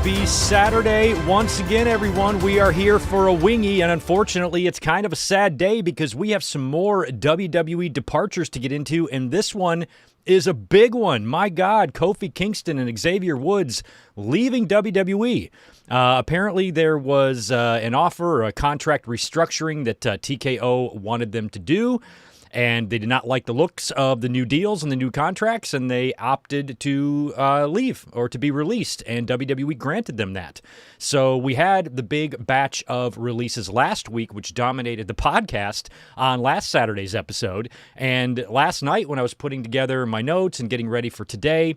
Happy Saturday once again, everyone. We are here for a wingy, and unfortunately, it's kind of a sad day because we have some more WWE departures to get into, and this one is a big one. My God, Kofi Kingston and Xavier Woods leaving WWE. Apparently, there was an offer or a contract restructuring that TKO wanted them to do, and they did not like the looks of the new deals and the new contracts, and they opted to leave or to be released, and WWE granted them that. So we had the big batch of releases last week, which dominated the podcast on last Saturday's episode. And last night when I was putting together my notes and getting ready for today,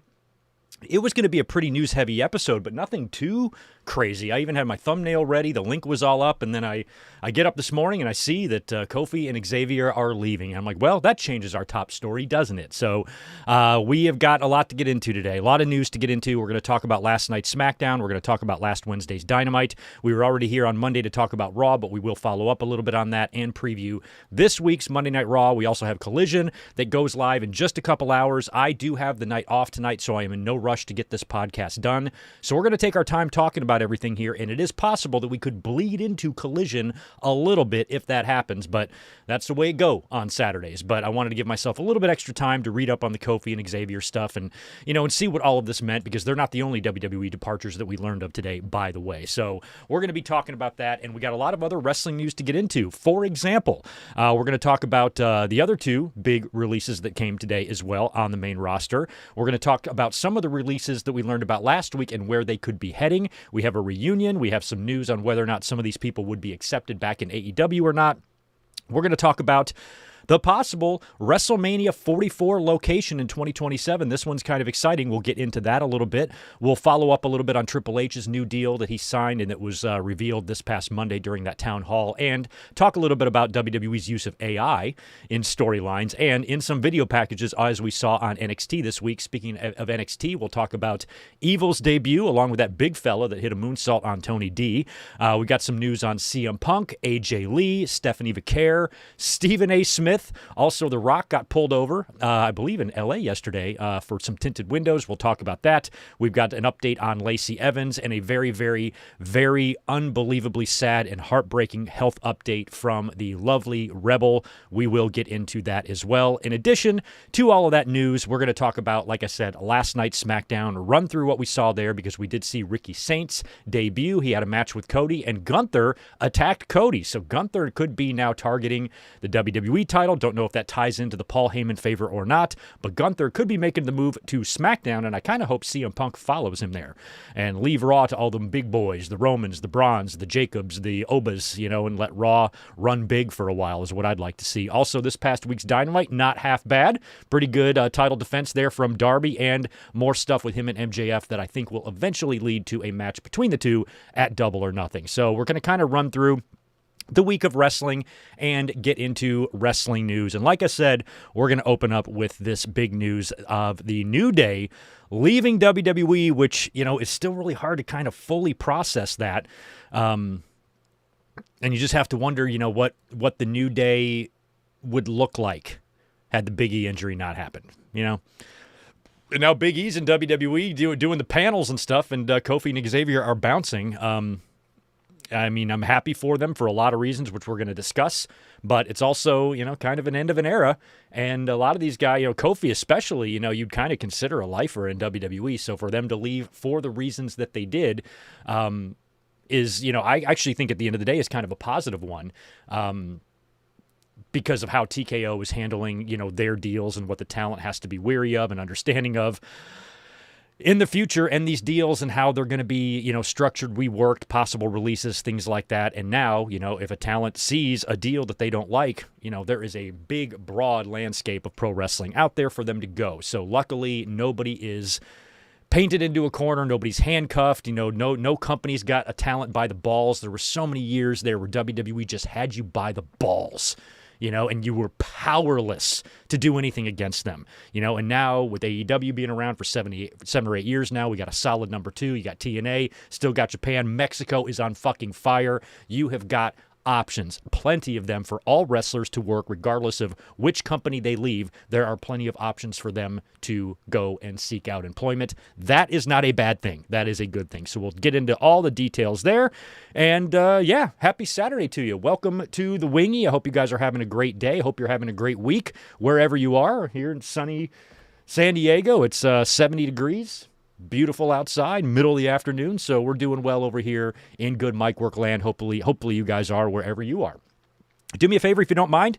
it was going to be a pretty news-heavy episode, but nothing too crazy. I even had my thumbnail ready. The link was all up, and then I get up this morning and I see that Kofi and Xavier are leaving. I'm like, well, that changes our top story, doesn't it? So we have got a lot to get into today, a lot of news to get into. We're going to talk about last night's Smackdown. We're going to talk about last Wednesday's Dynamite. We were already here on Monday to talk about Raw, but we will follow up a little bit on that and preview this week's Monday Night Raw. We also have Collision that goes live in just a couple hours. I do have the night off tonight, so I am in no rush to get this podcast done. So we're going to take our time talking about everything here, and it is possible that we could bleed into Collision a little bit if that happens, but that's the way it go on Saturdays. But I wanted to give myself a little bit extra time to read up on the Kofi and Xavier stuff and see what all of this meant, because they're not the only WWE departures that we learned of today, by the way. So we're going to be talking about that, and we got a lot of other wrestling news to get into. For example, we're going to talk about the other two big releases that came today as well on the main roster. We're going to talk about some of the releases that we learned about last week and where they could be heading. We have a reunion. We have some news on whether or not some of these people would be accepted back in AEW or not. We're going to talk about the possible Wrestlemania 44 location in 2027. This one's kind of exciting. We'll get into that a little bit. We'll follow up a little bit on Triple H's new deal that he signed and that was revealed this past Monday during that town hall, and talk a little bit about WWE's use of AI in storylines and in some video packages as we saw on NXT this week. Speaking of NXT, we'll talk about Evil's debut along with that big fella that hit a moonsault on Tony D. We got some news on CM Punk, AJ Lee, Stephanie Vaquer, Stephen A. Smith. Also, The Rock got pulled over, I believe, in L.A. yesterday for some tinted windows. We'll talk about that. We've got an update on Lacy Evans and a very, very, very unbelievably sad and heartbreaking health update from the lovely Rebel. We will get into that as well. In addition to all of that news, we're going to talk about, like I said, last night's Smackdown, run through what we saw there, because we did see Ricky Saints debut. He had a match with Cody, and Gunther attacked Cody. So Gunther could be now targeting the WWE title. Don't know if that ties into the Paul Heyman favor or not, but Gunther could be making the move to SmackDown, and I kind of hope CM Punk follows him there and leave Raw to all them big boys, the Romans, the Brauns, the Jacobs, the Obas, and let Raw run big for a while is what I'd like to see. Also, this past week's Dynamite, not half bad. Pretty good title defense there from Darby, and more stuff with him and MJF that I think will eventually lead to a match between the two at Double or Nothing. So we're going to kind of run through the week of wrestling and get into wrestling news. And like I said, we're going to open up with this big news of the New Day leaving WWE, which, is still really hard to kind of fully process that. And you just have to wonder, what the New Day would look like had the Big E injury not happened, And now Big E's in WWE doing the panels and stuff, and Kofi and Xavier are bouncing. I'm happy for them for a lot of reasons, which we're going to discuss, but it's also, kind of an end of an era. And a lot of these guys, Kofi especially, you'd kind of consider a lifer in WWE. So for them to leave for the reasons that they did is, I actually think at the end of the day is kind of a positive one. Because of how TKO is handling, their deals and what the talent has to be wary of and understanding of in the future, and these deals and how they're going to be, structured, reworked, possible releases, things like that. And now, if a talent sees a deal that they don't like, there is a big, broad landscape of pro wrestling out there for them to go. So luckily, nobody is painted into a corner. Nobody's handcuffed. No company's got a talent by the balls. There were so many years there where WWE just had you by the balls. And you were powerless to do anything against them, and now with AEW being around for 7 or 8 years now, we got a solid number 2. You got TNA, still got Japan. Mexico is on fucking fire. You have got options, plenty of them for all wrestlers to work regardless of which company they leave. There are plenty of options for them to go and seek out employment. That is not a bad thing. That is a good thing. So we'll get into all the details there. And yeah, happy Saturday to you. Welcome to the Wingy. I hope you guys are having a great day. I hope you're having a great week wherever you are. Here in sunny San Diego, it's 70 degrees. Beautiful outside, middle of the afternoon, so we're doing well over here in good mic work land. Hopefully you guys are wherever you are. Do me a favor if you don't mind.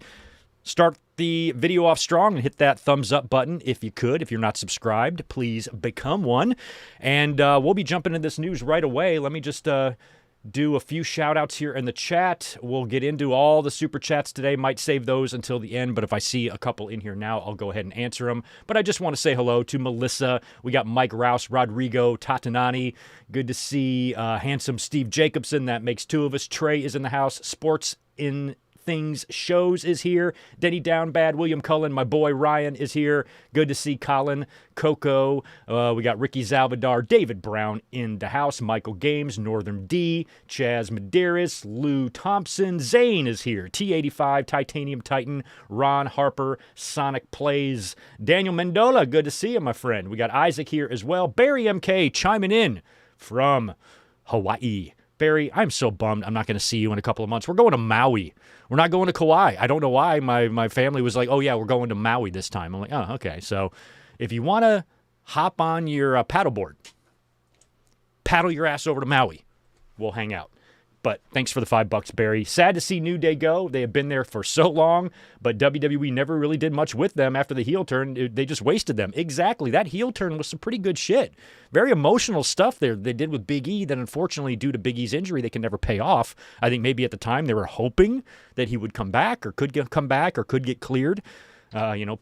Start the video off strong and hit that thumbs up button if you could. If you're not subscribed, please become one. And we'll be jumping into this news right away. Let me just do a few shout outs here in the chat. We'll get into all the super chats today. Might save those until the end, but if I see a couple in here now, I'll go ahead and answer them. But I just want to say hello to Melissa. We got Mike Rouse, Rodrigo, Tatanani. Good to see handsome Steve Jacobson. That makes two of us. Trey is in the house. Sports in Things Shows is here. Denny Downbad, William Cullen, my boy Ryan is here. Good to see Colin, Coco. We got Ricky Zalvadar, David Brown in the house. Michael Games, Northern D, Chaz Medeiros, Lou Thompson. Zane is here. T85, Titanium Titan, Ron Harper, Sonic Plays. Daniel Mendola, good to see you, my friend. We got Isaac here as well. Barry MK chiming in from Hawaii. Barry, I'm so bummed I'm not going to see you in a couple of months. We're going to Maui. We're not going to Kauai. I don't know why. My family was like, oh, yeah, we're going to Maui this time. I'm like, oh, okay. So if you want to hop on your paddleboard, paddle your ass over to Maui. We'll hang out. But thanks for the $5, Barry. Sad to see New Day go. They have been there for so long, but WWE never really did much with them after the heel turn. They just wasted them. Exactly. That heel turn was some pretty good shit. Very emotional stuff there they did with Big E that unfortunately, due to Big E's injury, they can never pay off. I think maybe at the time they were hoping that he would come back or could come back or could get cleared.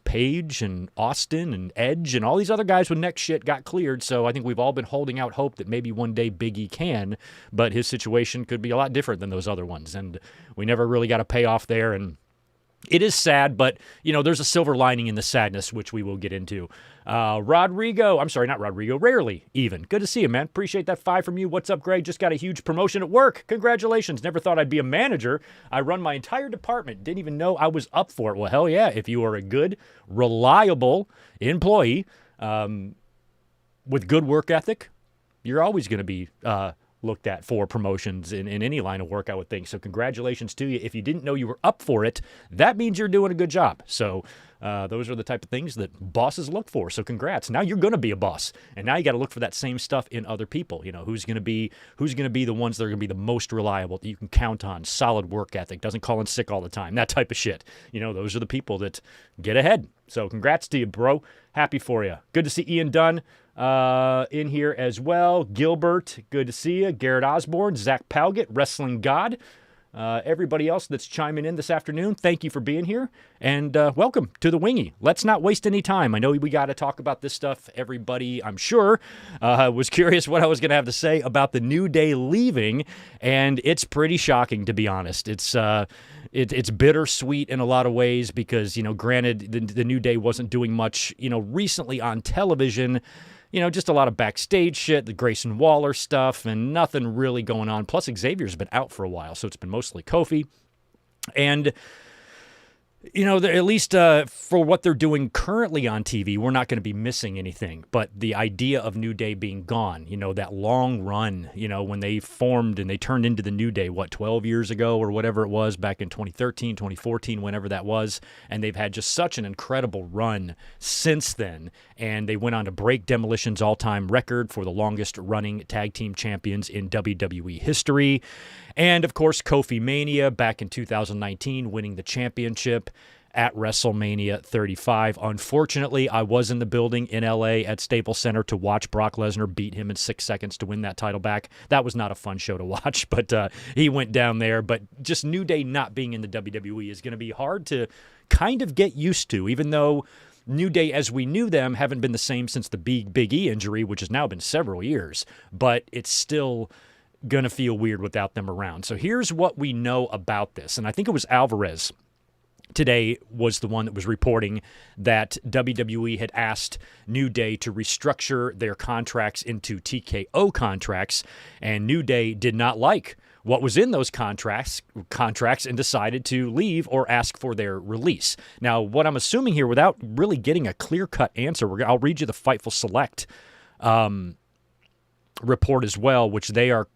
Paige and Austin and Edge and all these other guys with neck shit got cleared. So I think we've all been holding out hope that maybe one day Big E can, but his situation could be a lot different than those other ones. And we never really got a payoff there. And it is sad, but, there's a silver lining in the sadness, which we will get into. Rarely even. Good to see you, man. Appreciate that 5 from you. What's up, Greg? Just got a huge promotion at work. Congratulations. Never thought I'd be a manager. I run my entire department. Didn't even know I was up for it. Well, hell yeah. If you are a good, reliable employee with good work ethic, you're always going to be looked at for promotions in any line of work, I would think. So congratulations to you. If you didn't know you were up for it, that means you're doing a good job. So those are the type of things that bosses look for. So congrats. Now you're going to be a boss. And now you got to look for that same stuff in other people. Who's going to be the ones that are going to be the most reliable, that you can count on, solid work ethic, doesn't call in sick all the time, that type of shit. Those are the people that get ahead. So congrats to you, bro. Happy for you. Good to see Ian Dunn in here as well. Gilbert, good to see you. Garrett Osborne, Zach Palgett, Wrestling God. Everybody else that's chiming in this afternoon, thank you for being here. And welcome to the Wingy. Let's not waste any time. I know we got to talk about this stuff. Everybody, I'm sure, was curious what I was going to have to say about the New Day leaving. And it's pretty shocking, to be honest. It's bittersweet in a lot of ways because, granted, the New Day wasn't doing much, recently on television. Just a lot of backstage shit, the Grayson Waller stuff, and nothing really going on. Plus, Xavier's been out for a while, so it's been mostly Kofi. And at least for what they're doing currently on TV, we're not going to be missing anything. But the idea of New Day being gone, that long run, when they formed and they turned into the New Day, 12 years ago or whatever it was, back in 2013, 2014, whenever that was. And they've had just such an incredible run since then. And they went on to break Demolition's all-time record for the longest-running tag team champions in WWE history. And, of course, Kofi Mania back in 2019, winning the championship at WrestleMania 35. Unfortunately, I was in the building in LA at Staples Center to watch Brock Lesnar beat him in 6 seconds to win that title back. That was not a fun show to watch, but he went down there. But just New Day not being in the WWE is going to be hard to kind of get used to, even though New Day, as we knew them, haven't been the same since the Big E injury, which has now been several years. But it's still going to feel weird without them around. So here's what we know about this. And I think it was Alvarez today was the one that was reporting that WWE had asked New Day to restructure their contracts into TKO contracts, and New Day did not like what was in those contracts and decided to leave or ask for their release. Now, what I'm assuming here, without really getting a clear-cut answer, I'll read you the Fightful Select report as well, which they are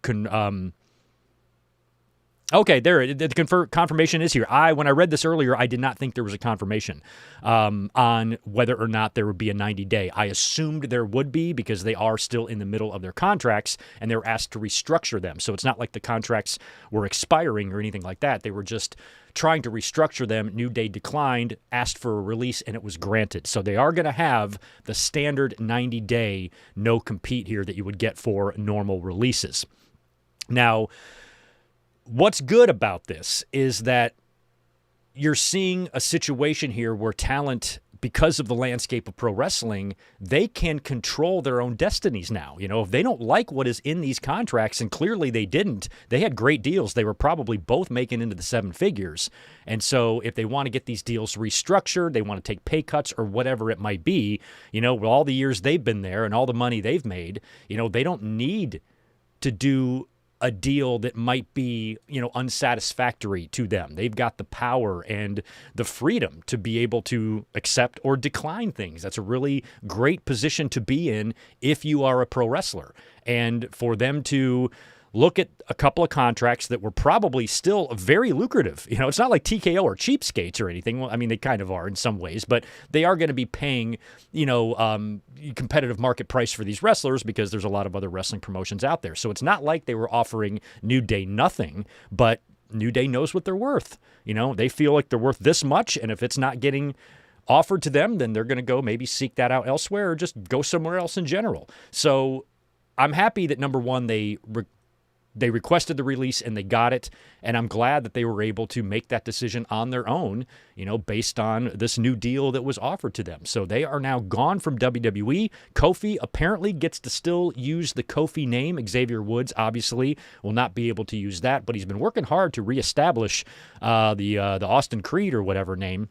okay, there. The confirmation is here. When I read this earlier, I did not think there was a confirmation on whether or not there would be a 90-day. I assumed there would be because they are still in the middle of their contracts and they were asked to restructure them. So it's not like the contracts were expiring or anything like that. They were just trying to restructure them. New Day declined, asked for a release, and it was granted. So they are going to have the standard 90-day no-compete here that you would get for normal releases. Now, what's good about this is that you're seeing a situation here where talent, because of the landscape of pro wrestling, they can control their own destinies now. You know, if they don't like what is in these contracts, and clearly they didn't, they had great deals. They were probably both making into the 7 figures. And so if they want to get these deals restructured, they want to take pay cuts or whatever it might be, you know, with all the years they've been there and all the money they've made, you know, they don't need to do a deal that might be, you know, unsatisfactory to them. They've got the power and the freedom to be able to accept or decline things. That's a really great position to be in if you are a pro wrestler. And for them to look at a couple of contracts that were probably still very lucrative. You know, it's not like TKO or cheapskates or anything. Well, I mean, they kind of are in some ways, but they are going to be paying, you know, competitive market price for these wrestlers because there's a lot of other wrestling promotions out there. So it's not like they were offering New Day nothing, but New Day knows what they're worth. You know, they feel like they're worth this much, and if it's not getting offered to them, then they're going to go maybe seek that out elsewhere or just go somewhere else in general. So I'm happy that, number one, they requested the release and they got it. And I'm glad that they were able to make that decision on their own, you know, based on this new deal that was offered to them. So they are now gone from WWE. Kofi apparently gets to still use the Kofi name. Xavier Woods obviously will not be able to use that, but he's been working hard to reestablish the Austin Creed or whatever name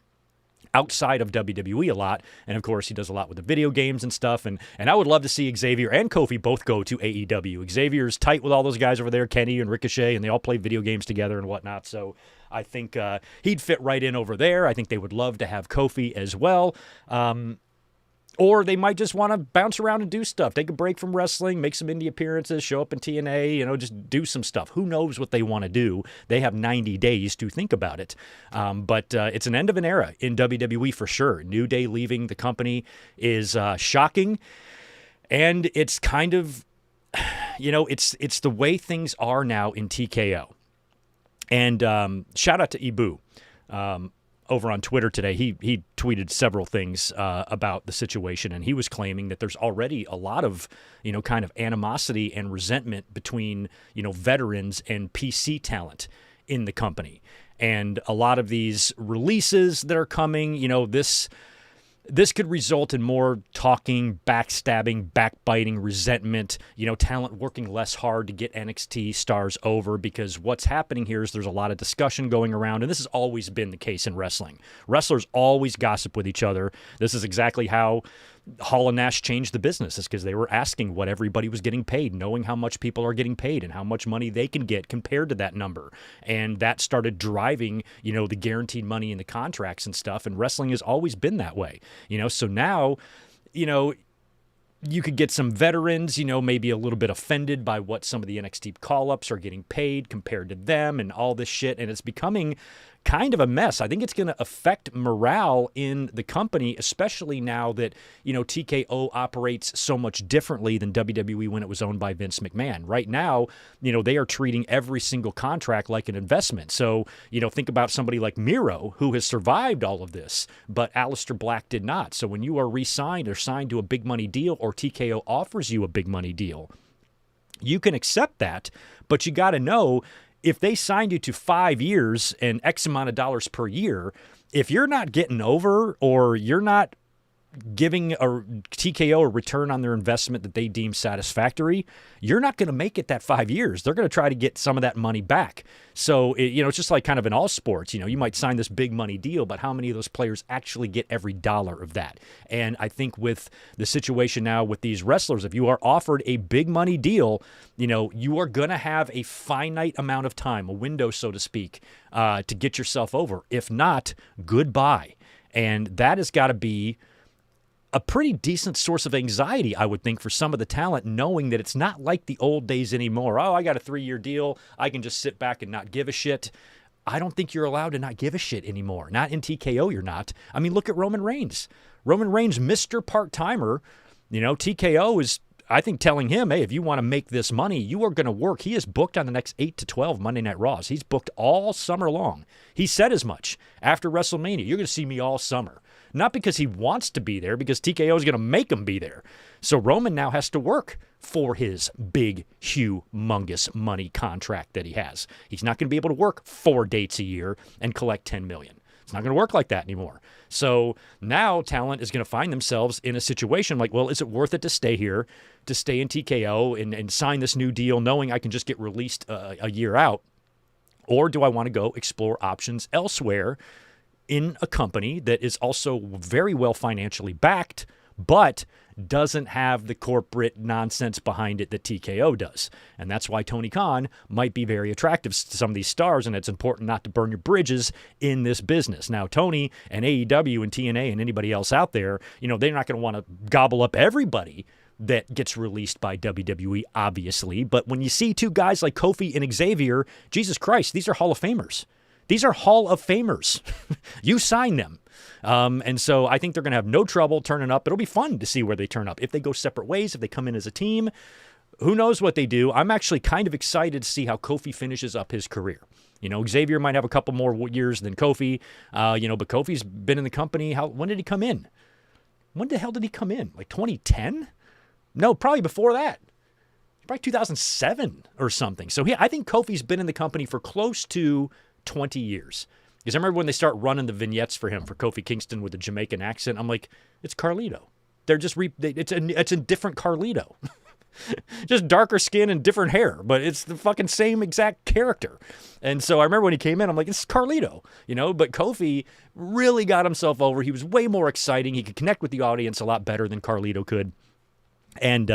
outside of WWE a lot. And of course, he does a lot with the video games and stuff. And I would love to see Xavier and Kofi both go to AEW. Xavier's tight with all those guys over there, Kenny and Ricochet, and they all play video games together and whatnot. So I think he'd fit right in over there. I think they would love to have Kofi as well. Or they might just want to bounce around and do stuff. Take a break from wrestling, make some indie appearances, show up in TNA, you know, just do some stuff. Who knows what they want to do? They have 90 days to think about it. But it's an end of an era in WWE for sure. New Day leaving the company is shocking. And it's kind of, you know, it's the way things are now in TKO. And shout out to Ibu. Over on Twitter today, he tweeted several things about the situation, and he was claiming that there's already a lot of, you know, kind of animosity and resentment between, you know, veterans and PC talent in the company. And a lot of these releases that are coming, you know, this could result in more talking, backstabbing, backbiting, resentment, you know, talent working less hard to get NXT stars over, because what's happening here is there's a lot of discussion going around, and this has always been the case in wrestling. Wrestlers always gossip with each other. This is exactly how Hall and Nash changed the business, is because they were asking what everybody was getting paid, knowing how much people are getting paid and how much money they can get compared to that number. And that started driving, you know, the guaranteed money in the contracts and stuff. And wrestling has always been that way, you know. So now, you know, you could get some veterans, you know, maybe a little bit offended by what some of the NXT call-ups are getting paid compared to them and all this shit. And it's becoming kind of a mess. I think it's going to affect morale in the company, especially now that, you know, TKO operates so much differently than WWE when it was owned by Vince McMahon. Right now, you know, they are treating every single contract like an investment. So, you know, think about somebody like Miro, who has survived all of this, but Aleister Black did not. So when you are re-signed or signed to a big money deal, or TKO offers you a big money deal, you can accept that, but you got to know, if they signed you to 5 years and X amount of dollars per year, if you're not getting over, or you're not giving a TKO a return on their investment that they deem satisfactory, you're not going to make it that 5 years. They're going to try to get some of that money back. So, it's just like kind of in all sports, you might sign this big money deal, but how many of those players actually get every dollar of that? And I think with the situation now with these wrestlers, if you are offered a big money deal, you are going to have a finite amount of time, a window, so to speak, to get yourself over. If not, goodbye. And that has got to be a pretty decent source of anxiety, I would think, for some of the talent, knowing that it's not like the old days anymore. Oh, I got a 3-year deal. I can just sit back and not give a shit. I don't think you're allowed to not give a shit anymore. Not in TKO, you're not. I mean, look at Roman Reigns. Roman Reigns, Mr. Part-Timer. TKO is, I think, telling him, hey, if you want to make this money, you are going to work. He is booked on the next 8 to 12 Monday Night Raws. He's booked all summer long. He said as much after WrestleMania. You're going to see me all summer. Not because he wants to be there, because TKO is going to make him be there. So Roman now has to work for his big, humongous money contract that he has. He's not going to be able to work 4 dates a year and collect $10 million. It's not going to work like that anymore. So now talent is going to find themselves in a situation like, well, is it worth it to stay here, to stay in TKO and sign this new deal knowing I can just get released a year out? Or do I want to go explore options elsewhere in a company that is also very well financially backed, but doesn't have the corporate nonsense behind it that TKO does? And that's why Tony Khan might be very attractive to some of these stars, and it's important not to burn your bridges in this business. Now, Tony and AEW and TNA and anybody else out there, they're not going to want to gobble up everybody that gets released by WWE, obviously. But when you see two guys like Kofi and Xavier, Jesus Christ, these are Hall of Famers. These are Hall of Famers. You sign them. And so I think they're going to have no trouble turning up. It'll be fun to see where they turn up. If they go separate ways, if they come in as a team, who knows what they do. I'm actually kind of excited to see how Kofi finishes up his career. Xavier might have a couple more years than Kofi, but Kofi's been in the company. When did he come in? When the hell did he come in? Like 2010? No, probably before that. Probably 2007 or something. So I think Kofi's been in the company for close to 20 years. Because I remember when they start running the vignettes for him, for Kofi Kingston with the Jamaican accent, I'm like, it's Carlito. They're just, it's a different Carlito. Just darker skin and different hair, but it's the fucking same exact character. And so I remember when he came in, I'm like, it's Carlito, but Kofi really got himself over. He was way more exciting. He could connect with the audience a lot better than Carlito could. And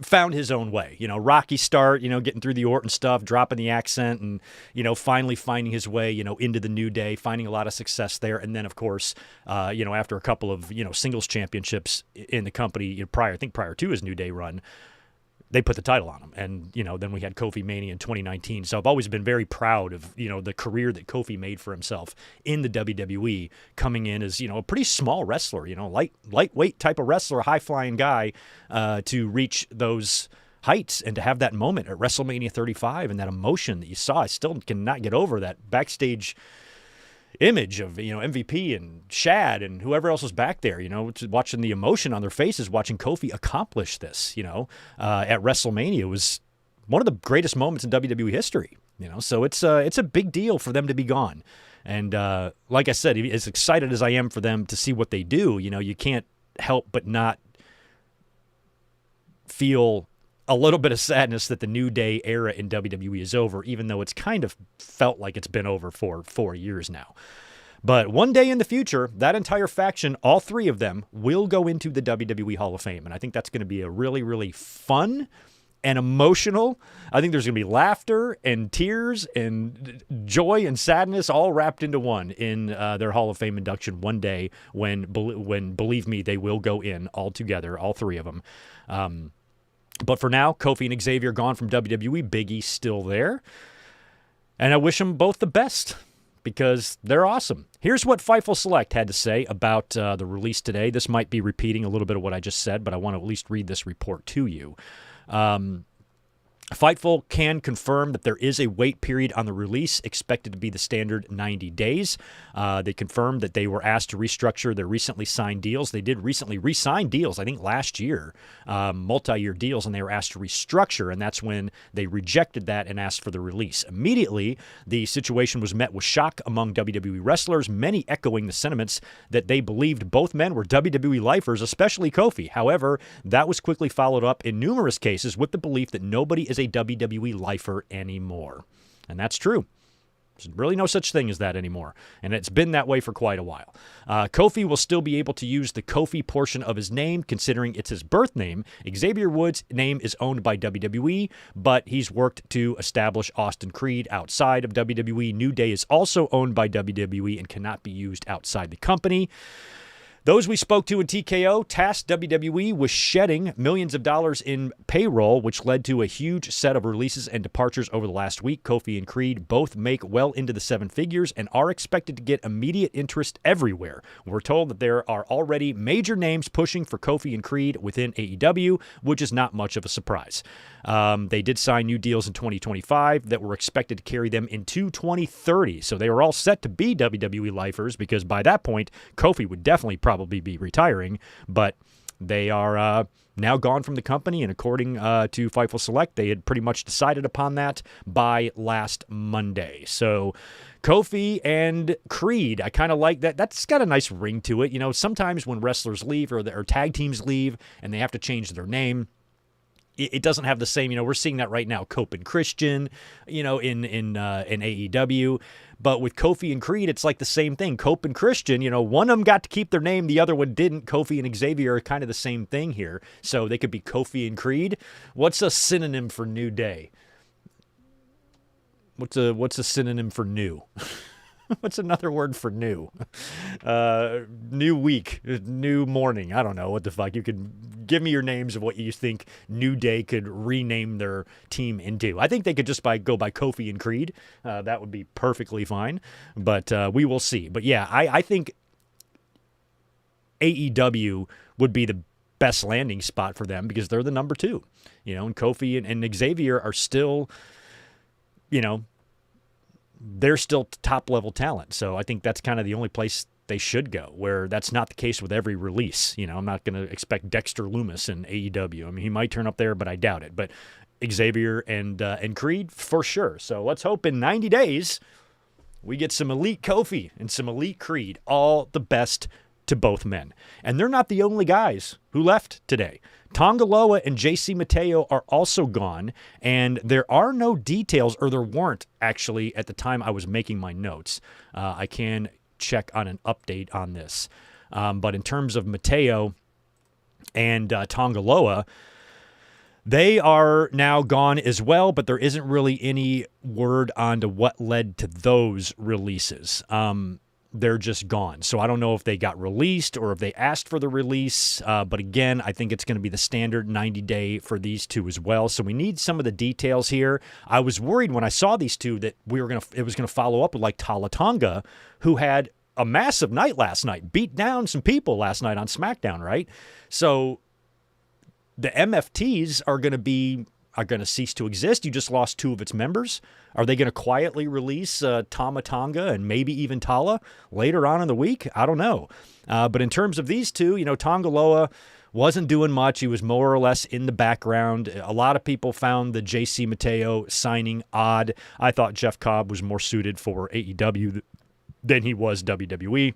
found his own way, rocky start, getting through the Orton stuff, dropping the accent and, finally finding his way, into the New Day, finding a lot of success there. And then, of course, after a couple of, singles championships in the company prior to his New Day run, they put the title on him. And, then we had Kofi Mania in 2019. So I've always been very proud of, the career that Kofi made for himself in the WWE, coming in as, a pretty small wrestler, lightweight type of wrestler, high-flying guy, to reach those heights and to have that moment at WrestleMania 35 and that emotion that you saw. I still cannot get over that backstage image of, MVP and Shad and whoever else was back there, watching the emotion on their faces, watching Kofi accomplish this, at WrestleMania was one of the greatest moments in WWE history, so it's a big deal for them to be gone. And, like I said, as excited as I am for them to see what they do, you can't help but not feel a little bit of sadness that the New Day era in WWE is over, even though it's kind of felt like it's been over for 4 years now. But one day in the future, that entire faction, all three of them, will go into the WWE Hall of Fame. And I think that's going to be a really, really fun and emotional. I think there's going to be laughter and tears and joy and sadness all wrapped into one in their Hall of Fame induction one day when believe me, they will go in all together, all three of them. But for now, Kofi and Xavier gone from WWE. Big E's still there. And I wish them both the best because they're awesome. Here's what Fightful Select had to say about the release today. This might be repeating a little bit of what I just said, but I want to at least read this report to you. Fightful can confirm that there is a wait period on the release, expected to be the standard 90 days. They confirmed that they were asked to restructure their recently signed deals. They did recently re-sign deals, I think last year, multi-year deals, and they were asked to restructure, and that's when they rejected that and asked for the release. Immediately, the situation was met with shock among WWE wrestlers, many echoing the sentiments that they believed both men were WWE lifers, especially Kofi. However, that was quickly followed up in numerous cases with the belief that nobody is a WWE lifer anymore. And that's true. There's really no such thing as that anymore. And it's been that way for quite a while. Kofi will still be able to use the Kofi portion of his name, considering it's his birth name. Xavier Woods' name is owned by WWE, but he's worked to establish Austin Creed outside of WWE. New Day is also owned by WWE and cannot be used outside the company. Those we spoke to in TKO tasked WWE with shedding millions of dollars in payroll, which led to a huge set of releases and departures over the last week. Kofi and Creed both make well into the seven figures and are expected to get immediate interest everywhere. We're told that there are already major names pushing for Kofi and Creed within AEW, which is not much of a surprise. They did sign new deals in 2025 that were expected to carry them into 2030. So they were all set to be WWE lifers, because by that point, Kofi would definitely probably be retiring. But they are now gone from the company, and according to Fightful Select, they had pretty much decided upon that by last Monday. So Kofi and Creed, I kind of like that. That's got a nice ring to it. You know, sometimes when wrestlers leave or tag teams leave and they have to change their name, it doesn't have the same, we're seeing that right now, Cope and Christian, in AEW. But with Kofi and Creed, it's like the same thing. Cope and Christian, one of them got to keep their name, the other one didn't. Kofi and Xavier are kind of the same thing here. So they could be Kofi and Creed. What's a synonym for New Day? What's a synonym for new? What's another word for new? New week, new morning. I don't know what the fuck. You could give me your names of what you think New Day could rename their team into. I think they could just go by Kofi and Creed. That would be perfectly fine. But we will see. But yeah, I think AEW would be the best landing spot for them because they're the number two. And Kofi and Xavier are still, they're still top-level talent. So I think that's kind of the only place they should go, where that's not the case with every release. I'm not going to expect Dexter Lumis in AEW. I mean, he might turn up there, but I doubt it. But Xavier and Creed, for sure. So let's hope in 90 days we get some elite Kofi and some elite Creed. All the best to both men. And they're not the only guys who left today. Tonga Loa and JC Mateo are also gone, and there are no details, or there weren't actually at the time I was making my notes. I can check on an update on this. But in terms of Mateo and Tonga Loa, they are now gone as well, but there isn't really any word on to what led to those releases. They're just gone. So I don't know if they got released or if they asked for the release. But again, I think it's going to be the standard 90-day for these two as well. So we need some of the details here. I was worried when I saw these two that it was going to follow up with like Tala Tonga, who had a massive night last night, beat down some people last night on Smackdown, right? So the MFTs are going to cease to exist. You just lost two of its members. Are they going to quietly release Tama Tonga and maybe even Tala later on in the week? I don't know. But in terms of these two, Tonga Loa wasn't doing much. He was more or less in the background. A lot of people found the JC Mateo signing odd. I thought Jeff Cobb was more suited for AEW than he was WWE.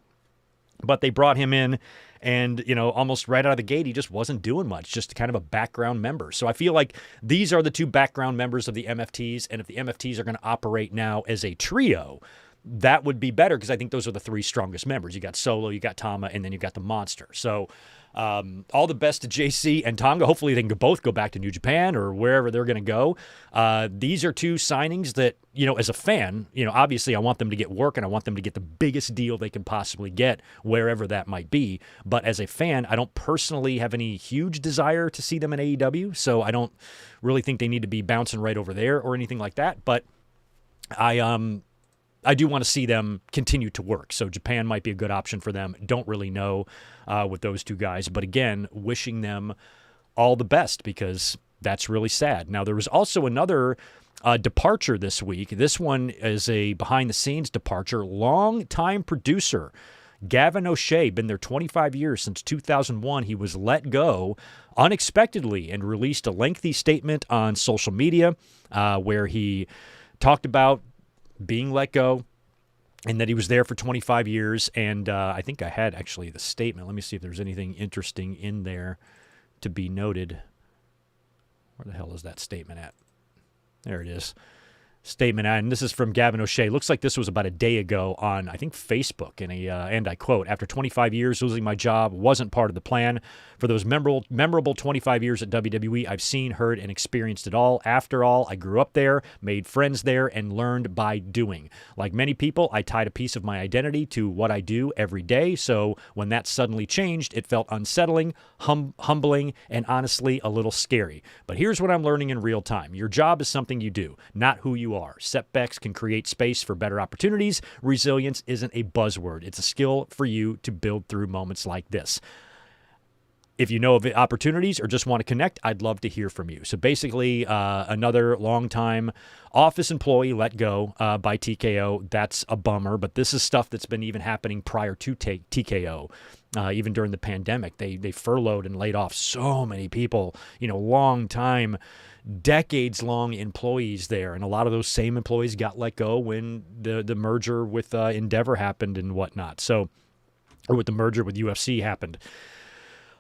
But they brought him in, and, almost right out of the gate, he just wasn't doing much, just kind of a background member. So I feel like these are the two background members of the MFTs, and if the MFTs are going to operate now as a trio, that would be better, because I think those are the three strongest members. You got Solo, you got Tama, and then you got the Monster. So all the best to JC and Tonga. Hopefully they can both go back to New Japan or wherever they're going to go. These are two signings that, as a fan, obviously I want them to get work and I want them to get the biggest deal they can possibly get, wherever that might be. But as a fan, I don't personally have any huge desire to see them in AEW, so I don't really think they need to be bouncing right over there or anything like that. But I do want to see them continue to work. So Japan might be a good option for them. Don't really know with those two guys. But again, wishing them all the best, because that's really sad. Now, there was also another departure this week. This one is a behind-the-scenes departure. Long-time producer Gavin O'Shea, been there 25 years, since 2001. He was let go unexpectedly and released a lengthy statement on social media where he talked about being let go and that he was there for 25 years. And I think I had actually the statement. Let me see if there's anything interesting in there to be noted. Where the hell is that statement at? There it is. Statement, and this is from Gavin O'Shea. Looks like this was about a day ago on, I think, Facebook, and I quote, "After 25 years, losing my job wasn't part of the plan. For those memorable 25 years at WWE, I've seen, heard, and experienced it all. After all, I grew up there, made friends there, and learned by doing. Like many people, I tied a piece of my identity to what I do every day, so when that suddenly changed, it felt unsettling, humbling, and honestly a little scary. But here's what I'm learning in real time. Your job is something you do, not who you are. Setbacks can create space for better opportunities. Resilience isn't a buzzword. It's a skill for you to build through moments like this. If you know of opportunities or just want to connect, I'd love to hear from you." So basically, another longtime office employee let go by TKO. That's a bummer, but this is stuff that's been even happening prior to TKO. Even during the pandemic, they furloughed and laid off so many people, long time, decades-long employees there. And a lot of those same employees got let go when the merger with Endeavor happened and whatnot. So, or with the merger with UFC happened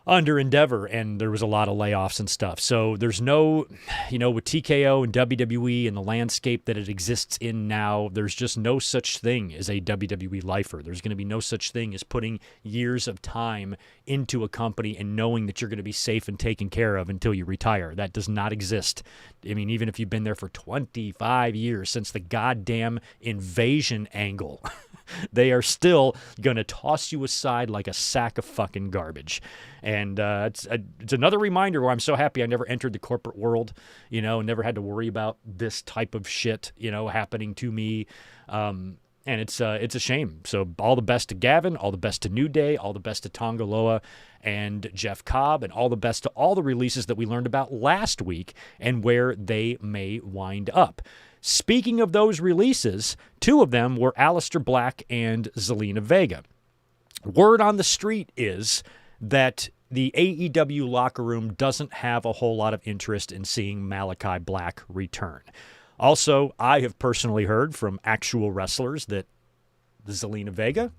under Endeavor, and there was a lot of layoffs and stuff. So there's no, with TKO and WWE and the landscape that it exists in now, there's just no such thing as a WWE lifer. There's going to be no such thing as putting years of time into a company and knowing that you're going to be safe and taken care of until you retire. That does not exist. I mean, even if you've been there for 25 years, since the goddamn invasion angle, they are still going to toss you aside like a sack of fucking garbage. And it's another reminder where I'm so happy I never entered the corporate world, never had to worry about this type of shit, happening to me. And it's a shame. So all the best to Gavin, all the best to New Day, all the best to Tonga Loa and Jeff Cobb, and all the best to all the releases that we learned about last week and where they may wind up. Speaking of those releases, two of them were Aleister Black and Zelina Vega. Word on the street is that the AEW locker room doesn't have a whole lot of interest in seeing Malachi Black return. Also, I have personally heard from actual wrestlers that Zelina Vega,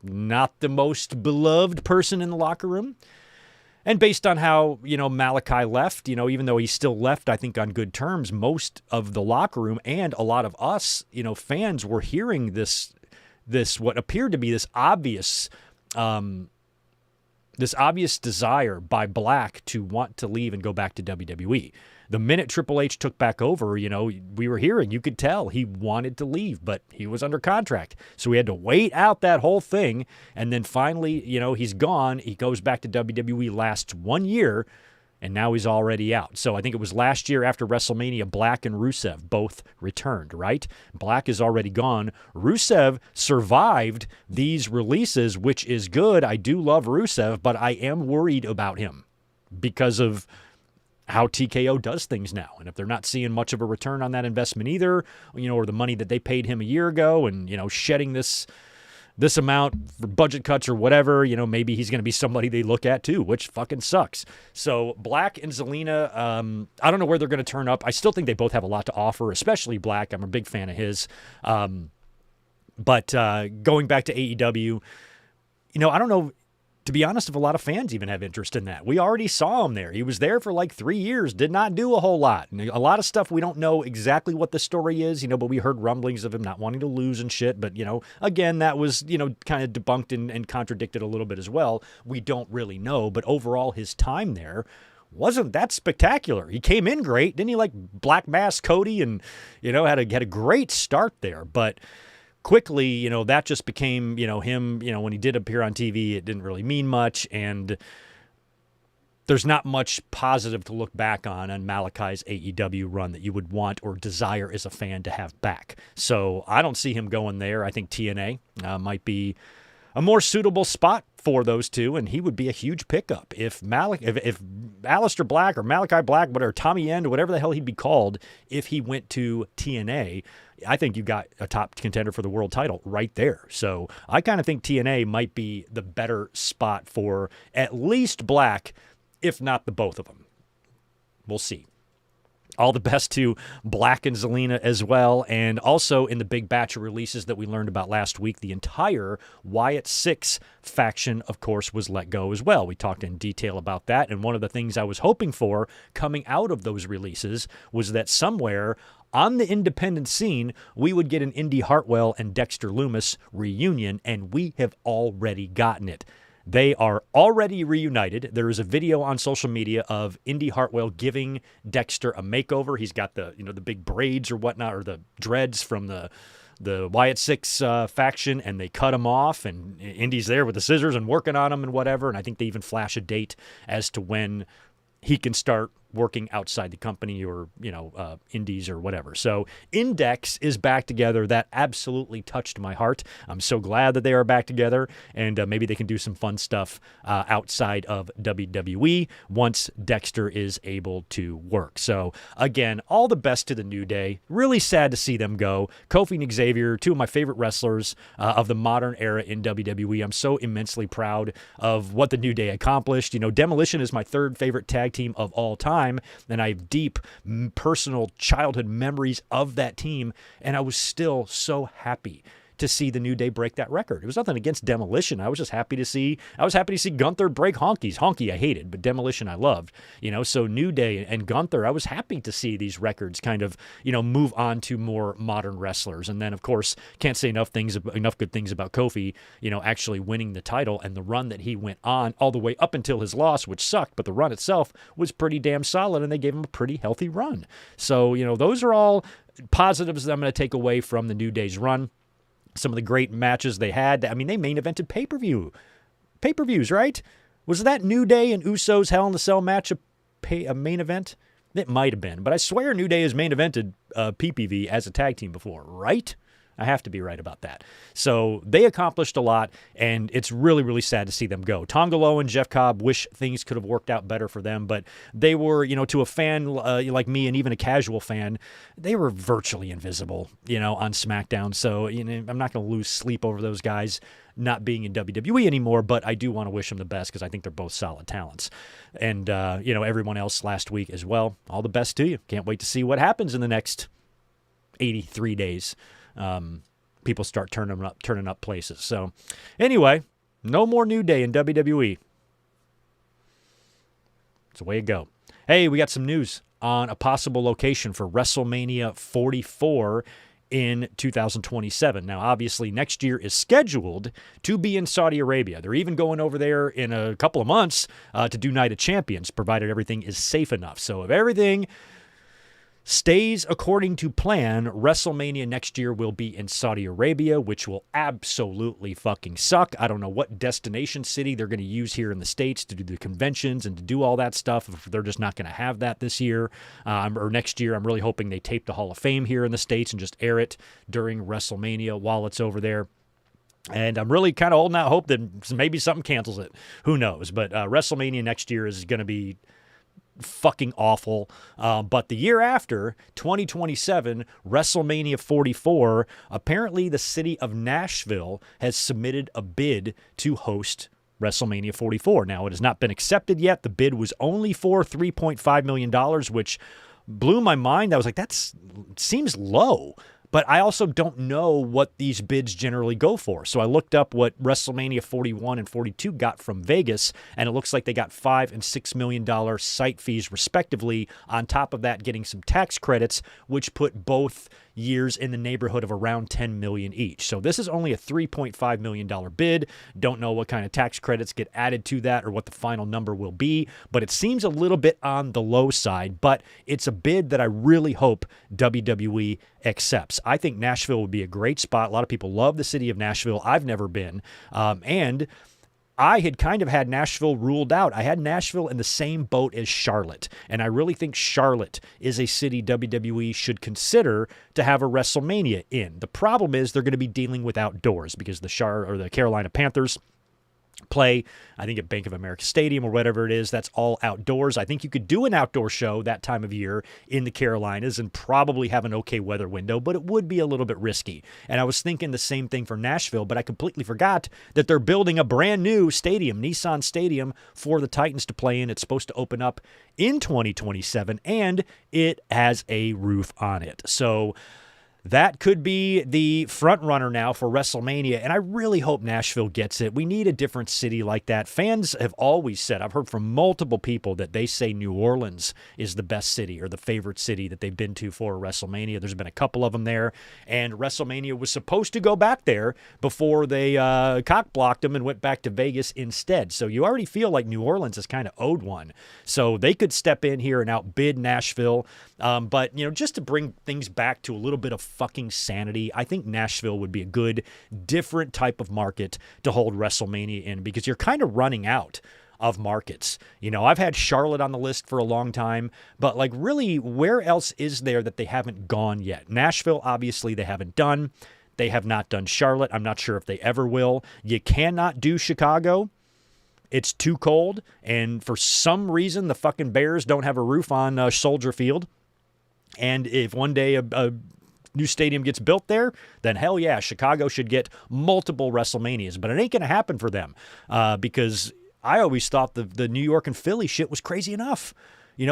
not the most beloved person in the locker room. And based on how, Malachi left, even though he still left, I think, on good terms, most of the locker room and a lot of us, fans were hearing this what appeared to be this obvious desire by Black to want to leave and go back to WWE. The minute Triple H took back over, we were hearing, you could tell he wanted to leave, but he was under contract. So we had to wait out that whole thing. And then finally, he's gone. He goes back to WWE, lasts 1 year, and now he's already out. So I think it was last year after WrestleMania, Black and Rusev both returned, right? Black is already gone. Rusev survived these releases, which is good. I do love Rusev, but I am worried about him because of how TKO does things now. And if they're not seeing much of a return on that investment either, or the money that they paid him a year ago and, shedding this amount for budget cuts or whatever, maybe he's going to be somebody they look at too, which fucking sucks. So Black and Zelina, I don't know where they're going to turn up. I still think they both have a lot to offer, especially Black. I'm a big fan of his. But going back to AEW, I don't know, to be honest, if a lot of fans even have interest in that. We already saw him there. He was there for like 3 years, did not do a whole lot. And a lot of stuff, we don't know exactly what the story is, but we heard rumblings of him not wanting to lose and shit. But, again, that was, kind of debunked and contradicted a little bit as well. We don't really know. But overall, his time there wasn't that spectacular. He came in great. Didn't he Black Mass Cody and, had a great start there. But quickly, that just became, him, when he did appear on TV, it didn't really mean much. And there's not much positive to look back on Malachi's AEW run that you would want or desire as a fan to have back. So I don't see him going there. I think TNA might be a more suitable spot for those two, and he would be a huge pickup if Aleister Black or Malachi Black, whatever, Tommy End, whatever the hell he'd be called, if he went to TNA. I think you got a top contender for the world title right there. So I kind of think TNA might be the better spot for at least Black, if not the both of them. We'll see. All the best to Black and Zelina as well. And also in the big batch of releases that we learned about last week, the entire Wyatt 6 faction, of course, was let go as well. We talked in detail about that. And one of the things I was hoping for coming out of those releases was that somewhere on the independent scene, we would get an Indy Hartwell and Dexter Lumis reunion, and we have already gotten it. They are already reunited. There is a video on social media of Indy Hartwell giving Dexter a makeover. He's got the big braids or whatnot, or the dreads from the Wyatt 6 faction, and they cut him off, and Indy's there with the scissors and working on him and whatever. And I think they even flash a date as to when he can start working outside the company or, indies or whatever. So Index is back together. That absolutely touched my heart. I'm so glad that they are back together, and maybe they can do some fun stuff outside of WWE once Dexter is able to work. So again, all the best to the New Day. Really sad to see them go. Kofi and Xavier, two of my favorite wrestlers of the modern era in WWE. I'm so immensely proud of what the New Day accomplished. Demolition is my third favorite tag team of all time, and I have deep personal childhood memories of that team, and I was still so happy to see the New Day break that record. It was nothing against Demolition. I was happy to see Gunther break Honky's. Honky I hated, but Demolition I loved. So New Day and Gunther, I was happy to see these records kind of, move on to more modern wrestlers. And then, of course, can't say enough good things about Kofi, actually winning the title and the run that he went on all the way up until his loss, which sucked, but the run itself was pretty damn solid, and they gave him a pretty healthy run. So, those are all positives that I'm going to take away from the New Day's run. Some of the great matches they had. I mean, they main evented pay-per-views, right? Was that New Day and Usos Hell in a Cell match a main event? It might have been, but I swear New Day has main evented PPV as a tag team before, right? I have to be right about that. So they accomplished a lot, and it's really, really sad to see them go. Tongalo and Jeff Cobb, wish things could have worked out better for them, but they were, to a fan like me and even a casual fan, they were virtually invisible, on SmackDown. So, I'm not going to lose sleep over those guys not being in WWE anymore, but I do want to wish them the best because I think they're both solid talents. And, everyone else last week as well, all the best to you. Can't wait to see what happens in the next 83 days. People start turning up places. So anyway, no more New Day in WWE. It's the way to go. Hey, we got some news on a possible location for WrestleMania 44 in 2027. Now, obviously, next year is scheduled to be in Saudi Arabia. They're even going over there in a couple of months to do Night of Champions, provided everything is safe enough. So if everything stays according to plan, WrestleMania next year will be in Saudi Arabia, which will absolutely fucking suck. I don't know what destination city they're going to use here in the States to do the conventions and to do all that stuff. If they're just not going to have that this year or next year, I'm really hoping they tape the Hall of Fame here in the States and just air it during WrestleMania while it's over there. And I'm really kind of holding out hope that maybe something cancels it. Who knows? But WrestleMania next year is going to be fucking awful. But the year after, 2027, WrestleMania 44, apparently the city of Nashville has submitted a bid to host WrestleMania 44. Now, it has not been accepted yet. The bid was only for $3.5 million, which blew my mind. I was like, that seems low. But I also don't know what these bids generally go for. So I looked up what WrestleMania 41 and 42 got from Vegas, and it looks like they got $5 and $6 million site fees, respectively. On top of that, getting some tax credits, which put both years in the neighborhood of around $10 million each. So this is only a $3.5 million bid. Don't know what kind of tax credits get added to that or what the final number will be, but it seems a little bit on the low side, but it's a bid that I really hope WWE accepts. I think Nashville would be a great spot. A lot of people love the city of Nashville. I've never been. And I had kind of had Nashville ruled out. I had Nashville in the same boat as Charlotte, and I really think Charlotte is a city WWE should consider to have a WrestleMania in. The problem is they're going to be dealing with outdoors because the Carolina Panthers play, I think, at Bank of America Stadium or whatever it is. That's all outdoors. I think you could do an outdoor show that time of year in the Carolinas and probably have an okay weather window, but it would be a little bit risky. And I was thinking the same thing for Nashville, but I completely forgot that they're building a brand new stadium, Nissan Stadium, for the Titans to play in. It's supposed to open up in 2027, and it has a roof on it. So that could be the front runner now for WrestleMania, and I really hope Nashville gets it. We need a different city like that. Fans have always said, I've heard from multiple people that they say New Orleans is the best city or the favorite city that they've been to for WrestleMania. There's been a couple of them there, and WrestleMania was supposed to go back there before they cock-blocked them and went back to Vegas instead. So you already feel like New Orleans is kind of owed one. So they could step in here and outbid Nashville. But, just to bring things back to a little bit of fucking sanity, I think Nashville would be a good, different type of market to hold WrestleMania in because you're kind of running out of markets. I've had Charlotte on the list for a long time, but really, where else is there that they haven't gone yet? Nashville, obviously, they haven't done. They have not done Charlotte. I'm not sure if they ever will. You cannot do Chicago. It's too cold, and for some reason, the fucking Bears don't have a roof on Soldier Field. And if one day a new stadium gets built there, then hell yeah, Chicago should get multiple WrestleManias. But it ain't going to happen for them because I always thought the New York and Philly shit was crazy enough.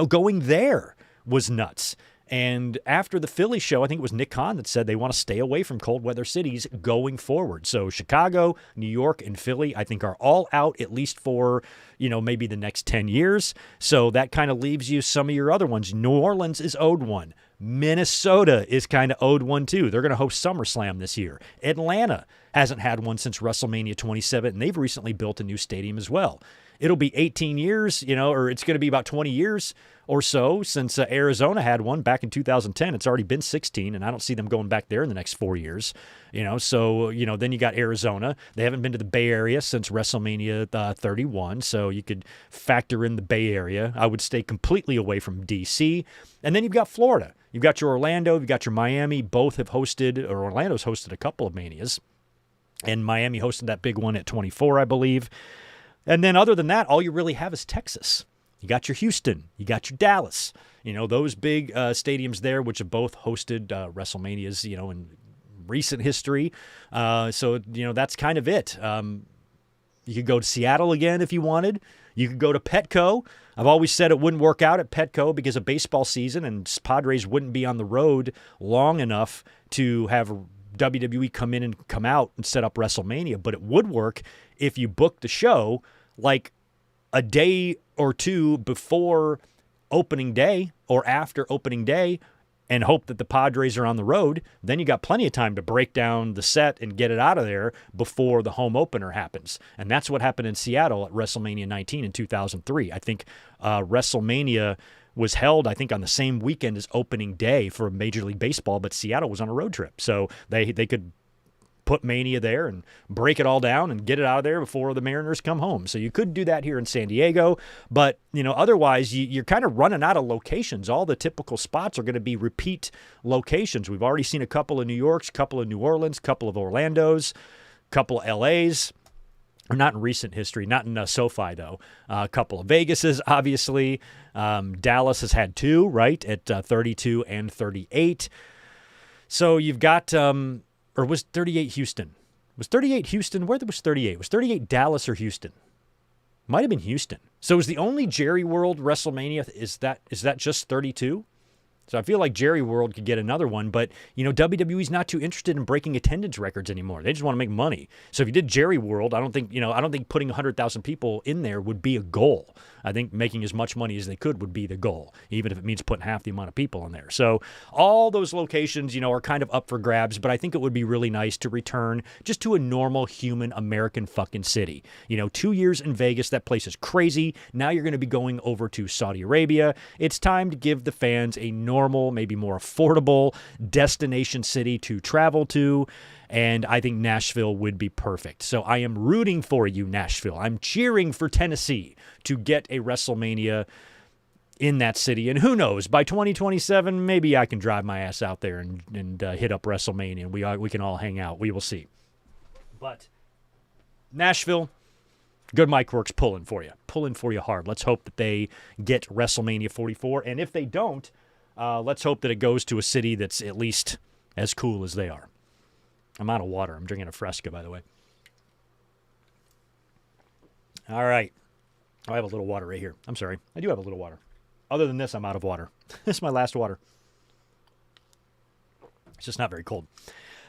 Going there was nuts. And after the Philly show, I think it was Nick Khan that said they want to stay away from cold weather cities going forward. So Chicago, New York, and Philly, I think, are all out at least for, maybe the next 10 years. So that kind of leaves you some of your other ones. New Orleans is owed one. Minnesota is kind of owed one too. They're going to host SummerSlam this year. Atlanta hasn't had one since WrestleMania 27, and they've recently built a new stadium as well. It'll be 18 years, or it's going to be about 20 years or so since Arizona had one back in 2010. It's already been 16, and I don't see them going back there in the next 4 years. So then you got Arizona. They haven't been to the Bay Area since WrestleMania 31, so you could factor in the Bay Area. I would stay completely away from D.C., and then you've got Florida. You've got your Orlando, you've got your Miami. Both have hosted, or Orlando's hosted a couple of Manias, and Miami hosted that big one at 24, I believe. And then other than that, all you really have is Texas. You got your Houston. You got your Dallas. Those big stadiums there, which have both hosted WrestleManias, in recent history. So that's kind of it. You could go to Seattle again if you wanted. You could go to Petco. I've always said it wouldn't work out at Petco because of baseball season, and Padres wouldn't be on the road long enough to have WWE come in and come out and set up WrestleMania. But it would work if you booked the show like a day or two before opening day or after opening day and hope that the Padres are on the road. Then you got plenty of time to break down the set and get it out of there before the home opener happens. And that's what happened in Seattle at WrestleMania 19 in 2003. I think WrestleMania was held, I think, on the same weekend as opening day for Major League Baseball, but Seattle was on a road trip. So they could put Mania there and break it all down and get it out of there before the Mariners come home. So you could do that here in San Diego, but otherwise you're kind of running out of locations. All the typical spots are going to be repeat locations. We've already seen a couple of New Yorks, a couple of New Orleans, a couple of Orlandos, a couple of LAs. Or not in recent history, not in SoFi, though. A couple of Vegases, obviously. Dallas has had two, right, at 32 and 38. So you've got, or was 38 Houston? Was 38 Houston? Where was 38? Was 38 Dallas or Houston? Might have been Houston. So is the only Jerry World WrestleMania, is that just 32? So I feel like Jerry World could get another one, but, WWE's not too interested in breaking attendance records anymore. They just want to make money. So if you did Jerry World, I don't think putting 100,000 people in there would be a goal. I think making as much money as they could would be the goal, even if it means putting half the amount of people in there. So all those locations, are kind of up for grabs, but I think it would be really nice to return just to a normal human American fucking city. 2 years in Vegas, that place is crazy. Now you're going to be going over to Saudi Arabia. It's time to give the fans a normal normal, maybe more affordable destination city to travel to. And I think Nashville would be perfect. So I am rooting for you, Nashville. I'm cheering for Tennessee to get a WrestleMania in that city. And who knows, by 2027, maybe I can drive my ass out there and hit up WrestleMania, and we can all hang out. We will see. But Nashville, good Mike Works pulling for you hard. Let's hope that they get WrestleMania 44. And if they don't, let's hope that it goes to a city that's at least as cool as they are. I'm out of water. I'm drinking a Fresca, by the way. All right. I have a little water right here. I'm sorry. I do have a little water. Other than this, I'm out of water. This is my last water. It's just not very cold.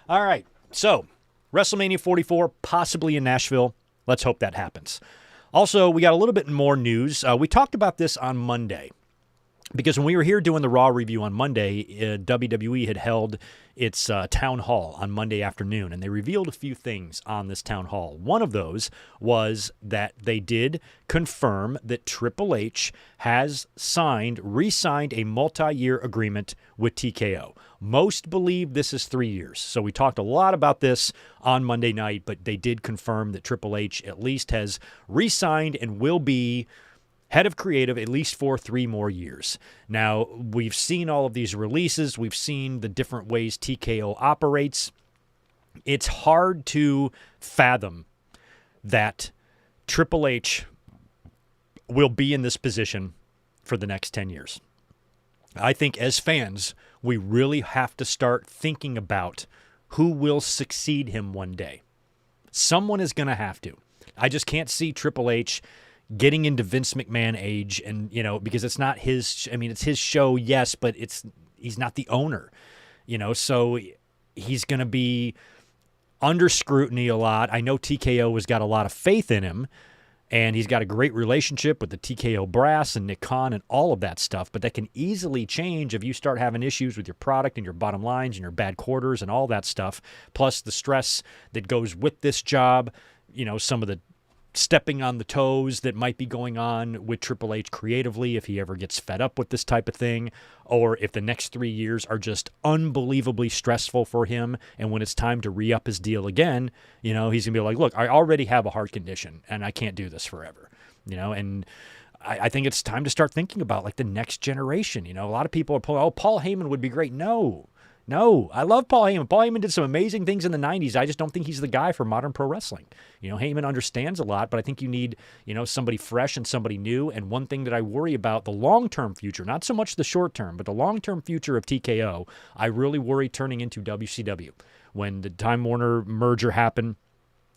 All right. So, WrestleMania 44, possibly in Nashville. Let's hope that happens. Also, we got a little bit more news. We talked about this on Monday. Because when we were here doing the Raw review on Monday, WWE had held its town hall on Monday afternoon, and they revealed a few things on this town hall. One of those was that they did confirm that Triple H has re-signed a multi-year agreement with TKO. Most believe this is 3 years. So we talked a lot about this on Monday night, but they did confirm that Triple H at least has re-signed and will be head of creative at least for 3 more years. Now, we've seen all of these releases. We've seen the different ways TKO operates. It's hard to fathom that Triple H will be in this position for the next 10 years. I think as fans, we really have to start thinking about who will succeed him one day. Someone is going to have to. I just can't see Triple H getting into Vince McMahon age, and because it's not his. I mean, it's his show, yes, but he's not the owner, So he's going to be under scrutiny a lot. I know TKO has got a lot of faith in him, and he's got a great relationship with the TKO brass and Nick Khan and all of that stuff. But that can easily change if you start having issues with your product and your bottom lines and your bad quarters and all that stuff. Plus the stress that goes with this job. Some of the stepping on the toes that might be going on with Triple H creatively if he ever gets fed up with this type of thing, or if the next 3 years are just unbelievably stressful for him, and when it's time to re-up his deal again, he's going to be like, look, I already have a heart condition, and I can't do this forever, and I think it's time to start thinking about, like, the next generation. A lot of people are pulling, Paul Heyman would be great. No, I love Paul Heyman. Paul Heyman did some amazing things in the 90s. I just don't think he's the guy for modern pro wrestling. Heyman understands a lot, but I think you need, somebody fresh and somebody new. And one thing that I worry about, the long-term future, not so much the short-term, but the long-term future of TKO, I really worry turning into WCW. When the Time Warner merger happened,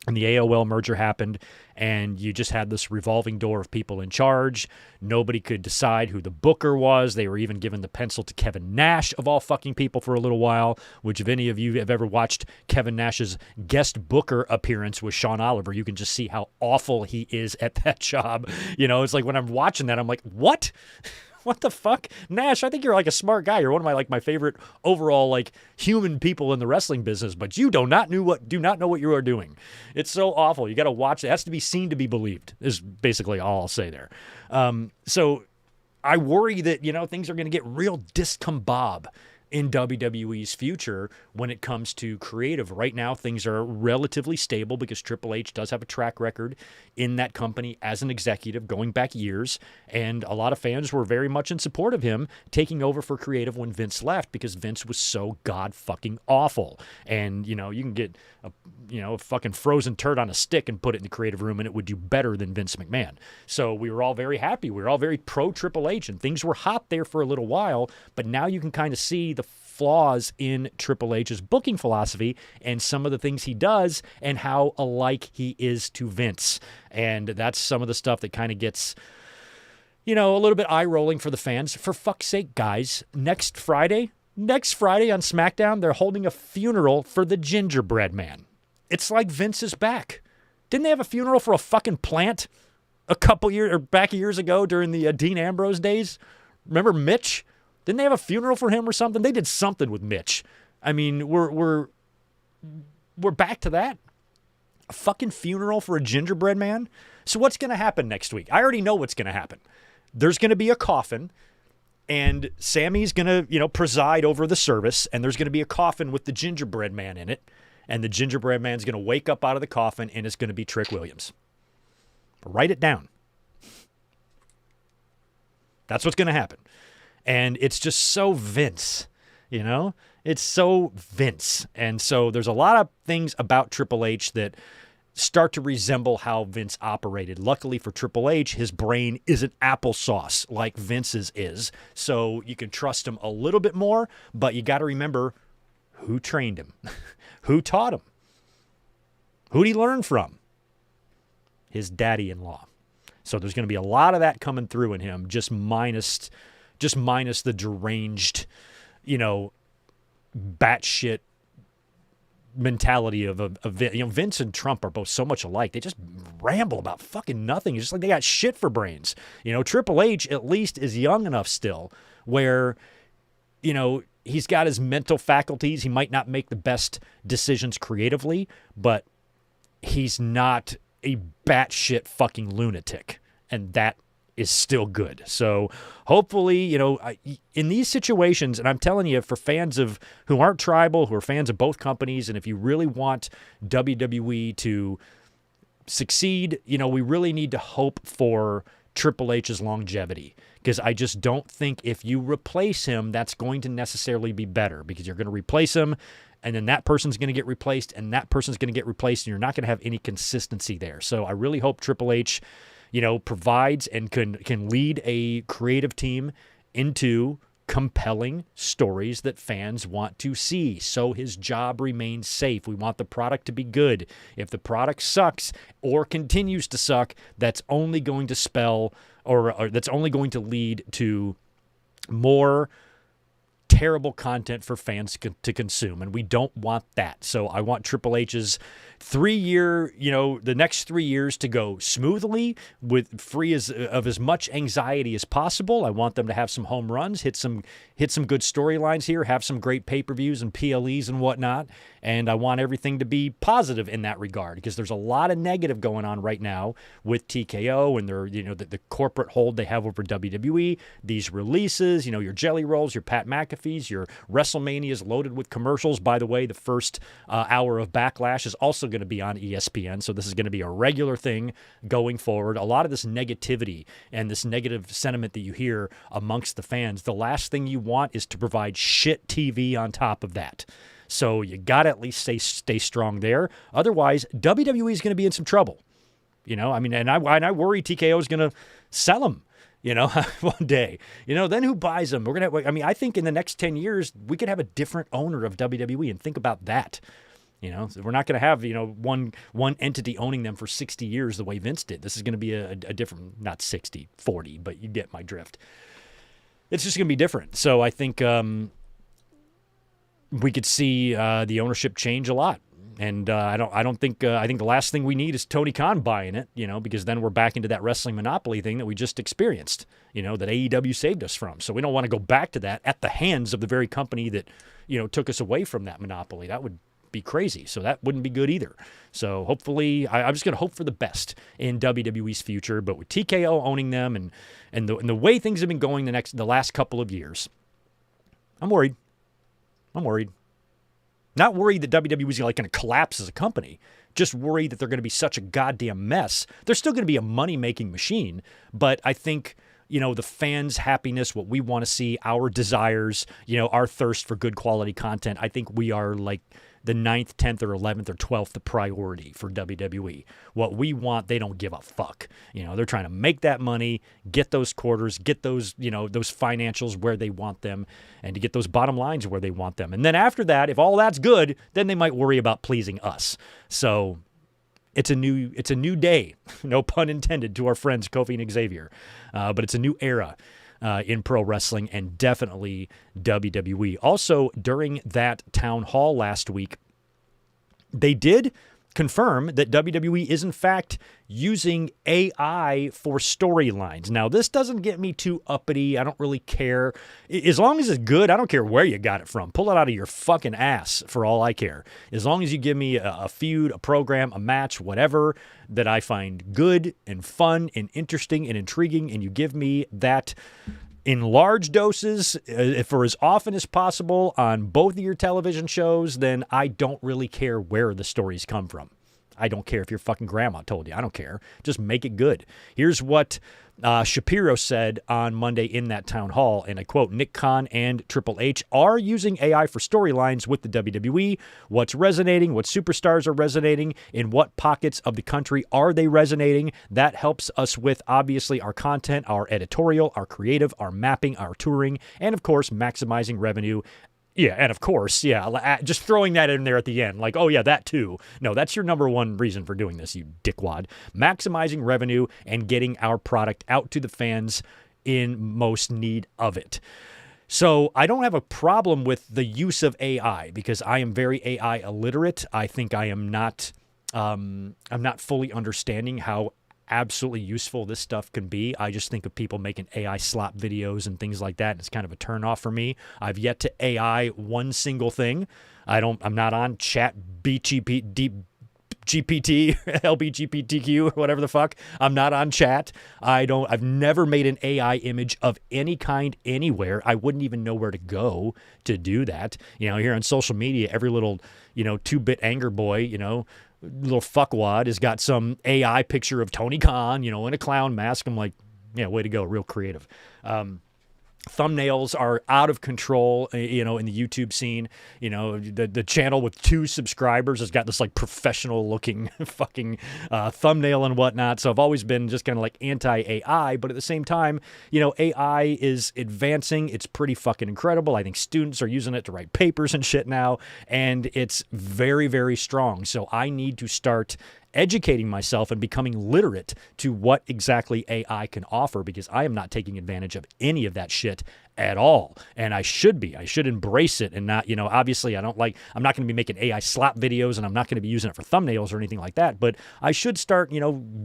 and the AOL merger happened, and you just had this revolving door of people in charge. Nobody could decide who the booker was. They were even given the pencil to Kevin Nash, of all fucking people, for a little while, which if any of you have ever watched Kevin Nash's guest booker appearance with Sean Oliver, you can just see how awful he is at that job. It's like when I'm watching that, I'm like, what? What the fuck? Nash, I think you're like a smart guy. You're one of my favorite overall human people in the wrestling business, but you do not know what you are doing. It's so awful. You got to watch it. It has to be seen to be believed is basically all I'll say there. So I worry that, things are going to get real discombobulated in WWE's future when it comes to creative. Right now, things are relatively stable because Triple H does have a track record in that company as an executive going back years, and a lot of fans were very much in support of him taking over for creative when Vince left because Vince was so god-fucking awful. And, you can get a fucking frozen turd on a stick and put it in the creative room and it would do better than Vince McMahon. So we were all very happy. We were all very pro Triple H, and things were hot there for a little while, but now you can kind of see the flaws in Triple H's booking philosophy and some of the things he does and how alike he is to Vince. And that's some of the stuff that kind of gets, a little bit eye-rolling for the fans. For fuck's sake, guys, next Friday on SmackDown, they're holding a funeral for the Gingerbread Man. It's like Vince is back. Didn't they have a funeral for a fucking plant a couple years ago during the Dean Ambrose days? Remember Mitch? Didn't they have a funeral for him or something? They did something with Mitch. I mean, we're back to that. A fucking funeral for a gingerbread man? So what's going to happen next week? I already know what's going to happen. There's going to be a coffin. And Sammy's going to, preside over the service, and there's going to be a coffin with the gingerbread man in it, and the gingerbread man's going to wake up out of the coffin, and it's going to be Trick Williams. Write it down. That's what's going to happen. And it's just so Vince, It's so Vince. And so there's a lot of things about Triple H that start to resemble how Vince operated. Luckily for Triple H, his brain isn't applesauce like Vince's is. So you can trust him a little bit more, but you got to remember who trained him, who taught him, who'd he learn from? His daddy-in-law. So there's going to be a lot of that coming through in him, just minus the deranged, batshit mentality of Vince and Trump are both so much alike. They just ramble about fucking nothing. It's just like they got shit for brains. Triple H at least is young enough still where, he's got his mental faculties. He might not make the best decisions creatively, but he's not a batshit fucking lunatic. And that is still good. So hopefully, in these situations, and I'm telling you, for fans who aren't tribal, who are fans of both companies, and if you really want WWE to succeed, we really need to hope for Triple H's longevity, because I just don't think if you replace him, that's going to necessarily be better, because you're going to replace him, and then that person's going to get replaced, and that person's going to get replaced, and you're not going to have any consistency there. So I really hope Triple H provides and can lead a creative team into compelling stories that fans want to see, so his job remains safe. We want the product to be good. If the product sucks or continues to suck, that's only going to spell or that's only going to lead to more terrible content for fans to consume, and we don't want that. So I want Triple H's 3-year, the next 3 years to go smoothly, with free of as much anxiety as possible. I want them to have some home runs, hit some good storylines here, have some great pay-per-views and PLEs and whatnot, and I want everything to be positive in that regard, because there's a lot of negative going on right now with TKO and their, the corporate hold they have over WWE, these releases, your Jelly Rolls, your Pat McAfee's, your Wrestlemanias loaded with commercials. By the way, the first hour of Backlash is also going to be on ESPN, so this is going to be a regular thing going forward. A lot of this negativity and this negative sentiment that you hear amongst the fans, the last thing you want is to provide shit TV on top of that. So you got to at least stay strong there. Otherwise, WWE is going to be in some trouble. And I worry TKO is going to sell them, one day. Then who buys them? I think in the next 10 years, we could have a different owner of WWE, and think about that. So we're not going to have, one entity owning them for 60 years the way Vince did. This is going to be a different, not 60, 40, but you get my drift. It's just going to be different. So I think we could see the ownership change a lot. And I think the last thing we need is Tony Khan buying it, because then we're back into that wrestling monopoly thing that we just experienced, that AEW saved us from. So we don't want to go back to that at the hands of the very company that, took us away from that monopoly. That would be crazy. So that wouldn't be good either. So hopefully, I'm just going to hope for the best in WWE's future. But with TKO owning them and the way things have been going the last couple of years, I'm worried. Not worried that WWE is going to collapse as a company. Just worried that they're going to be such a goddamn mess. They're still going to be a money-making machine, but I think, the fans' happiness, what we want to see, our desires, our thirst for good quality content, I think we are like the 9th, 10th, or 11th, or 12th priority for WWE. What we want, they don't give a fuck. They're trying to make that money, get those quarters, get those, those financials where they want them, and to get those bottom lines where they want them. And then after that, if all that's good, then they might worry about pleasing us. So it's a new day, no pun intended, to our friends Kofi and Xavier. But it's a new era in pro wrestling, and definitely WWE. Also, during that town hall last week, they did confirm that WWE is in fact using AI for storylines. Now, this doesn't get me too uppity. I don't really care. As long as it's good, I don't care where you got it from. Pull it out of your fucking ass for all I care. As long as you give me a feud, a program, a match, whatever that I find good and fun and interesting and intriguing, and you give me that in large doses, for as often as possible on both of your television shows, then I don't really care where the stories come from. I don't care if your fucking grandma told you. I don't care. Just make it good. Here's what Shapiro said on Monday in that town hall, and I quote, Nick Khan and Triple H are using AI for storylines with the WWE. What's resonating? What superstars are resonating? In what pockets of the country are they resonating? That helps us with, obviously, our content, our editorial, our creative, our mapping, our touring, and, of course, maximizing revenue. Yeah, and of course, yeah, just throwing that in there at the end, like, oh yeah, that too. No, that's your number one reason for doing this, you dickwad. Maximizing revenue and getting our product out to the fans in most need of it. So I don't have a problem with the use of AI because I am very AI illiterate. I think I'm not fully understanding how absolutely useful this stuff can be. I just think of people making AI slap videos and things like that, and it's kind of a turnoff for me. I've yet to AI one single thing. I'm not on chat GPT, LBGPTQ, whatever the fuck. I'm not on chat. I've never made an AI image of any kind anywhere. I wouldn't even know where to go to do that. Here on social media, every little, 2-bit anger boy, little fuckwad has got some AI picture of Tony Khan, in a clown mask. I'm like, yeah, way to go. Real creative. Thumbnails are out of control, in the YouTube scene. The channel with 2 subscribers has got this like professional looking fucking thumbnail and whatnot. So I've always been just kind of like anti-AI, but at the same time, AI is advancing. It's pretty fucking incredible. I think students are using it to write papers and shit now, and it's very, very strong. So I need to start educating myself and becoming literate to what exactly AI can offer, because I am not taking advantage of any of that shit at all. And I should be. I should embrace it and not, obviously I'm not going to be making AI slap videos, and I'm not going to be using it for thumbnails or anything like that, but I should start,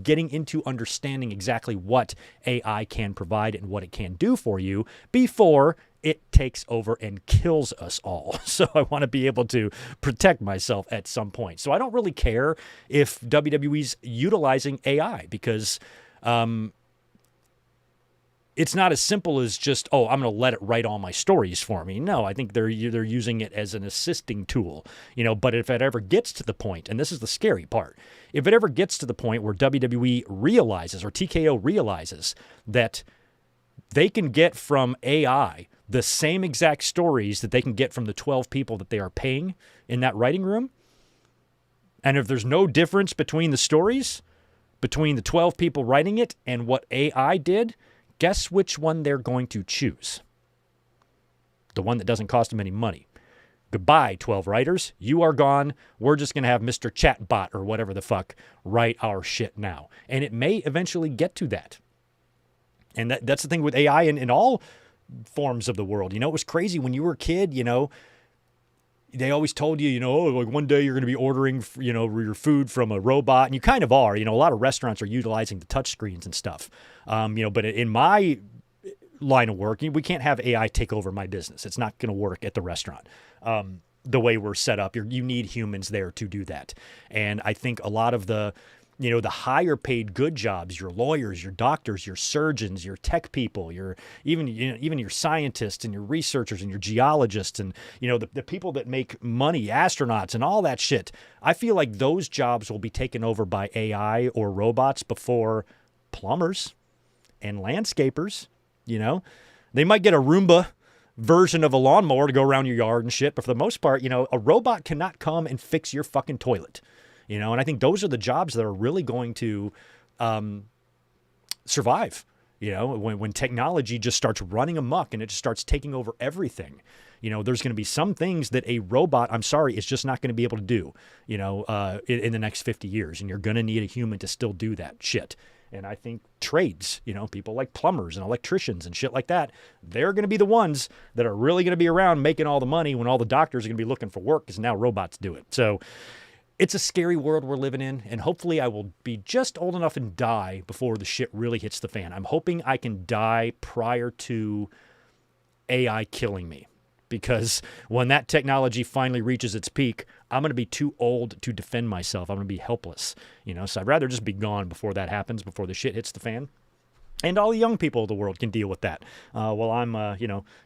getting into understanding exactly what AI can provide and what it can do for you before it takes over and kills us all. So I want to be able to protect myself at some point. So I don't really care if WWE's utilizing AI, because it's not as simple as just, I'm going to let it write all my stories for me. No, I think they're using it as an assisting tool, but if it ever gets to the point, and this is the scary part, if it ever gets to the point where WWE realizes, or TKO realizes, that they can get from AI the same exact stories that they can get from the 12 people that they are paying in that writing room, and if there's no difference between the stories, between the 12 people writing it and what AI did, guess which one they're going to choose? The one that doesn't cost them any money. Goodbye, 12 writers. You are gone. We're just going to have Mr. Chatbot or whatever the fuck write our shit now. And it may eventually get to that. And that's the thing with AI in all forms of the world. It was crazy when you were a kid, they always told you, like one day you're going to be ordering, your food from a robot, and you kind of are. A lot of restaurants are utilizing the touch screens and stuff. But in my line of work, we can't have AI take over my business. It's not going to work at the restaurant. The way we're set up, you need humans there to do that. And I think a lot of the higher paid good jobs, your lawyers, your doctors, your surgeons, your tech people, even your scientists and your researchers and your geologists and, the people that make money, astronauts and all that shit. I feel like those jobs will be taken over by AI or robots before plumbers and landscapers. They might get a Roomba version of a lawnmower to go around your yard and shit, but for the most part, a robot cannot come and fix your fucking toilet. And I think those are the jobs that are really going to survive, when technology just starts running amok and it just starts taking over everything. There's going to be some things that a robot, is just not going to be able to do, in the next 50 years. And you're going to need a human to still do that shit. And I think trades, people like plumbers and electricians and shit like that, they're going to be the ones that are really going to be around making all the money when all the doctors are going to be looking for work, because now robots do it. So it's a scary world we're living in, and hopefully I will be just old enough and die before the shit really hits the fan. I'm hoping I can die prior to AI killing me, because when that technology finally reaches its peak, I'm going to be too old to defend myself. I'm going to be helpless, so I'd rather just be gone before that happens, before the shit hits the fan. And all the young people of the world can deal with that. While I'm,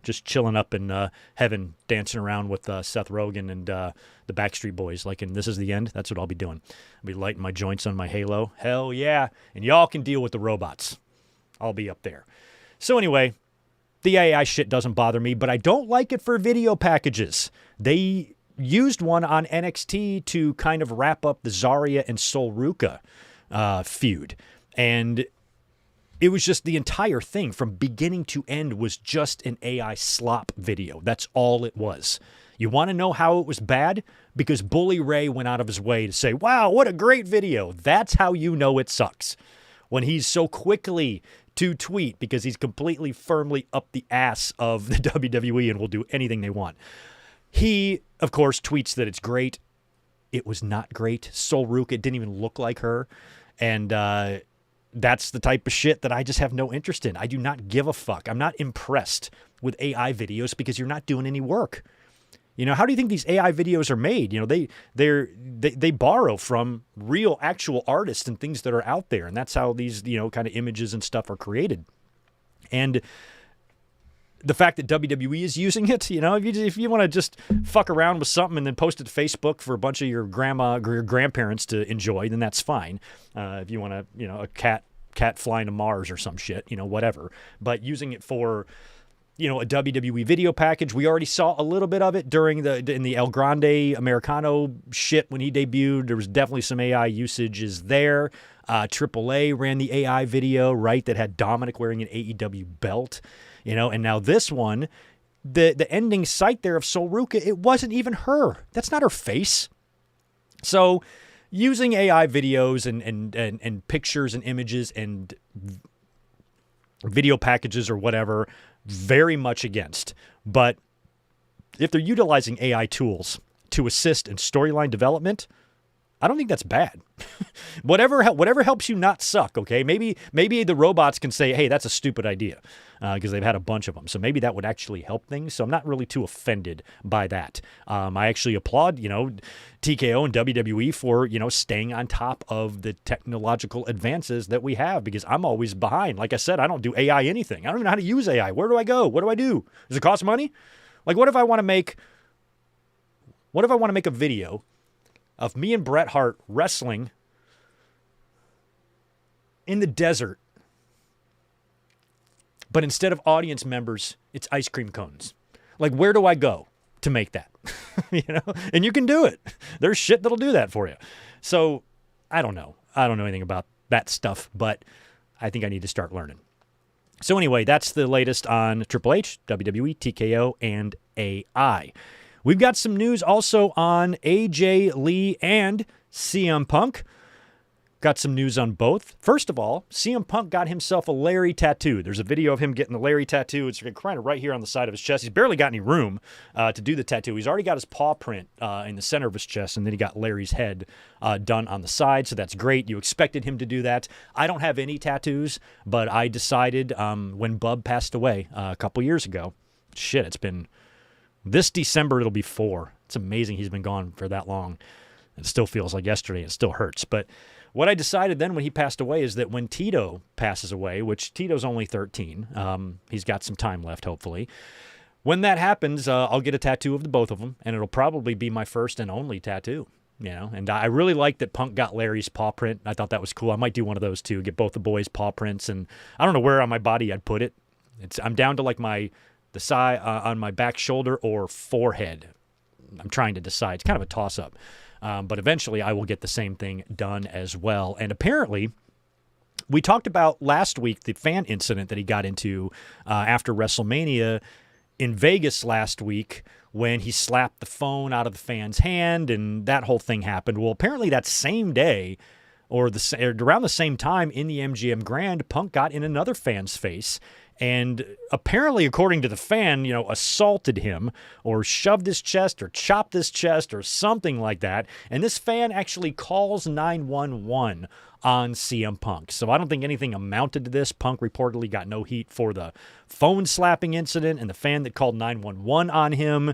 just chilling up in heaven, dancing around with Seth Rogen and the Backstreet Boys. Like in This Is the End, that's what I'll be doing. I'll be lighting my joints on my Halo. Hell yeah. And y'all can deal with the robots. I'll be up there. So anyway, the AI shit doesn't bother me, but I don't like it for video packages. They used one on NXT to kind of wrap up the Zarya and Sol Ruca feud. And it was just the entire thing from beginning to end was just an AI slop video. That's all it was. You want to know how it was bad? Because Bully Ray went out of his way to say, wow, what a great video. That's how you know it sucks. When he's so quickly to tweet because he's completely firmly up the ass of the WWE and will do anything they want. He, of course, tweets that it's great. It was not great. Sol Ruca didn't even look like her. And that's the type of shit that I just have no interest in. I do not give a fuck. I'm not impressed with AI videos because you're not doing any work. How do you think these AI videos are made? They borrow from real, actual artists and things that are out there. And that's how these, kind of images and stuff are created. And the fact that WWE is using it, if you want to just fuck around with something and then post it to Facebook for a bunch of your grandparents to enjoy, then that's fine. If you want to, a cat flying to Mars or some shit, whatever. But using it for, a WWE video package, we already saw a little bit of it in the El Grande Americano shit when he debuted. There was definitely some AI usages there. AAA ran the AI video, right, that had Dominic wearing an AEW belt. And now this one, the ending sight there of Sol Ruca, it wasn't even her. That's not her face. So using AI videos and pictures and images and video packages or whatever, very much against. But if they're utilizing AI tools to assist in storyline development, I don't think that's bad. Whatever helps you not suck, okay? Maybe the robots can say, hey, that's a stupid idea, because they've had a bunch of them. So maybe that would actually help things. So I'm not really too offended by that. I actually applaud, TKO and WWE for, staying on top of the technological advances that we have, because I'm always behind. Like I said, I don't do AI anything. I don't even know how to use AI. Where do I go? What do I do? Does it cost money? Like, what if I want to make a video of me and Bret Hart wrestling in the desert, but instead of audience members, it's ice cream cones. Like, where do I go to make that? And you can do it. There's shit that'll do that for you. So I don't know. I don't know anything about that stuff, but I think I need to start learning. So anyway, that's the latest on Triple H, WWE, TKO, and AI. We've got some news also on AJ Lee and CM Punk. Got some news on both. First of all, CM Punk got himself a Larry tattoo. There's a video of him getting the Larry tattoo. It's kind of right here on the side of his chest. He's barely got any room to do the tattoo. He's already got his paw print in the center of his chest, and then he got Larry's head done on the side, so that's great. You expected him to do that. I don't have any tattoos, but I decided when Bub passed away a couple years ago, it's been... This December, it'll be 4. It's amazing he's been gone for that long. It still feels like yesterday. It still hurts. But what I decided then when he passed away is that when Tito passes away, which Tito's only 13, he's got some time left, hopefully. When that happens, I'll get a tattoo of the both of them, and it'll probably be my first and only tattoo. And I really like that Punk got Larry's paw print. I thought that was cool. I might do one of those too, get both the boys' paw prints. And I don't know where on my body I'd put it. I'm down to like the side on my back shoulder or forehead. I'm trying to decide. It's kind of a toss-up. But eventually I will get the same thing done as well. And apparently, we talked about last week the fan incident that he got into after WrestleMania in Vegas last week when he slapped the phone out of the fan's hand and that whole thing happened. Well, apparently that same day or around the same time in the MGM Grand, Punk got in another fan's face and apparently, according to the fan, assaulted him or shoved his chest or chopped his chest or something like that. And this fan actually calls 911 on CM Punk. So I don't think anything amounted to this. Punk reportedly got no heat for the phone slapping incident and the fan that called 911 on him.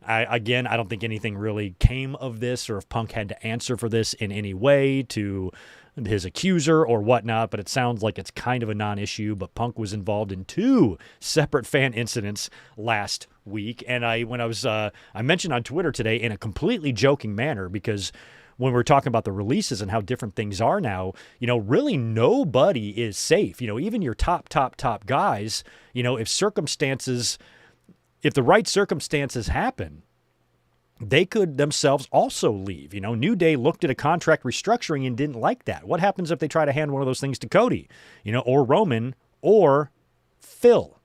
I don't think anything really came of this, or if Punk had to answer for this in any way to his accuser or whatnot, but it sounds like it's kind of a non-issue. But Punk was involved in 2 separate fan incidents last week, and I mentioned on Twitter today in a completely joking manner, because when we're talking about the releases and how different things are now, really nobody is safe. Even your top guys, if the right circumstances happen, they could themselves also leave. New Day looked at a contract restructuring and didn't like that. What happens if they try to hand one of those things to Cody, or Roman, or Phil?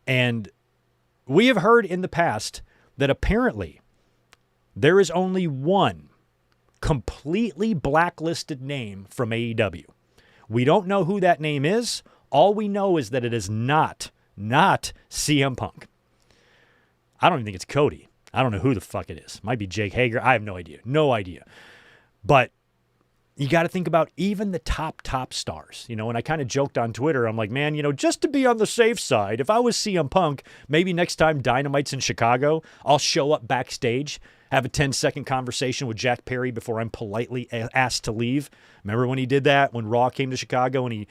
And we have heard in the past that apparently there is only one completely blacklisted name from AEW. We don't know who that name is. All we know is that it is not CM Punk. I don't even think it's Cody. I don't know who the fuck it is. Might be Jake Hager. I have no idea. No idea. But you got to think about even the top stars, and I kind of joked on Twitter. I'm like, man, just to be on the safe side, if I was CM Punk, maybe next time Dynamite's in Chicago, I'll show up backstage, have a 10-second conversation with Jack Perry before I'm politely asked to leave. Remember when he did that, when Raw came to Chicago and he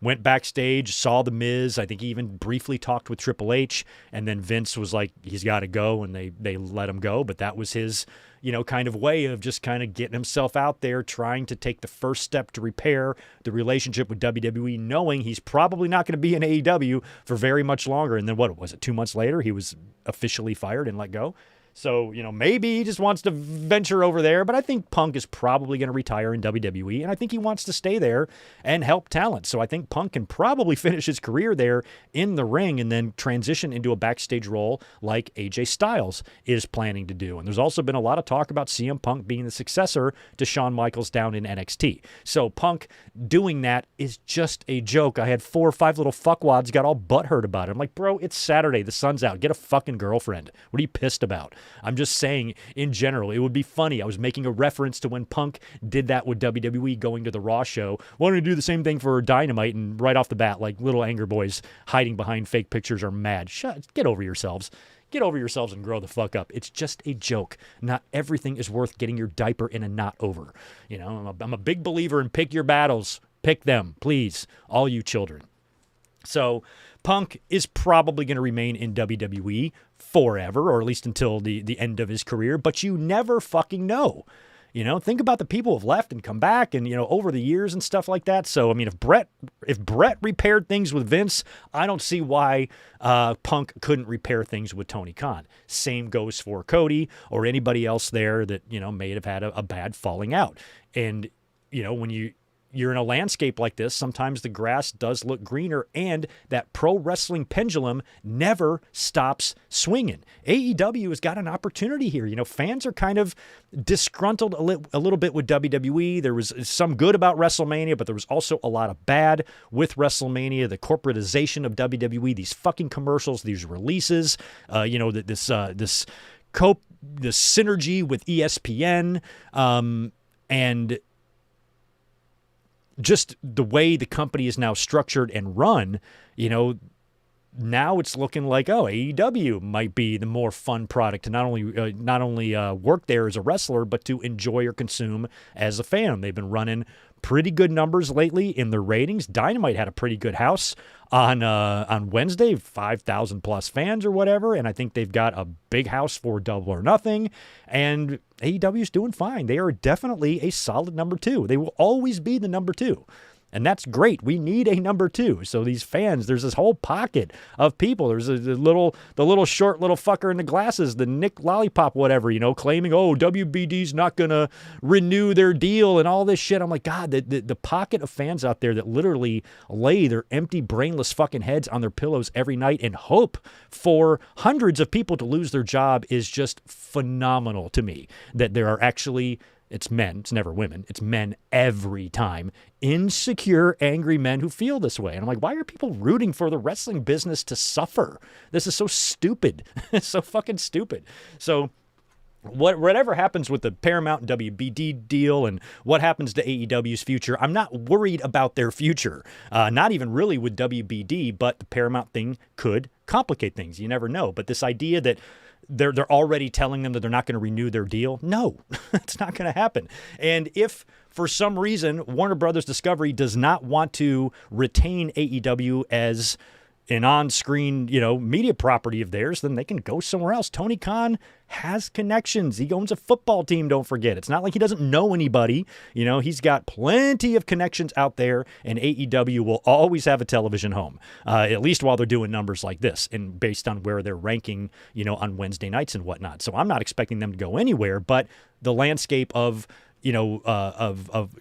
went backstage, saw The Miz. I think he even briefly talked with Triple H, and then Vince was like, he's got to go, and they let him go. But that was his, kind of way of just kind of getting himself out there, trying to take the first step to repair the relationship with WWE, knowing he's probably not going to be in AEW for very much longer. And then what was it, 2 months later, he was officially fired and let go. So, maybe he just wants to venture over there, but I think Punk is probably going to retire in WWE, and I think he wants to stay there and help talent. So I think Punk can probably finish his career there in the ring and then transition into a backstage role like AJ Styles is planning to do. And there's also been a lot of talk about CM Punk being the successor to Shawn Michaels down in NXT. So Punk doing that is just a joke. I had 4 or 5 little fuckwads got all butthurt about it. I'm like, bro, it's Saturday. The sun's out. Get a fucking girlfriend. What are you pissed about? I'm just saying, in general, it would be funny. I was making a reference to when Punk did that with WWE going to the Raw show, wanting to do the same thing for Dynamite, and right off the bat, like little anger boys hiding behind fake pictures are mad. Get over yourselves. Get over yourselves and grow the fuck up. It's just a joke. Not everything is worth getting your diaper in a knot over. I'm a big believer in pick your battles. Pick them, please, all you children. So Punk is probably going to remain in WWE forever, or at least until the end of his career, but you never fucking know. Think about the people who have left and come back and, over the years and stuff like that. So, I mean, if Brett repaired things with Vince, I don't see why Punk couldn't repair things with Tony Khan. Same goes for Cody or anybody else there that, may have had a bad falling out. And, when you're in a landscape like this, sometimes the grass does look greener, and that pro wrestling pendulum never stops swinging. AEW has got an opportunity here. Fans are kind of disgruntled a little bit with WWE. There was some good about WrestleMania, but there was also a lot of bad with WrestleMania, the corporatization of WWE, these fucking commercials, these releases, this synergy with ESPN, and just the way the company is now structured and run, now it's looking like, AEW might be the more fun product to not only work there as a wrestler, but to enjoy or consume as a fan. They've been running pretty good numbers lately in their ratings. Dynamite had a pretty good house on Wednesday, 5,000 plus fans or whatever, and I think they've got a big house for Double or Nothing, and AEW is doing fine. They are definitely a solid number 2. They will always be the number 2. And that's great. We need a number 2. So these fans, there's this whole pocket of people. There's the little short little fucker in the glasses, the Nick Lollipop, whatever, claiming, WBD's not going to renew their deal and all this shit. I'm like, God, the pocket of fans out there that literally lay their empty, brainless fucking heads on their pillows every night and hope for hundreds of people to lose their job is just phenomenal to me. That there are actually... It's men. It's never women. It's men every time. Insecure, angry men who feel this way. And I'm like, why are people rooting for the wrestling business to suffer? This is so stupid. It's so fucking stupid. So whatever happens with the Paramount and WBD deal and what happens to AEW's future, I'm not worried about their future. Not even really with WBD, but the Paramount thing could complicate things. You never know. But this idea that they're already telling them that they're not going to renew their deal. No, it's not going to happen. And if for some reason Warner Brothers Discovery does not want to retain AEW as an on-screen, media property of theirs, then they can go somewhere else. Tony Khan has connections. He owns a football team, don't forget. It's not like he doesn't know anybody. He's got plenty of connections out there, and AEW will always have a television home, at least while they're doing numbers like this and based on where they're ranking, on Wednesday nights and whatnot. So I'm not expecting them to go anywhere, but the landscape of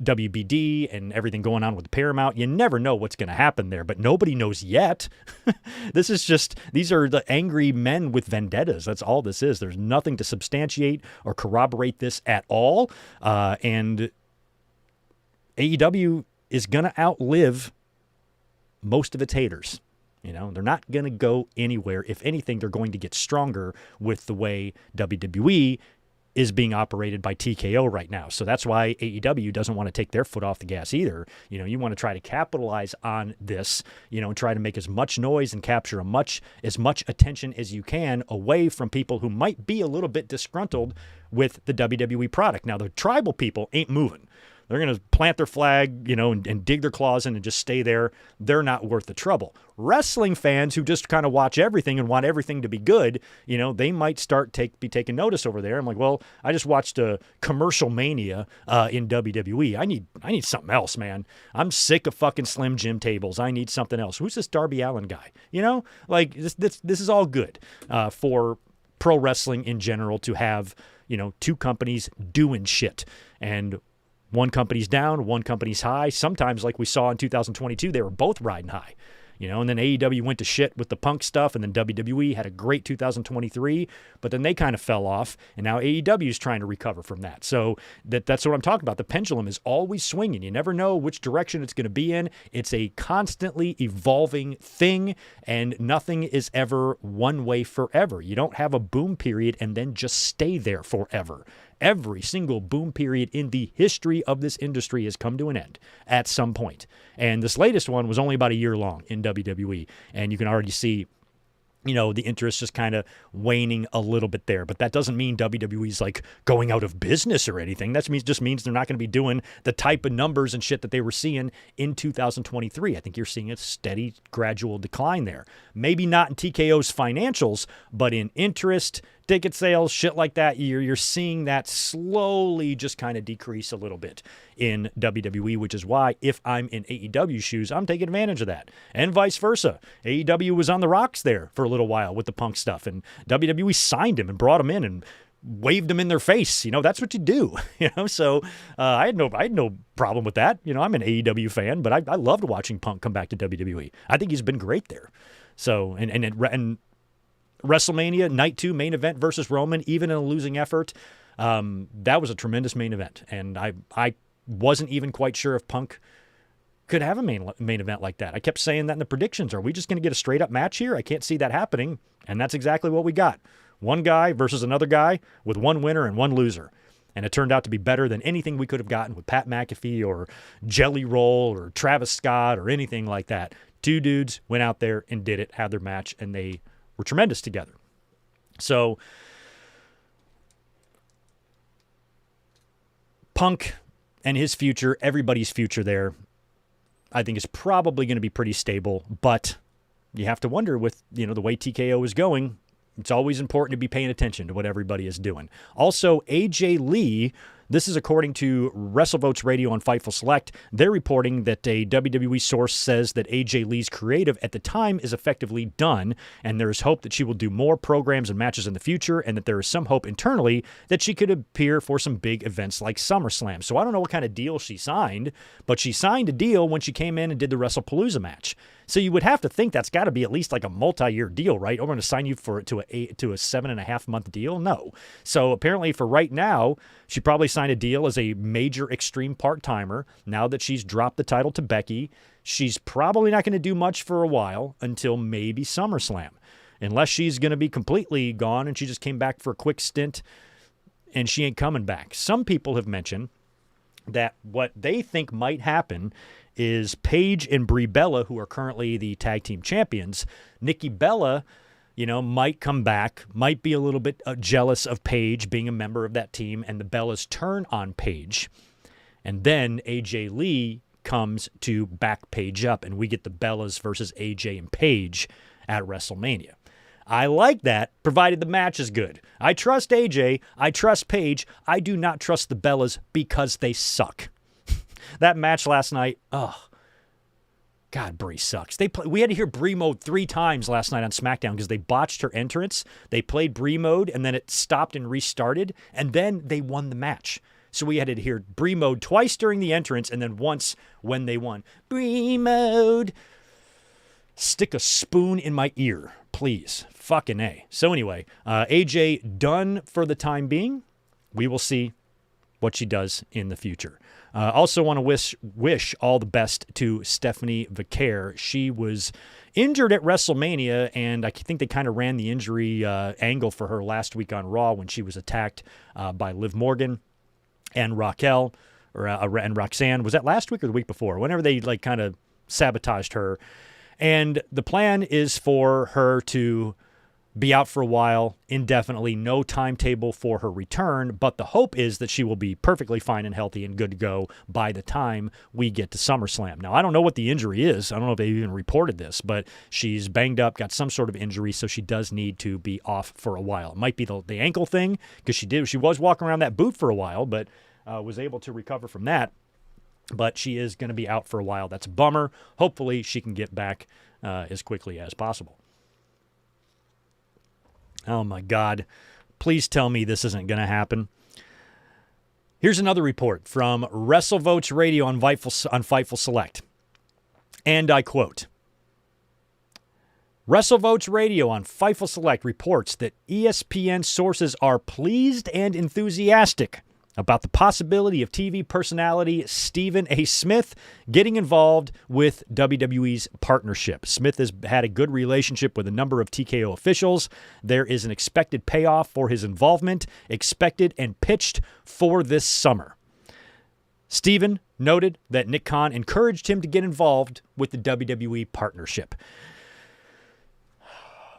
WBD and everything going on with Paramount, you never know what's going to happen there, but nobody knows yet. These are the angry men with vendettas. That's all this is. There's nothing to substantiate or corroborate this at all. And AEW is going to outlive most of its haters. They're not going to go anywhere. If anything, they're going to get stronger with the way WWE is being operated by TKO right now. So that's why AEW doesn't want to take their foot off the gas either. You want to try to capitalize on this, and try to make as much noise and capture as much attention as you can away from people who might be a little bit disgruntled with the WWE product. Now, the tribal people ain't moving. They're going to plant their flag, and dig their claws in and just stay there. They're not worth the trouble. Wrestling fans who just kind of watch everything and want everything to be good, they might be taking notice over there. I'm like, well, I just watched a commercial Mania in WWE. I need something else, man. I'm sick of fucking Slim Jim tables. I need something else. Who's this Darby Allin guy? This is all good for pro wrestling in general to have, two companies doing shit. And one company's down, one company's high. Sometimes, like we saw in 2022, they were both riding high. And then AEW went to shit with the Punk stuff, and then WWE had a great 2023, but then they kind of fell off, and now AEW is trying to recover from that. So that's what I'm talking about. The pendulum is always swinging. You never know which direction it's going to be in. It's a constantly evolving thing, and nothing is ever one way forever. You don't have a boom period and then just stay there forever. Every single boom period in the history of this industry has come to an end at some point. And this latest one was only about a year long in WWE. And you can already see, the interest just kind of waning a little bit there. But that doesn't mean WWE's like going out of business or anything. That just means they're not going to be doing the type of numbers and shit that they were seeing in 2023. I think you're seeing a steady, gradual decline there. Maybe not in TKO's financials, but in interest, ticket sales, shit like that, you're seeing that slowly just kind of decrease a little bit in WWE, which is why if I'm in AEW shoes, I'm taking advantage of that. And vice versa. AEW was on the rocks there for a little while with the Punk stuff, and WWE signed him and brought him in and waved them in their face. That's what you do. So I had no problem with that. I'm an AEW fan, but I loved watching Punk come back to WWE. I think he's been great there. So, and WrestleMania, Night 2, main event versus Roman, even in a losing effort, that was a tremendous main event. And I wasn't even quite sure if Punk could have a main event like that. I kept saying that in the predictions. Are we just going to get a straight-up match here? I can't see that happening. And that's exactly what we got. One guy versus another guy with one winner and one loser. And it turned out to be better than anything we could have gotten with Pat McAfee or Jelly Roll or Travis Scott or anything like that. Two dudes went out there and did it, had their match, and they were tremendous together. So Punk and his future, everybody's future there, I think is probably going to be pretty stable, but you have to wonder with, the way TKO is going, it's always important to be paying attention to what everybody is doing. Also, AJ Lee, this is according to WrestleVotes Radio on Fightful Select. They're reporting that a WWE source says that AJ Lee's creative at the time is effectively done, and there is hope that she will do more programs and matches in the future, and that there is some hope internally that she could appear for some big events like SummerSlam. So I don't know what kind of deal she signed, but she signed a deal when she came in and did the WrestlePalooza match. So you would have to think that's got to be at least like a multi-year deal, right? We're going to sign you to a 7.5-month deal? No. So apparently for right now, she probably signed a deal as a major Extreme part-timer. Now that she's dropped the title to Becky, she's probably not going to do much for a while until maybe SummerSlam. Unless she's going to be completely gone and she just came back for a quick stint and she ain't coming back. Some people have mentioned that what they think might happen is Paige and Brie Bella, who are currently the tag team champions, Nikki Bella might come back, might be a little bit jealous of Paige being a member of that team, and the Bellas turn on Paige. And then AJ Lee comes to back Paige up, and we get the Bellas versus AJ and Paige at WrestleMania. I like that, provided the match is good. I trust AJ. I trust Paige. I do not trust the Bellas because they suck. That match last night, God, Brie sucks. We had to hear Brie mode 3 times last night on SmackDown because they botched her entrance. They played Brie mode, and then it stopped and restarted, and then they won the match. So we had to hear Brie mode twice during the entrance, and then once when they won. Brie mode. Stick a spoon in my ear, please. Fucking A. So anyway, AJ done for the time being. We will see what she does in the future. Also want to wish all the best to Stephanie Vaquer. She was injured at WrestleMania, and I think they kind of ran the injury angle for her last week on Raw when she was attacked by Liv Morgan and Raquel, and Roxanne. Was that last week or the week before? Whenever they kind of sabotaged her. And the plan is for her to be out for a while, indefinitely, no timetable for her return, but the hope is that she will be perfectly fine and healthy and good to go by the time we get to SummerSlam. Now, I don't know what the injury is. I don't know if they even reported this, but she's banged up, got some sort of injury, so she does need to be off for a while. It might be the ankle thing, because she was walking around that boot for a while, but was able to recover from that. But she is going to be out for a while. That's a bummer. Hopefully she can get back as quickly as possible. Oh, my God. Please tell me this isn't going to happen. Here's another report from WrestleVotes Radio on Fightful Select. And I quote, WrestleVotes Radio on Fightful Select reports that ESPN sources are pleased and enthusiastic about the possibility of TV personality Stephen A. Smith getting involved with WWE's partnership. Smith has had a good relationship with a number of TKO officials. There is an expected payoff for his involvement, expected and pitched for this summer. Stephen noted that Nick Khan encouraged him to get involved with the WWE partnership. Oh,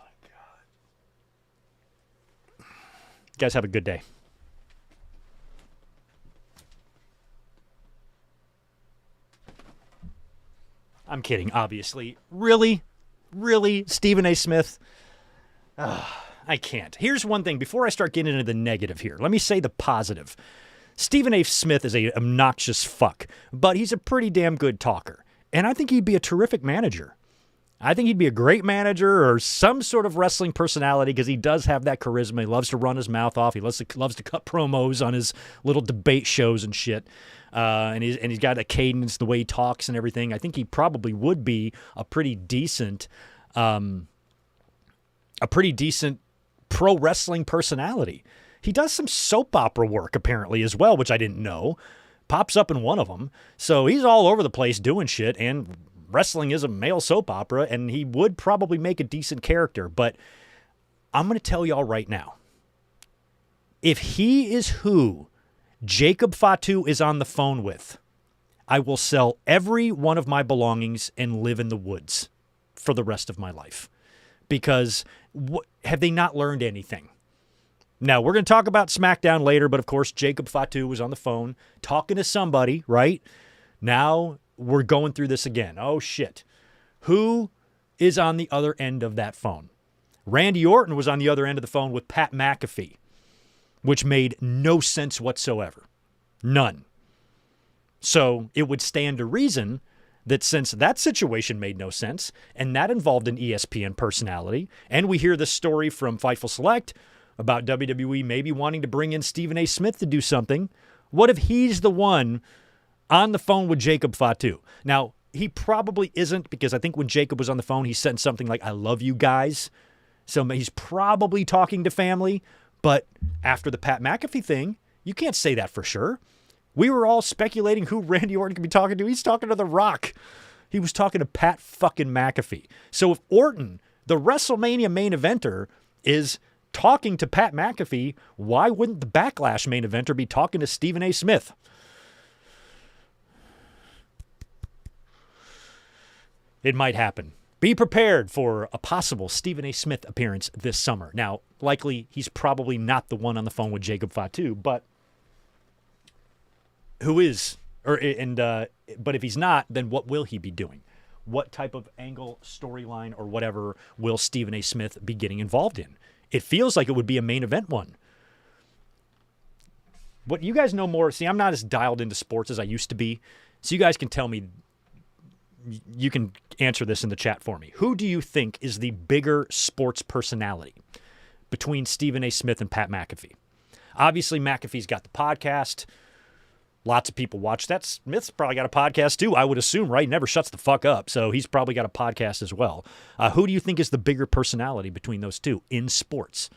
my God. You guys have a good day. I'm kidding, obviously. Really? Really? Stephen A. Smith? I can't. Here's one thing. Before I start getting into the negative here, let me say the positive. Stephen A. Smith is an obnoxious fuck, but he's a pretty damn good talker. And I think he'd be a terrific manager. I think he'd be a great manager or some sort of wrestling personality because he does have that charisma. He loves to run his mouth off. He loves to cut promos on his little debate shows and shit. And he's got a cadence, the way he talks and everything. I think he probably would be a pretty decent pro wrestling personality. He does some soap opera work apparently as well, which I didn't know. Pops up in one of them. So he's all over the place doing shit, and wrestling is a male soap opera, and he would probably make a decent character. But I'm going to tell y'all right now, if he is who Jacob Fatu is on the phone with, I will sell every one of my belongings and live in the woods for the rest of my life. Because have they not learned anything? Now, we're going to talk about SmackDown later, but of course, Jacob Fatu was on the phone talking to somebody, right? Now we're going through this again. Oh, shit. Who is on the other end of that phone? Randy Orton was on the other end of the phone with Pat McAfee, which made no sense whatsoever. None. So it would stand to reason that since that situation made no sense, and that involved an ESPN personality, and we hear this story from Fightful Select about WWE maybe wanting to bring in Stephen A. Smith to do something, what if he's the one on the phone with Jacob Fatu? Now, he probably isn't, because I think when Jacob was on the phone, he said something like, "I love you guys." So he's probably talking to family. But after the Pat McAfee thing, you can't say that for sure. We were all speculating who Randy Orton could be talking to. He's talking to The Rock. He was talking to Pat fucking McAfee. So if Orton, the WrestleMania main eventer, is talking to Pat McAfee, why wouldn't the Backlash main eventer be talking to Stephen A. Smith? It might happen. Be prepared for a possible Stephen A. Smith appearance this summer. Now, likely he's probably not the one on the phone with Jacob Fatu, but who is? But if he's not, then what will he be doing? What type of angle, storyline, or whatever will Stephen A. Smith be getting involved in? It feels like it would be a main event one. What you guys know more. See, I'm not as dialed into sports as I used to be, so you guys can tell me. You can answer this in the chat for me. Who do you think is the bigger sports personality between Stephen A. Smith and Pat McAfee? Obviously, McAfee's got the podcast. Lots of people watch that. Smith's probably got a podcast too, I would assume, right? Never shuts the fuck up, so he's probably got a podcast as well. Who do you think is the bigger personality between those two in sports?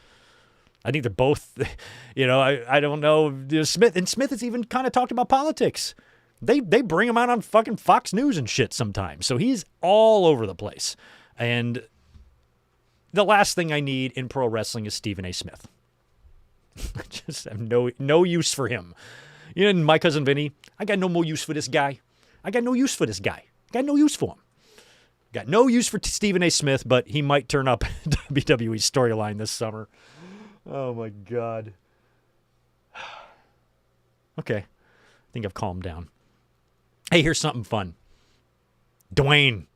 I think they're both, I don't know. Smith has even kind of talked about politics. They bring him out on fucking Fox News and shit sometimes. So he's all over the place. And the last thing I need in pro wrestling is Stephen A. Smith. I just have no use for him. And my cousin Vinny, I got no more use for this guy. I got no use for this guy. I got no use for him. Got no use for Stephen A. Smith, but he might turn up WWE storyline this summer. Oh, my God. Okay. I think I've calmed down. Hey, here's something fun. Dwayne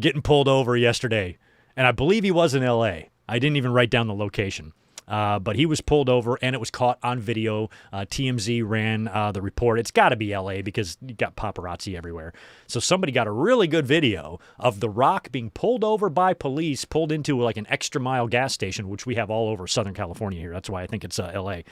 getting pulled over yesterday, and I believe he was in L.A. I didn't even write down the location, but he was pulled over, and it was caught on video. TMZ ran the report. It's got to be L.A. because you got paparazzi everywhere. So somebody got a really good video of The Rock being pulled over by police, pulled into like an Extra Mile gas station, which we have all over Southern California here. That's why I think it's L.A.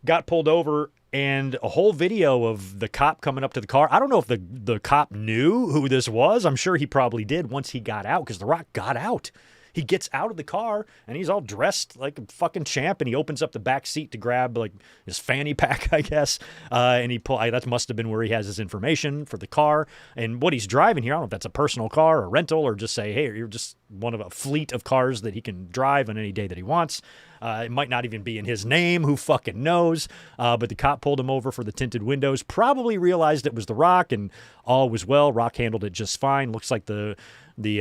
Got pulled over, and a whole video of the cop coming up to the car. I don't know if the cop knew who this was. I'm sure he probably did once he got out, because The Rock got out. He gets out of the car, and he's all dressed like a fucking champ, and he opens up the back seat to grab like his fanny pack, I guess. And that must have been where he has his information for the car. And what he's driving here, I don't know if that's a personal car or a rental, or just say, hey, you're just one of a fleet of cars that he can drive on any day that he wants. It might not even be in his name. Who fucking knows? But the cop pulled him over for the tinted windows, probably realized it was The Rock, and all was well. Rock handled it just fine. Looks like the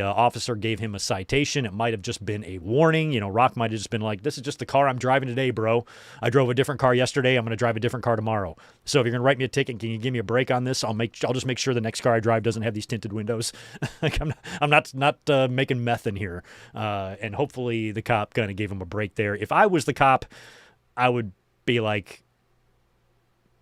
officer gave him a citation. It might have just been a warning. Rock might have just been like, this is just the car I'm driving today, bro. I drove a different car yesterday. I'm going to drive a different car tomorrow. So if you're going to write me a ticket, can you give me a break on this? I'll just make sure the next car I drive doesn't have these tinted windows. Like I'm not making meth in here. And hopefully the cop kind of gave him a break there. If I was the cop, I would be like,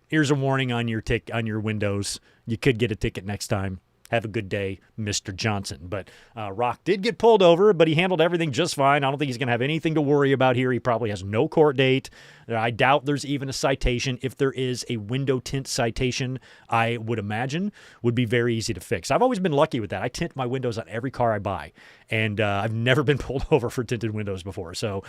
here's a warning on your windows. You could get a ticket next time. Have a good day, Mr. Johnson. But Rock did get pulled over, but he handled everything just fine. I don't think he's going to have anything to worry about here. He probably has no court date. I doubt there's even a citation. If there is a window tint citation, I would imagine would be very easy to fix. I've always been lucky with that. I tint my windows on every car I buy, and I've never been pulled over for tinted windows before. So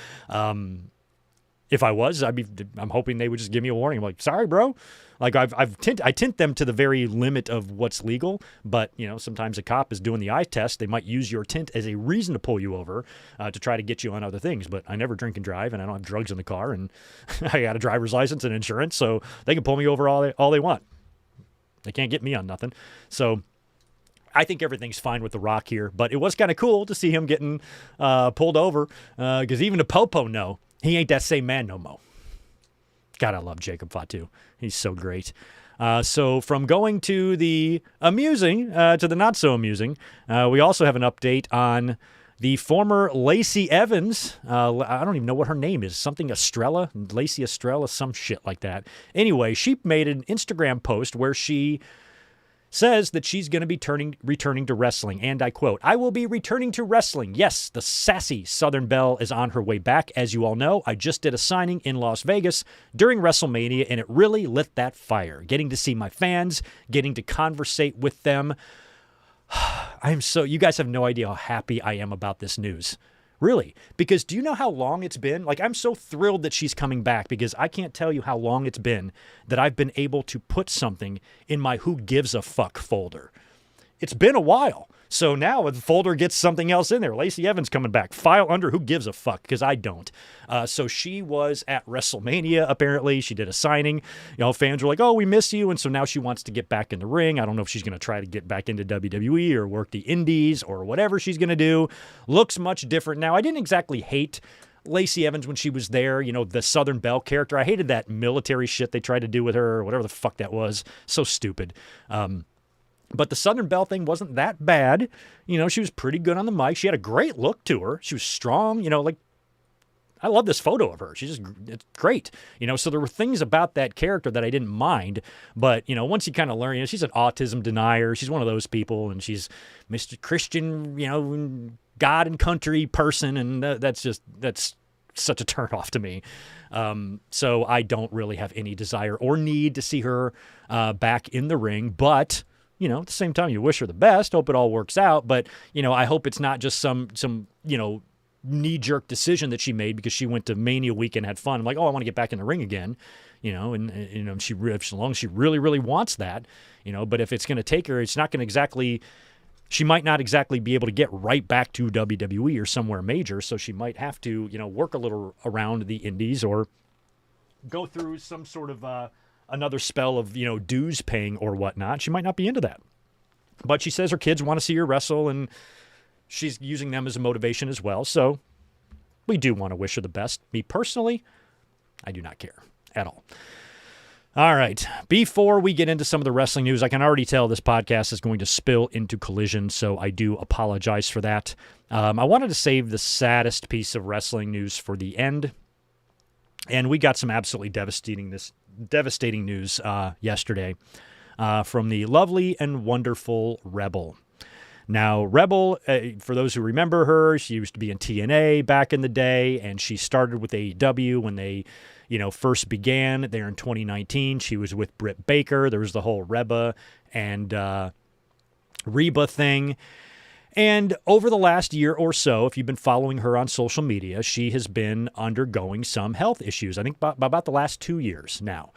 if I was, I'm hoping they would just give me a warning. I'm like, sorry, bro. Like I tint them to the very limit of what's legal, but sometimes a cop is doing the eye test. They might use your tint as a reason to pull you over to try to get you on other things. But I never drink and drive, and I don't have drugs in the car, and I got a driver's license and insurance, so they can pull me over all they want. They can't get me on nothing. So I think everything's fine with The Rock here, but it was kind of cool to see him getting pulled over because even the Popo know he ain't that same man no more. God, I love Jacob Fatu. He's so great. So from going to the amusing to the not so amusing, we also have an update on the former Lacy Evans. I don't even know what her name is. Something Estrella? Lacy Estrella? Some shit like that. Anyway, she made an Instagram post where she says that she's going to be returning to wrestling. And I quote, "I will be returning to wrestling. Yes, the sassy Southern Belle is on her way back. As you all know, I just did a signing in Las Vegas during WrestleMania, and it really lit that fire. Getting to see my fans, getting to conversate with them. You guys have no idea how happy I am about this news. Really, because do you know how long it's been? Like, I'm so thrilled that she's coming back because I can't tell you how long it's been that I've been able to put something in my who gives a fuck folder. It's been a while So now the folder gets something else in there. Lacy Evans coming back. File under, who gives a fuck? Because I don't. So she was at Wrestlemania, apparently. She did a signing. Fans were like, oh, we miss you. And so now she wants to get back in the ring. I don't know if she's going to try to get back into WWE or work the indies or whatever she's going to do. Looks much different now. I didn't exactly hate Lacy Evans when she was there, the Southern Belle character. I hated that military shit they tried to do with her, or whatever the fuck that was. So stupid. But the Southern Belle thing wasn't that bad. She was pretty good on the mic. She had a great look to her. She was strong, I love this photo of her. It's great. So there were things about that character that I didn't mind. But, once you kind of learn, she's an autism denier. She's one of those people, and she's Mr. Christian, God and country person. And that's such a turnoff to me. So I don't really have any desire or need to see her back in the ring. But at the same time, you wish her the best, hope it all works out. But, I hope it's not just some knee-jerk decision that she made because she went to Mania weekend, had fun. I'm like, oh, I want to get back in the ring again, and as long as she really, really wants that, but if it's going to take her, it's not going to exactly, she might not exactly be able to get right back to WWE or somewhere major. So she might have to, work a little around the indies or go through some sort of, another spell of, dues paying or whatnot. She might not be into that. But she says her kids want to see her wrestle, and she's using them as a motivation as well. So we do want to wish her the best. Me personally, I do not care at all. All right. Before we get into some of the wrestling news, I can already tell this podcast is going to spill into Collision, so I do apologize for that. I wanted to save the saddest piece of wrestling news for the end. And we got some absolutely devastating news yesterday from the lovely and wonderful Rebel. Now, Rebel, for those who remember her, she used to be in TNA back in the day, and she started with AEW when they, first began there in 2019. She was with Britt Baker. There was the whole Reba and Reba thing. And over the last year or so, if you've been following her on social media, she has been undergoing some health issues, I think about the last 2 years now.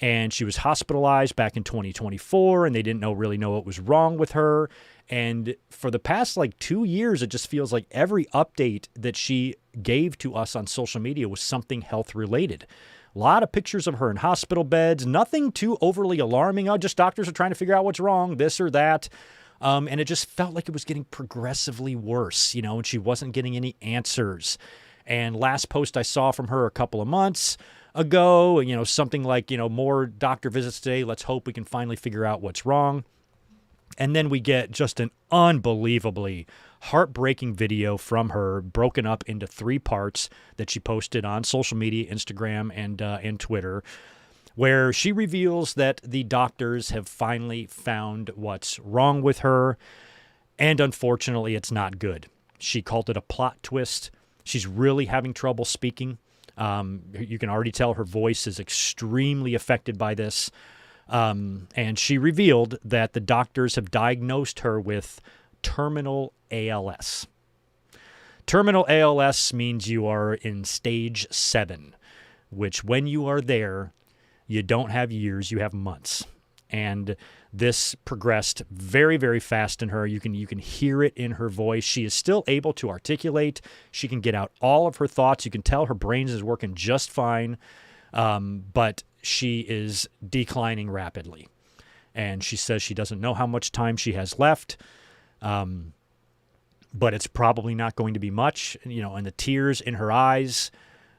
And she was hospitalized back in 2024, and they didn't really know what was wrong with her. And for the past 2 years, it just feels like every update that she gave to us on social media was something health related. A lot of pictures of her in hospital beds, nothing too overly alarming. Oh, just doctors are trying to figure out what's wrong, this or that. And it just felt like it was getting progressively worse, and she wasn't getting any answers. And last post I saw from her a couple of months ago, something like, more doctor visits today. Let's hope we can finally figure out what's wrong. And then we get just an unbelievably heartbreaking video from her, broken up into 3 parts that she posted on social media, Instagram and Twitter, where she reveals that the doctors have finally found what's wrong with her, and unfortunately, it's not good. She called it a plot twist. She's really having trouble speaking. You can already tell her voice is extremely affected by this. And she revealed that the doctors have diagnosed her with terminal ALS. Terminal ALS means you are in stage 7, which when you are there, you don't have years, you have months. And this progressed very, very fast in her. You can hear it in her voice. She is still able to articulate. She can get out all of her thoughts. You can tell her brain is working just fine, but she is declining rapidly. And she says she doesn't know how much time she has left, but it's probably not going to be much. And the tears in her eyes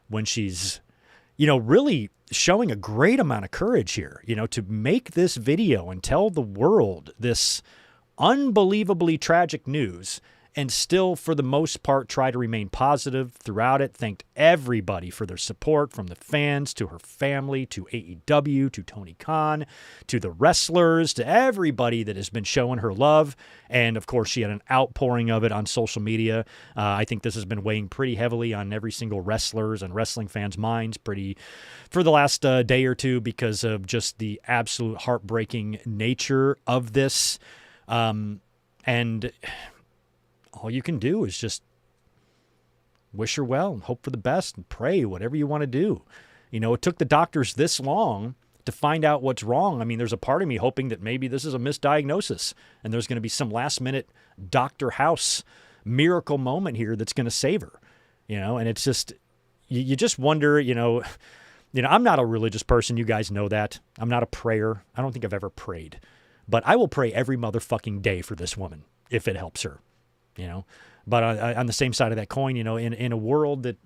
when she's, really showing a great amount of courage here, to make this video and tell the world this unbelievably tragic news and still, for the most part, try to remain positive throughout it. Thanked everybody for their support, from the fans to her family to AEW to Tony Khan to the wrestlers to everybody that has been showing her love. And, of course, she had an outpouring of it on social media. I think this has been weighing pretty heavily on every single wrestlers and wrestling fans' minds for the last day or two because of just the absolute heartbreaking nature of this. And all you can do is just wish her well and hope for the best and pray, whatever you want to do. It took the doctors this long to find out what's wrong. I mean, there's a part of me hoping that maybe this is a misdiagnosis and there's going to be some last-minute Dr. House miracle moment here that's going to save her, and it's just, you just wonder, I'm not a religious person. You guys know that. I'm not a prayer. I don't think I've ever prayed, but I will pray every motherfucking day for this woman if it helps her, But on the same side of that coin, in a world that,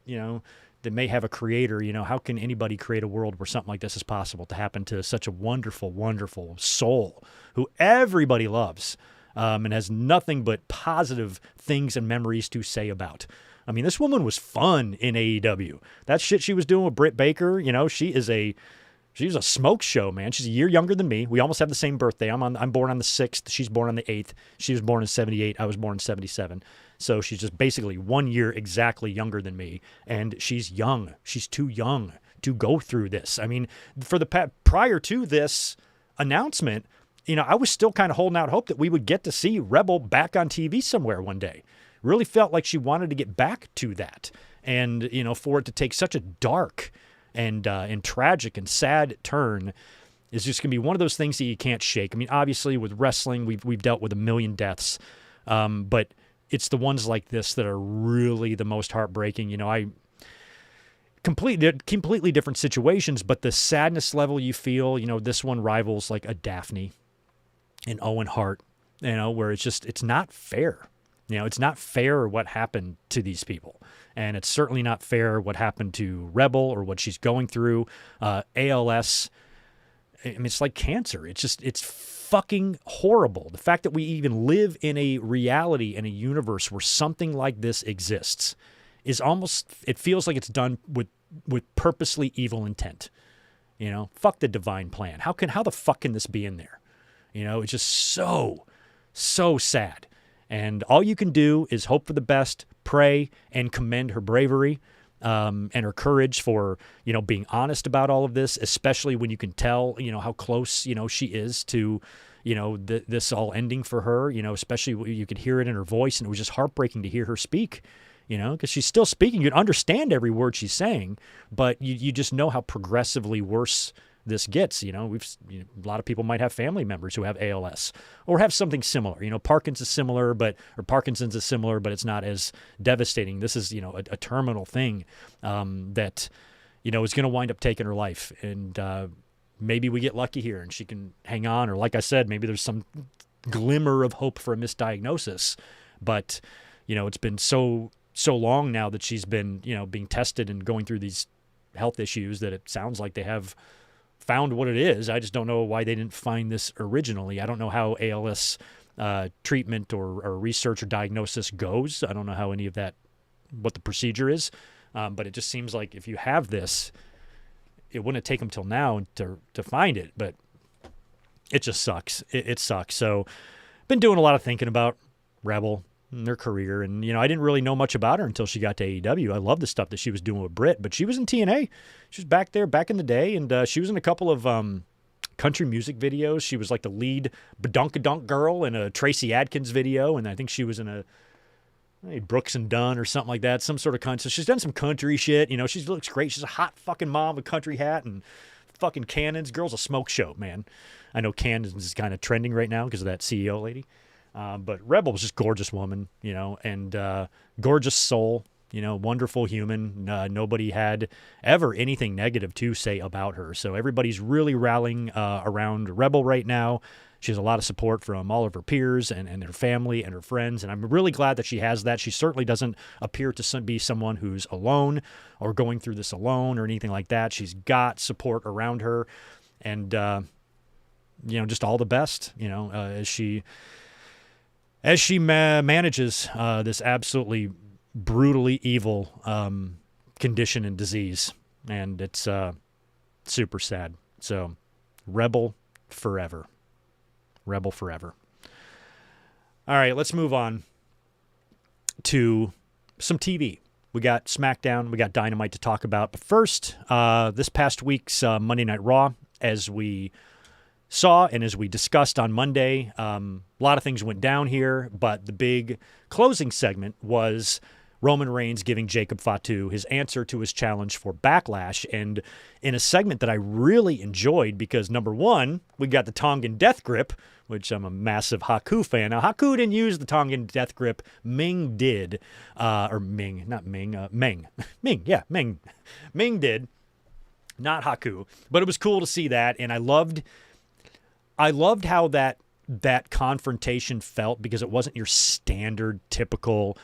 that may have a creator, how can anybody create a world where something like this is possible to happen to such a wonderful, wonderful soul who everybody loves and has nothing but positive things and memories to say about? I mean, this woman was fun in AEW. That shit she was doing with Britt Baker, she's a smoke show, man. She's a year younger than me. We almost have the same birthday. I'm born on the 6th. She's born on the 8th. She was born in 78. I was born in 77. So she's just basically 1 year exactly younger than me. And she's young. She's too young to go through this. I mean, prior to this announcement, I was still kind of holding out hope that we would get to see Rebel back on TV somewhere one day. Really felt like she wanted to get back to that. And, for it to take such a dark and tragic and sad turn is just going to be one of those things that you can't shake. I mean, obviously with wrestling, we've dealt with a million deaths, but it's the ones like this that are really the most heartbreaking. I completely different situations, but the sadness level you feel, this one rivals like a Daphne and Owen Hart, where it's not fair. It's not fair what happened to these people. And it's certainly not fair what happened to Rebel or what she's going through. ALS, I mean, it's like cancer. It's fucking horrible. The fact that we even live in a reality, in a universe where something like this exists is almost, it feels like it's done with purposely evil intent. Fuck the divine plan. How the fuck can this be in there? It's just so sad. And all you can do is hope for the best, pray, and commend her bravery and her courage for, being honest about all of this, especially when you can tell, how close, she is to, this all ending for her, especially you could hear it in her voice, and it was just heartbreaking to hear her speak, because she's still speaking. You'd understand every word she's saying, but you just know how progressively worse this gets. A lot of people might have family members who have ALS or have something similar. Parkinson's is similar, but it's not as devastating. This is, a terminal thing that, is going to wind up taking her life. And maybe we get lucky here and she can hang on. Or like I said, maybe there's some glimmer of hope for a misdiagnosis. But, it's been so long now that she's been, being tested and going through these health issues that it sounds like they have found what it is. I just don't know why they didn't find this originally. I don't know how ALS treatment or research or diagnosis goes. I don't know how any of that, what the procedure is. But it just seems like if you have this, it wouldn't take them till now to find it. But it just sucks. It sucks. So been doing a lot of thinking about Rebel and their career. And, I didn't really know much about her until she got to AEW. I love the stuff that she was doing with Britt, but she was in TNA. She was back there back in the day, and she was in a couple of country music videos. She was like the lead badunkadunk girl in a Tracy Adkins video, and I think she was in a Brooks and Dunn or something like that, some sort of country. So she's done some country shit. She looks great. She's a hot fucking mom with a country hat and fucking cannons. Girl's a smoke show, man. I know cannons is kind of trending right now because of that CEO lady. But Rebel was just gorgeous woman, and gorgeous soul, wonderful human. Nobody had ever anything negative to say about her. So everybody's really rallying around Rebel right now. She has a lot of support from all of her peers and her family and her friends, and I'm really glad that she has that. She certainly doesn't appear to be someone who's alone or going through this alone or anything like that. She's got support around her, and, just all the best, as she manages this absolutely brutally evil condition and disease. And it's super sad. So, Rebel forever. Rebel forever. All right, let's move on to some TV. We got Smackdown, we got Dynamite to talk about. But first, this past week's Monday Night Raw, as we saw and as we discussed on Monday, a lot of things went down here, but the big closing segment was Roman Reigns giving Jacob Fatu his answer to his challenge for Backlash, and in a segment that I really enjoyed because, number one, we got the Tongan Death Grip, which I'm a massive Haku fan. Now, Haku didn't use the Tongan Death Grip. Ming did. Ming did. Not Haku. But it was cool to see that, and I loved how that confrontation felt because it wasn't your standard, typical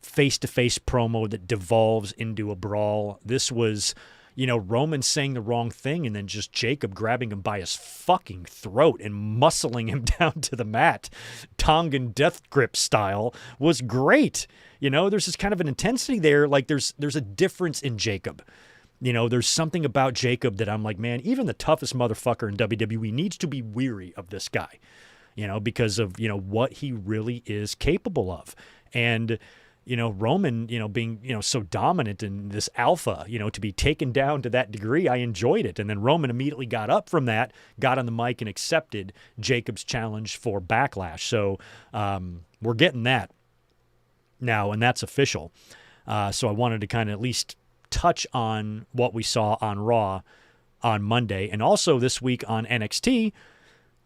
face-to-face promo that devolves into a brawl. This was, Roman saying the wrong thing and then just Jacob grabbing him by his fucking throat and muscling him down to the mat. Tongan Death Grip style was great. There's this kind of an intensity there. Like there's a difference in Jacob. There's something about Jacob that I'm like, man, even the toughest motherfucker in WWE needs to be weary of this guy, because of, what he really is capable of. And, Roman, being, so dominant in this alpha, to be taken down to that degree, I enjoyed it. And then Roman immediately got up from that, got on the mic and accepted Jacob's challenge for Backlash. So we're getting that now, and that's official. So I wanted to kind of at least touch on what we saw on Raw on Monday. And also this week on NXT,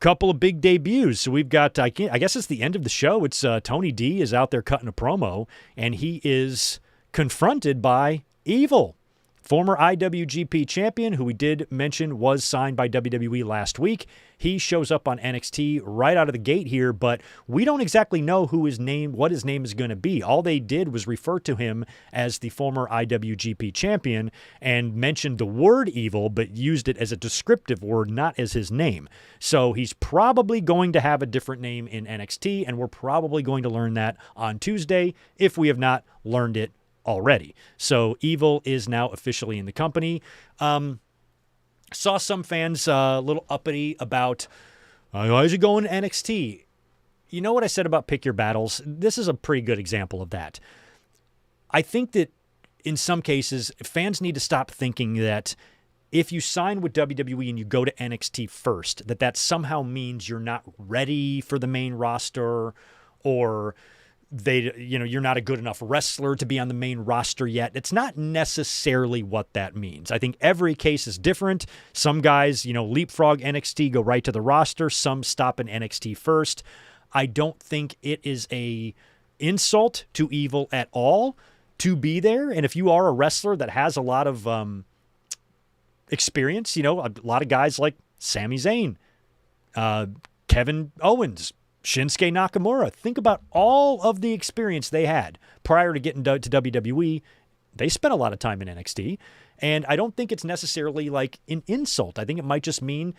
couple of big debuts. So we've got, I guess it's the end of the show. It's Tony D is out there cutting a promo, and he is confronted by Evil, former IWGP champion, who we did mention was signed by WWE last week. He shows up on NXT right out of the gate here, but we don't exactly know what his name is going to be. All they did was refer to him as the former IWGP champion and mentioned the word evil, but used it as a descriptive word, not as his name. So he's probably going to have a different name in NXT, and we're probably going to learn that on Tuesday if we have not learned it already. So Evil is now officially in the company. Saw some fans a little uppity about, why is he going to NXT? You know what I said about pick your battles? This is a pretty good example of that. I think that in some cases, fans need to stop thinking that if you sign with WWE and you go to NXT first, that somehow means you're not ready for the main roster, or you're not a good enough wrestler to be on the main roster yet. It's not necessarily what that means. I think every case is different. Some guys, leapfrog NXT, go right to the roster. Some stop in NXT first. I don't think it is a insult to Evil at all to be there. And if you are a wrestler that has a lot of experience, a lot of guys like Sami Zayn, Kevin Owens, Shinsuke Nakamura. Think about all of the experience they had prior to getting to WWE. They spent a lot of time in NXT, and I don't think it's necessarily like an insult. I think it might just mean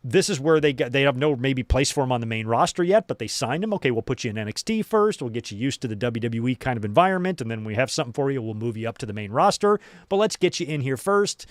this is where they have no maybe place for him on the main roster yet, but they signed him. Okay, we'll put you in NXT first. We'll get you used to the WWE kind of environment, and then we have something for you. We'll move you up to the main roster, but let's get you in here first.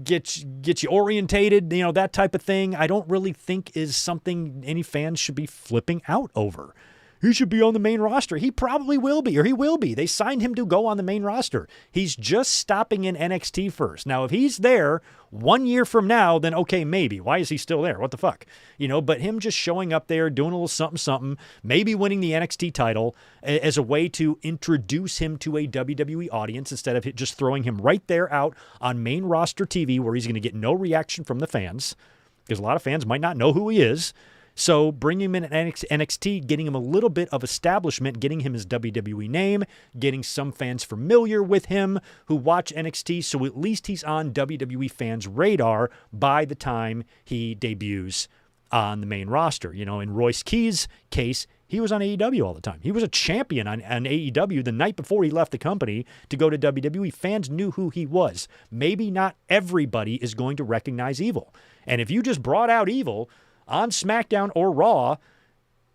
Get you orientated, that type of thing. I don't really think is something any fans should be flipping out over. He should be on the main roster. He probably will be, or he will be. They signed him to go on the main roster. He's just stopping in NXT first. Now, if he's there 1 year from now, then okay, maybe. Why is he still there? What the fuck? But him just showing up there, doing a little something, maybe winning the NXT title as a way to introduce him to a WWE audience instead of just throwing him right there out on main roster TV where he's going to get no reaction from the fans, because a lot of fans might not know who he is. So bring him in at NXT, getting him a little bit of establishment, getting him his WWE name, getting some fans familiar with him who watch NXT, so at least he's on WWE fans' radar by the time he debuts on the main roster. In Royce Key's case, he was on AEW all the time. He was a champion on AEW the night before he left the company to go to WWE. Fans knew who he was. Maybe not everybody is going to recognize Evil. And if you just brought out Evil on SmackDown or Raw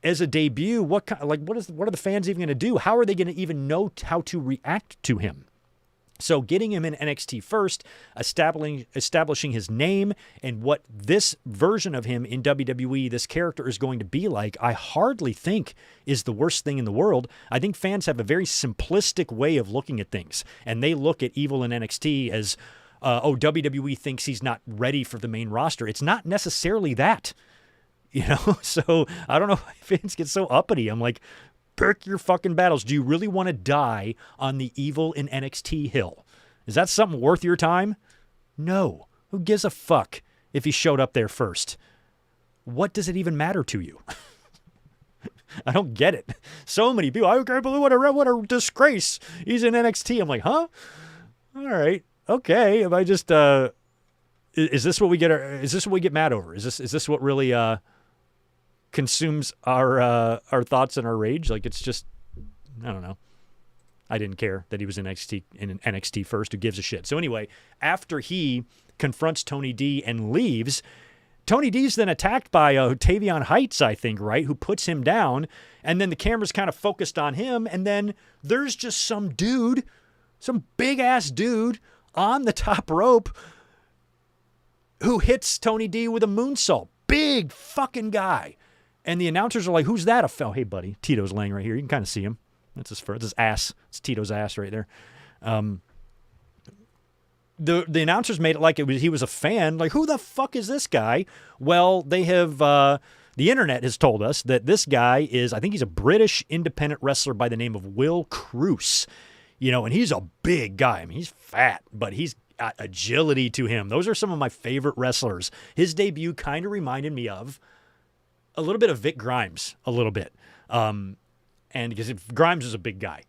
as a debut, what are the fans even going to do? How are they going to even know how to react to him? So getting him in NXT first, establishing his name and what this version of him in WWE, this character is going to be like, I hardly think is the worst thing in the world. I think fans have a very simplistic way of looking at things, and they look at Evil in NXT as, WWE thinks he's not ready for the main roster. It's not necessarily that. So I don't know why fans get so uppity. I'm like, Pick your fucking battles. Do you really want to die on the evil in NXT hill? Is that something worth your time? No. Who gives a fuck if he showed up there first? What does it even matter to you? I don't get it. So many people, I can't believe what a disgrace. He's in NXT. I'm like, huh? All right. Okay. If I just, is this what we get? Is this what we get mad over? Is this what really consumes our thoughts and our rage? Like, it's just, I don't know. I didn't care that he was in NXT first. Who gives a shit? So anyway, after he confronts Tony D and leaves, Tony D's then attacked by Tavion Heights, I think, right, who puts him down, and then the camera's kind of focused on him, and then there's just some dude, some big-ass dude on the top rope who hits Tony D with a moonsault. Big fucking guy. And the announcers are like, who's that? Oh, hey, buddy, Tito's laying right here. You can kind of see him. That's his ass. It's Tito's ass right there. The announcers made it like he was a fan. Like, who the fuck is this guy? Well, they have the internet has told us that this guy is, I think he's a British independent wrestler by the name of Will Cruz. You know, and he's a big guy. I mean, he's fat, but he's got agility to him. Those are some of my favorite wrestlers. His debut kind of reminded me of a little bit of Vic Grimes, a little bit. And because Grimes is a big guy.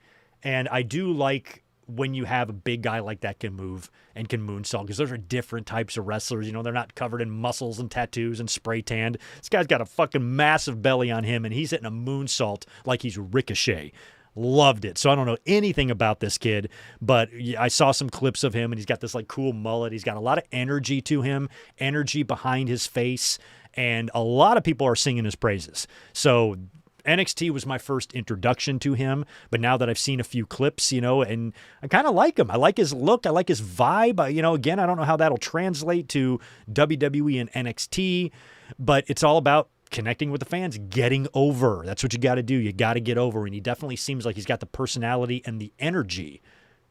And I do like when you have a big guy like that can move and can moonsault, because those are different types of wrestlers. You know, they're not covered in muscles and tattoos and spray tanned. This guy's got a fucking massive belly on him, and he's hitting a moonsault like he's Ricochet. Loved it. So I don't know anything about this kid, but I saw some clips of him, and he's got this like cool mullet. He's got a lot of energy to him, energy behind his face, and a lot of people are singing his praises. So NXT was my first introduction to him, but now that I've seen a few clips, you know, and I kind of like him. I like his look. I like his vibe. You know, again, I don't know how that'll translate to WWE and NXT, but it's all about connecting with the fans, getting over. That's what you got to do. You got to get over, and he definitely seems like he's got the personality and the energy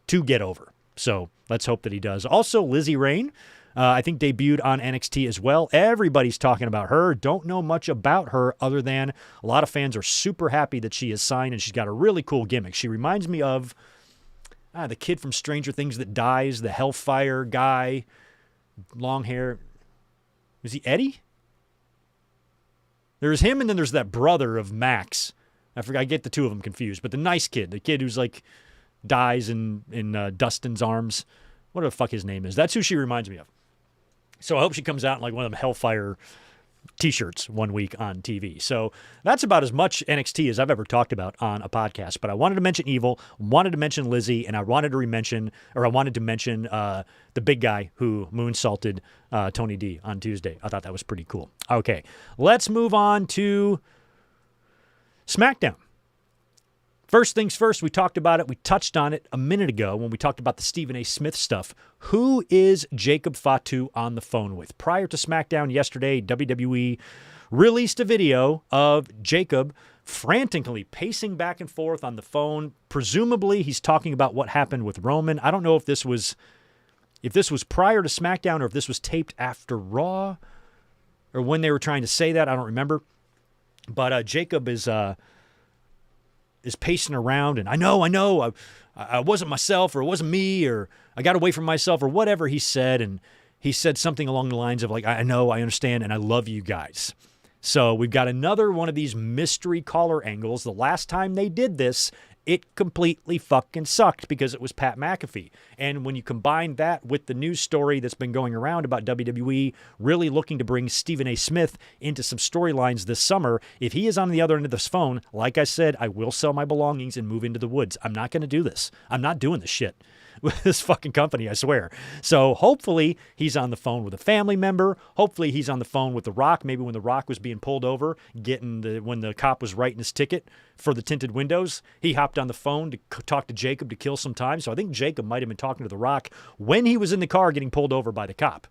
to get over. So let's hope that he does. Also, Lizzie Rain, I think debuted on NXT as well. Everybody's talking about her. Don't know much about her other than a lot of fans are super happy that she is signed, and she's got a really cool gimmick. She reminds me of the kid from Stranger Things that dies, the Hellfire guy, long hair. Was he Eddie? There's him, and then there's that brother of Max. I forgot. I get the two of them confused. But the nice kid, the kid who's like dies in Dustin's arms. What the fuck his name is? That's who she reminds me of. So I hope she comes out in like one of them Hellfire t-shirts one week on TV. So that's about as much NXT as I've ever talked about on a podcast. But I wanted to mention Evil, wanted to mention Lizzie, and I wanted to mention the big guy who moonsaulted Tony D on Tuesday. I thought that was pretty cool. Okay, let's move on to SmackDown. First things first, we talked about it. We touched on it a minute ago when we talked about the Stephen A. Smith stuff. Who is Jacob Fatu on the phone with? Prior to SmackDown yesterday, WWE released a video of Jacob frantically pacing back and forth on the phone. Presumably, he's talking about what happened with Roman. I don't know if this was prior to SmackDown or if this was taped after Raw or when they were trying to say that. I don't remember. But Jacob is pacing around, and I know, I wasn't myself, or it wasn't me, or I got away from myself, or whatever he said, and he said something along the lines of like, I know, I understand, and I love you guys. So we've got another one of these mystery caller angles. The last time they did this, it completely fucking sucked because it was Pat McAfee. And when you combine that with the news story that's been going around about WWE really looking to bring Stephen A. Smith into some storylines this summer, if he is on the other end of this phone, like I said, I will sell my belongings and move into the woods. I'm not going to do this. I'm not doing this shit with this fucking company, I swear. So hopefully he's on the phone with a family member. Hopefully he's on the phone with The Rock, maybe when The Rock was being pulled over, when the cop was writing his ticket for the tinted windows. He hopped on the phone to talk to Jacob to kill some time. So I think Jacob might have been talking to The Rock when he was in the car getting pulled over by the cop.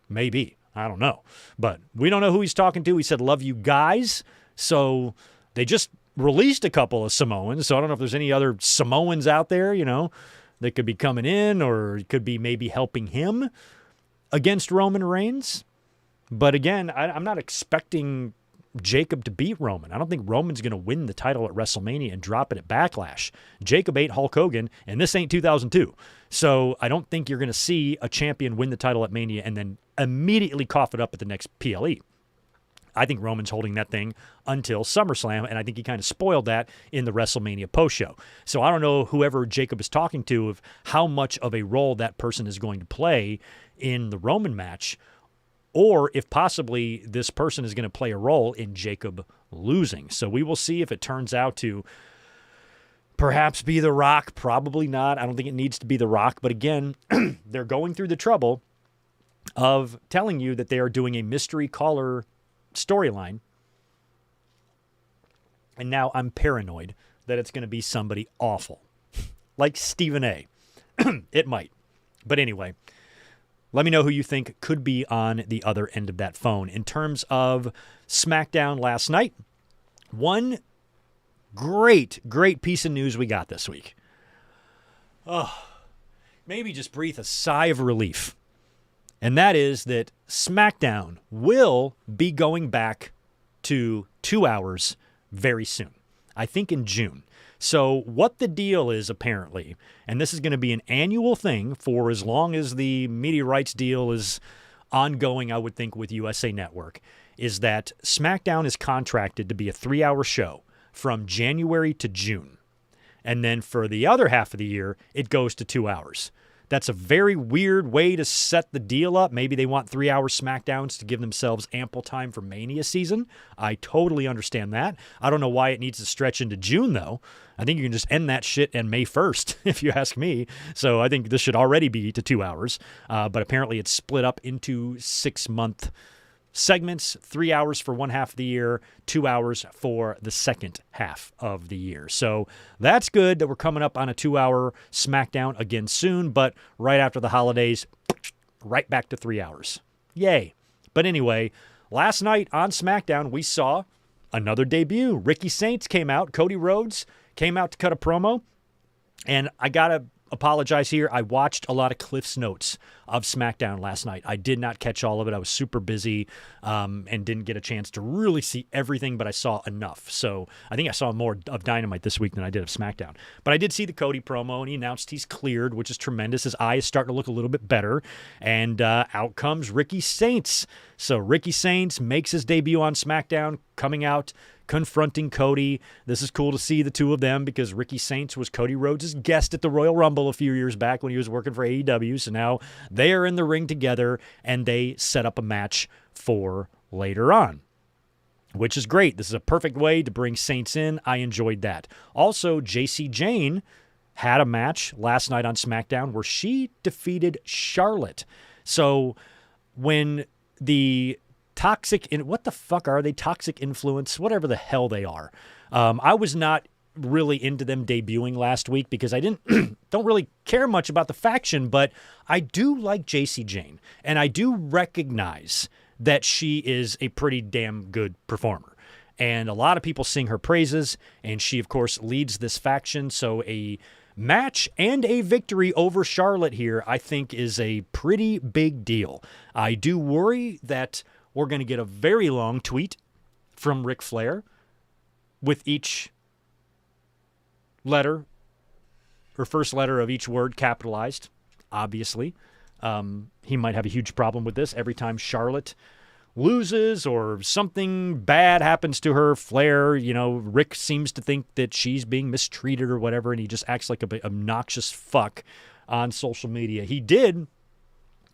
Maybe. I don't know. But we don't know who he's talking to. He said, love you guys. So they just released a couple of Samoans. So I don't know if there's any other Samoans out there, you know, that could be coming in or could be maybe helping him against Roman Reigns. But again, I'm not expecting Jacob to beat Roman. I don't think Roman's going to win the title at WrestleMania and drop it at Backlash. Jacob ate Hulk Hogan, and this ain't 2002. So I don't think you're going to see a champion win the title at Mania and then immediately cough it up at the next PLE. I think Roman's holding that thing until SummerSlam, and I think he kind of spoiled that in the WrestleMania post-show. So I don't know whoever Jacob is talking to of how much of a role that person is going to play in the Roman match, or if possibly this person is going to play a role in Jacob losing. So we will see if it turns out to perhaps be The Rock. Probably not. I don't think it needs to be The Rock. But again, they're going through the trouble of telling you that they are doing a mystery caller storyline. And now I'm paranoid that it's going to be somebody awful. Like Stephen A. It might. But anyway, let me know who you think could be on the other end of that phone. In terms of SmackDown last night, one great piece of news we got this week. Oh, maybe just breathe a sigh of relief. And that is that SmackDown will be going back to 2 hours very soon. I think in June. So what the deal is apparently, and this is going to be an annual thing for as long as the media rights deal is ongoing, I would think, with USA Network, is that SmackDown is contracted to be a 3-hour show from January to June. And then for the other half of the year, it goes to 2 hours. That's a very weird way to set the deal up. Maybe they want 3-hour SmackDowns to give themselves ample time for Mania season. I totally understand that. I don't know why it needs to stretch into June, though. I think you can just end that shit on May 1st, if you ask me. So I think this should already be to 2 hours. But apparently it's split up into 6-month segments, 3 hours for one half of the year, 2 hours for the second half of the year. So that's good that we're coming up on a 2-hour SmackDown again soon, but right after the holidays, right back to 3 hours. Yay. But anyway, last night on SmackDown, we saw another debut. Ricky Saints came out. Cody Rhodes came out to cut a promo. And I got to apologize here. I watched a lot of Cliff's notes of SmackDown last night. I did not catch all of it. I was super busy and didn't get a chance to really see everything, but I saw enough. So I think I saw more of Dynamite this week than I did of SmackDown. But I did see the Cody promo, and he announced he's cleared, which is tremendous. His eye is starting to look a little bit better. And out comes Ricky Saints. So Ricky Saints makes his debut on SmackDown, coming out, confronting Cody. This is cool to see the two of them because Ricky Saints was Cody Rhodes' guest at the Royal Rumble a few years back when he was working for AEW. So now they are in the ring together and they set up a match for later on, which is great. This is a perfect way to bring Saints in. I enjoyed that. Also, JC Jane had a match last night on SmackDown where she defeated Charlotte. So when the what the fuck are they? Toxic Influence, whatever the hell they are. I was not really into them debuting last week because I don't really care much about the faction, but I do like JC Jane, and I do recognize that she is a pretty damn good performer. And a lot of people sing her praises, and she, of course, leads this faction, so a match and a victory over Charlotte here, I think, is a pretty big deal. I do worry that we're going to get a very long tweet from Ric Flair with each letter or first letter of each word capitalized, obviously. He might have a huge problem with this. Every time Charlotte loses or something bad happens to her, Flair, Rick seems to think that she's being mistreated or whatever, and he just acts like an obnoxious fuck on social media. He did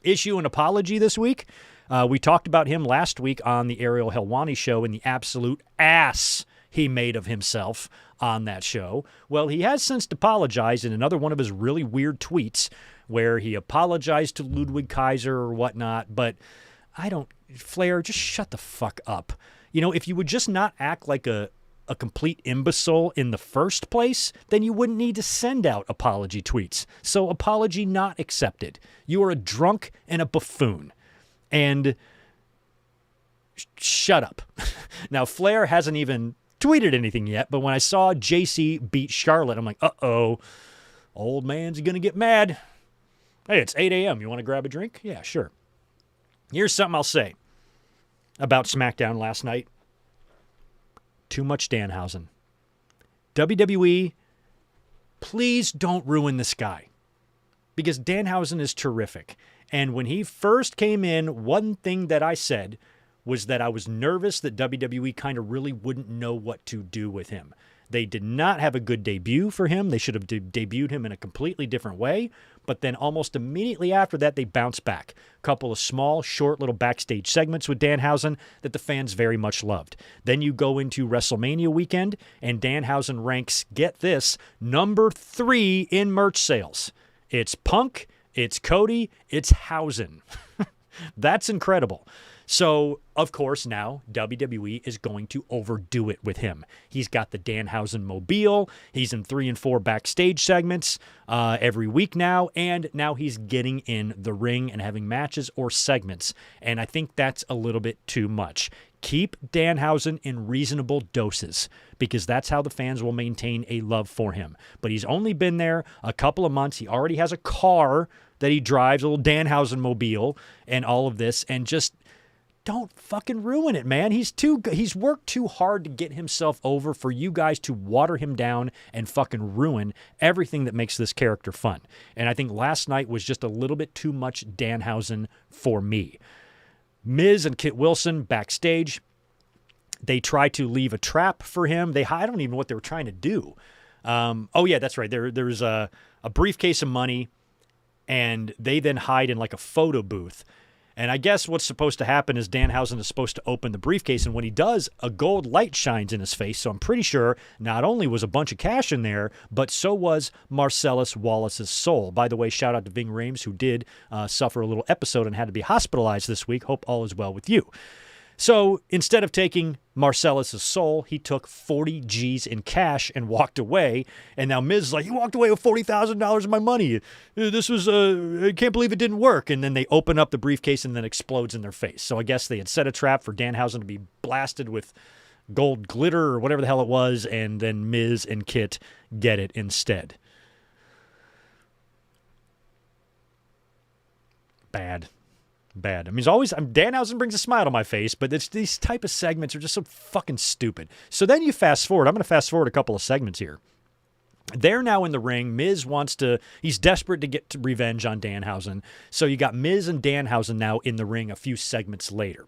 issue an apology this week. We talked about him last week on the Ariel Helwani show and the absolute ass he made of himself on that show. Well, he has since apologized in another one of his really weird tweets where he apologized to Ludwig Kaiser or whatnot, but Flair, just shut the fuck up. If you would just not act like a complete imbecile in the first place, then you wouldn't need to send out apology tweets. So apology not accepted. You are a drunk and a buffoon. And shut up. Now, Flair hasn't even tweeted anything yet, but when I saw JC beat Charlotte, I'm like, uh-oh, old man's going to get mad. Hey, it's 8 a.m. You want to grab a drink? Yeah, sure. Here's something I'll say about SmackDown last night. Too much Danhausen. WWE, please don't ruin this guy. Because Danhausen is terrific. And when he first came in, one thing that I said was that I was nervous that WWE kind of really wouldn't know what to do with him. They did not have a good debut for him. They should have debuted him in a completely different way. But then almost immediately after that, they bounced back. A couple of small, short little backstage segments with Danhausen that the fans very much loved. Then you go into WrestleMania weekend, and Danhausen ranks, get this, number 3 in merch sales. It's Punk, it's Cody, it's Hausen. That's incredible. So, of course, now WWE is going to overdo it with him. He's got the Danhausen mobile. He's in 3 and 4 backstage segments every week now. And now he's getting in the ring and having matches or segments. And I think that's a little bit too much. Keep Danhausen in reasonable doses because that's how the fans will maintain a love for him. But he's only been there a couple of months. He already has a car that he drives, a little Danhausen mobile and all of this. And just don't fucking ruin it, man. He's worked too hard to get himself over for you guys to water him down and fucking ruin everything that makes this character fun. And I think last night was just a little bit too much Danhausen for me. Miz and Kit Wilson backstage, they try to leave a trap for him. I don't even know what they were trying to do. Oh yeah, that's right. There's a briefcase of money, and they then hide in like a photo booth. And I guess what's supposed to happen is Danhausen is supposed to open the briefcase, and when he does, a gold light shines in his face. So I'm pretty sure not only was a bunch of cash in there, but so was Marcellus Wallace's soul. By the way, shout out to Ving Rhames, who did suffer a little episode and had to be hospitalized this week. Hope all is well with you. So instead of taking Marcellus's soul, he took 40 G's in cash and walked away. And now Miz is like, you walked away with $40,000 of my money. This was, I can't believe it didn't work. And then they open up the briefcase and then explodes in their face. So I guess they had set a trap for Danhausen to be blasted with gold glitter or whatever the hell it was. And then Miz and Kit get it instead. Bad. I mean, Danhausen brings a smile to my face, but these type of segments are just so fucking stupid. So then you fast forward. I'm going to fast forward a couple of segments here. They're now in the ring. Miz he's desperate to get revenge on Danhausen. So you got Miz and Danhausen now in the ring a few segments later.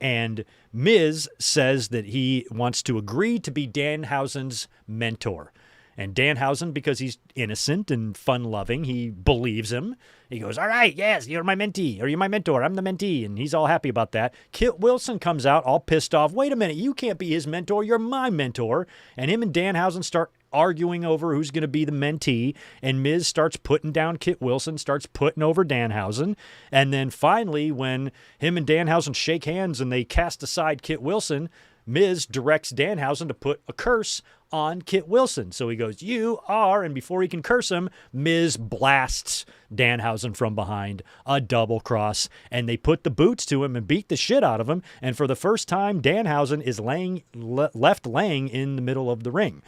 And Miz says that he wants to agree to be Danhausen's mentor. And Danhausen, because he's innocent and fun-loving, he believes him. He goes, all right, yes, you're my mentee, or you're my mentor, I'm the mentee, and he's all happy about that. Kit Wilson comes out all pissed off. Wait a minute, you can't be his mentor, you're my mentor. And him and Danhausen start arguing over who's going to be the mentee, and Miz starts putting down Kit Wilson, starts putting over Danhausen. And then finally, when him and Danhausen shake hands and they cast aside Kit Wilson, Miz directs Danhausen to put a curse on Kit Wilson. So he goes, you are, and before he can curse him, Miz blasts Danhausen from behind, a double cross, and they put the boots to him and beat the shit out of him. And for the first time, Danhausen is left laying in the middle of the ring.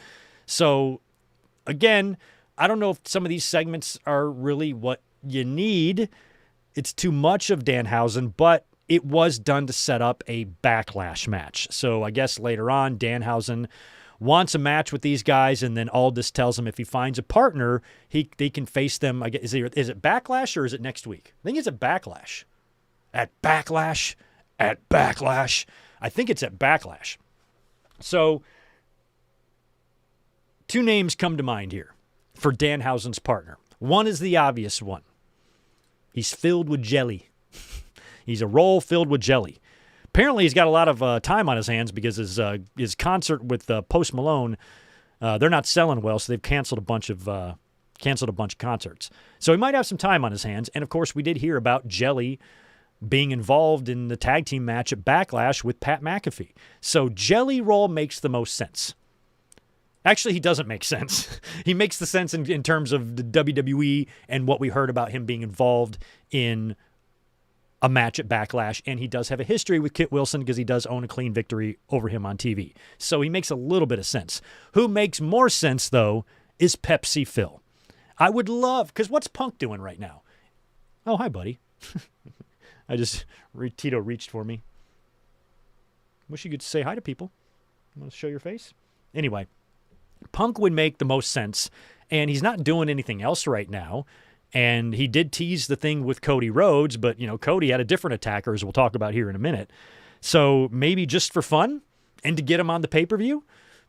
So again, I don't know if some of these segments are really what you need. It's too much of Danhausen, but it was done to set up a Backlash match. So I guess later on, Danhausen wants a match with these guys, and then Aldis tells him if he finds a partner, they can face them. I guess, is it Backlash or is it next week? I think it's at Backlash. At Backlash. I think it's at Backlash. So two names come to mind here for Danhausen's partner. One is the obvious one. He's filled with jelly. He's a roll filled with jelly. Apparently, he's got a lot of time on his hands because his concert with Post Malone, they're not selling well, so they've canceled a bunch of concerts. So he might have some time on his hands. And of course, we did hear about Jelly being involved in the tag team match at Backlash with Pat McAfee. So Jelly Roll makes the most sense. Actually, he doesn't make sense. He makes the sense in terms of the WWE and what we heard about him being involved in a match at Backlash, and he does have a history with Kit Wilson because he does own a clean victory over him on TV. So he makes a little bit of sense. Who makes more sense, though, is Pepsi Phil. I would love, because what's Punk doing right now? Oh, hi, buddy. Tito reached for me. Wish you could say hi to people. Want to show your face? Anyway, Punk would make the most sense, and he's not doing anything else right now. And he did tease the thing with Cody Rhodes, but, Cody had a different attacker, as we'll talk about here in a minute. So maybe just for fun and to get him on the pay-per-view,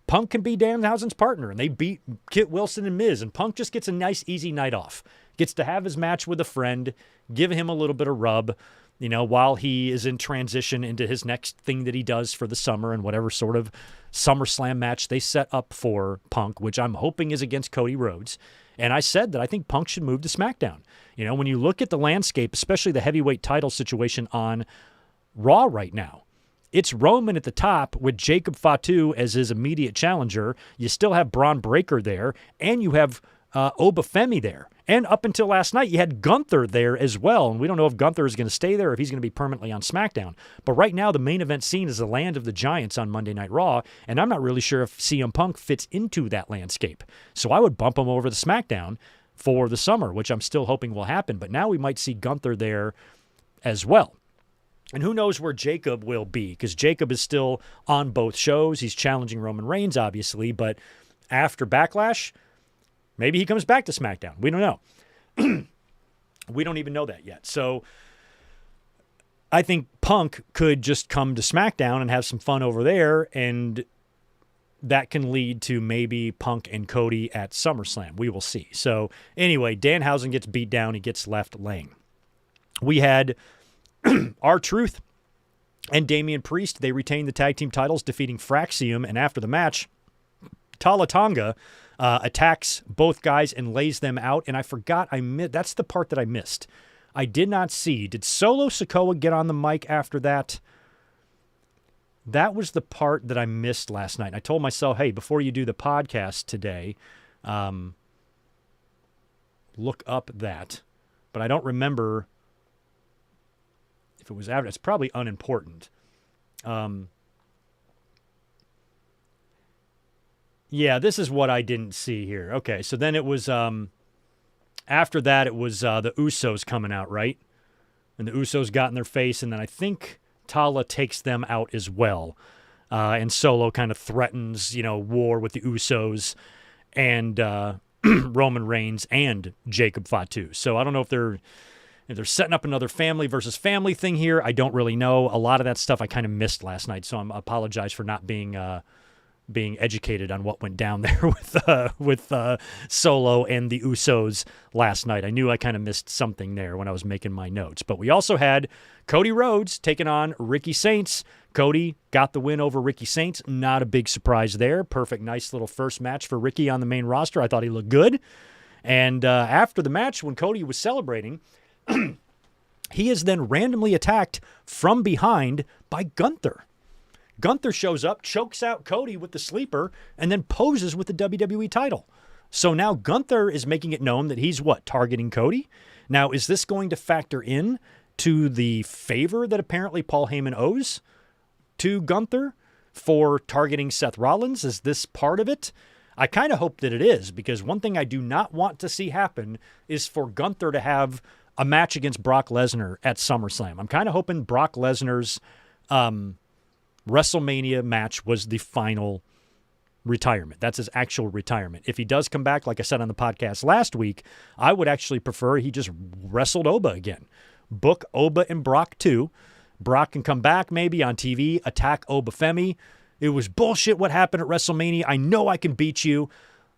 Punk can be Danhausen's partner, and they beat Kit Wilson and Miz, and Punk just gets a nice, easy night off. Gets to have his match with a friend, give him a little bit of rub, while he is in transition into his next thing that he does for the summer and whatever sort of SummerSlam match they set up for Punk, which I'm hoping is against Cody Rhodes. And I said that I think Punk should move to SmackDown. When you look at the landscape, especially the heavyweight title situation on Raw right now, it's Roman at the top with Jacob Fatu as his immediate challenger. You still have Braun Breaker there, and you have Obafemi there. And up until last night, you had Gunther there as well. And we don't know if Gunther is going to stay there or if he's going to be permanently on SmackDown. But right now, the main event scene is the Land of the Giants on Monday Night Raw. And I'm not really sure if CM Punk fits into that landscape. So I would bump him over to SmackDown for the summer, which I'm still hoping will happen. But now we might see Gunther there as well. And who knows where Jacob will be, because Jacob is still on both shows. He's challenging Roman Reigns, obviously. But after Backlash, maybe he comes back to SmackDown. We don't know. We don't even know that yet. So I think Punk could just come to SmackDown and have some fun over there, and that can lead to maybe Punk and Cody at SummerSlam. We will see. So anyway, Danhausen gets beat down. He gets left laying. We had R-Truth and Damian Priest. They retained the tag team titles, defeating Fraxium, and after the match, Tala Tonga attacks both guys and lays them out. And I forgot, that's the part that I missed. I did not see. Did Solo Sikoa get on the mic after that? That was the part that I missed last night. I told myself, hey, before you do the podcast today, look up that. But I don't remember if it was after. It's probably unimportant. Yeah, this is what I didn't see here. Okay, so then it was, after that, it was the Usos coming out, right? And the Usos got in their face, and then I think Tala takes them out as well. And Solo kind of threatens, war with the Usos and Roman Reigns and Jacob Fatu. So I don't know if they're setting up another family versus family thing here. I don't really know. A lot of that stuff I kind of missed last night, so I apologize for not being educated on what went down there with Solo and the Usos last night. I knew I kind of missed something there when I was making my notes. But we also had Cody Rhodes taking on Ricky Saints. Cody got the win over Ricky Saints. Not a big surprise there. Perfect, nice little first match for Ricky on the main roster. I thought he looked good. And after the match, when Cody was celebrating, he is then randomly attacked from behind by Gunther. Gunther shows up, chokes out Cody with the sleeper, and then poses with the WWE title. So now Gunther is making it known that he's targeting Cody? Now, is this going to factor in to the favor that apparently Paul Heyman owes to Gunther for targeting Seth Rollins? Is this part of it? I kind of hope that it is, because one thing I do not want to see happen is for Gunther to have a match against Brock Lesnar at SummerSlam. I'm kind of hoping Brock Lesnar's WrestleMania match was the final retirement. That's his actual retirement. If he does come back, like I said on the podcast last week, I would actually prefer he just wrestled Oba again. Book Oba and Brock too. Brock can come back maybe on TV, attack Obafemi. It was bullshit what happened at WrestleMania. I know I can beat you.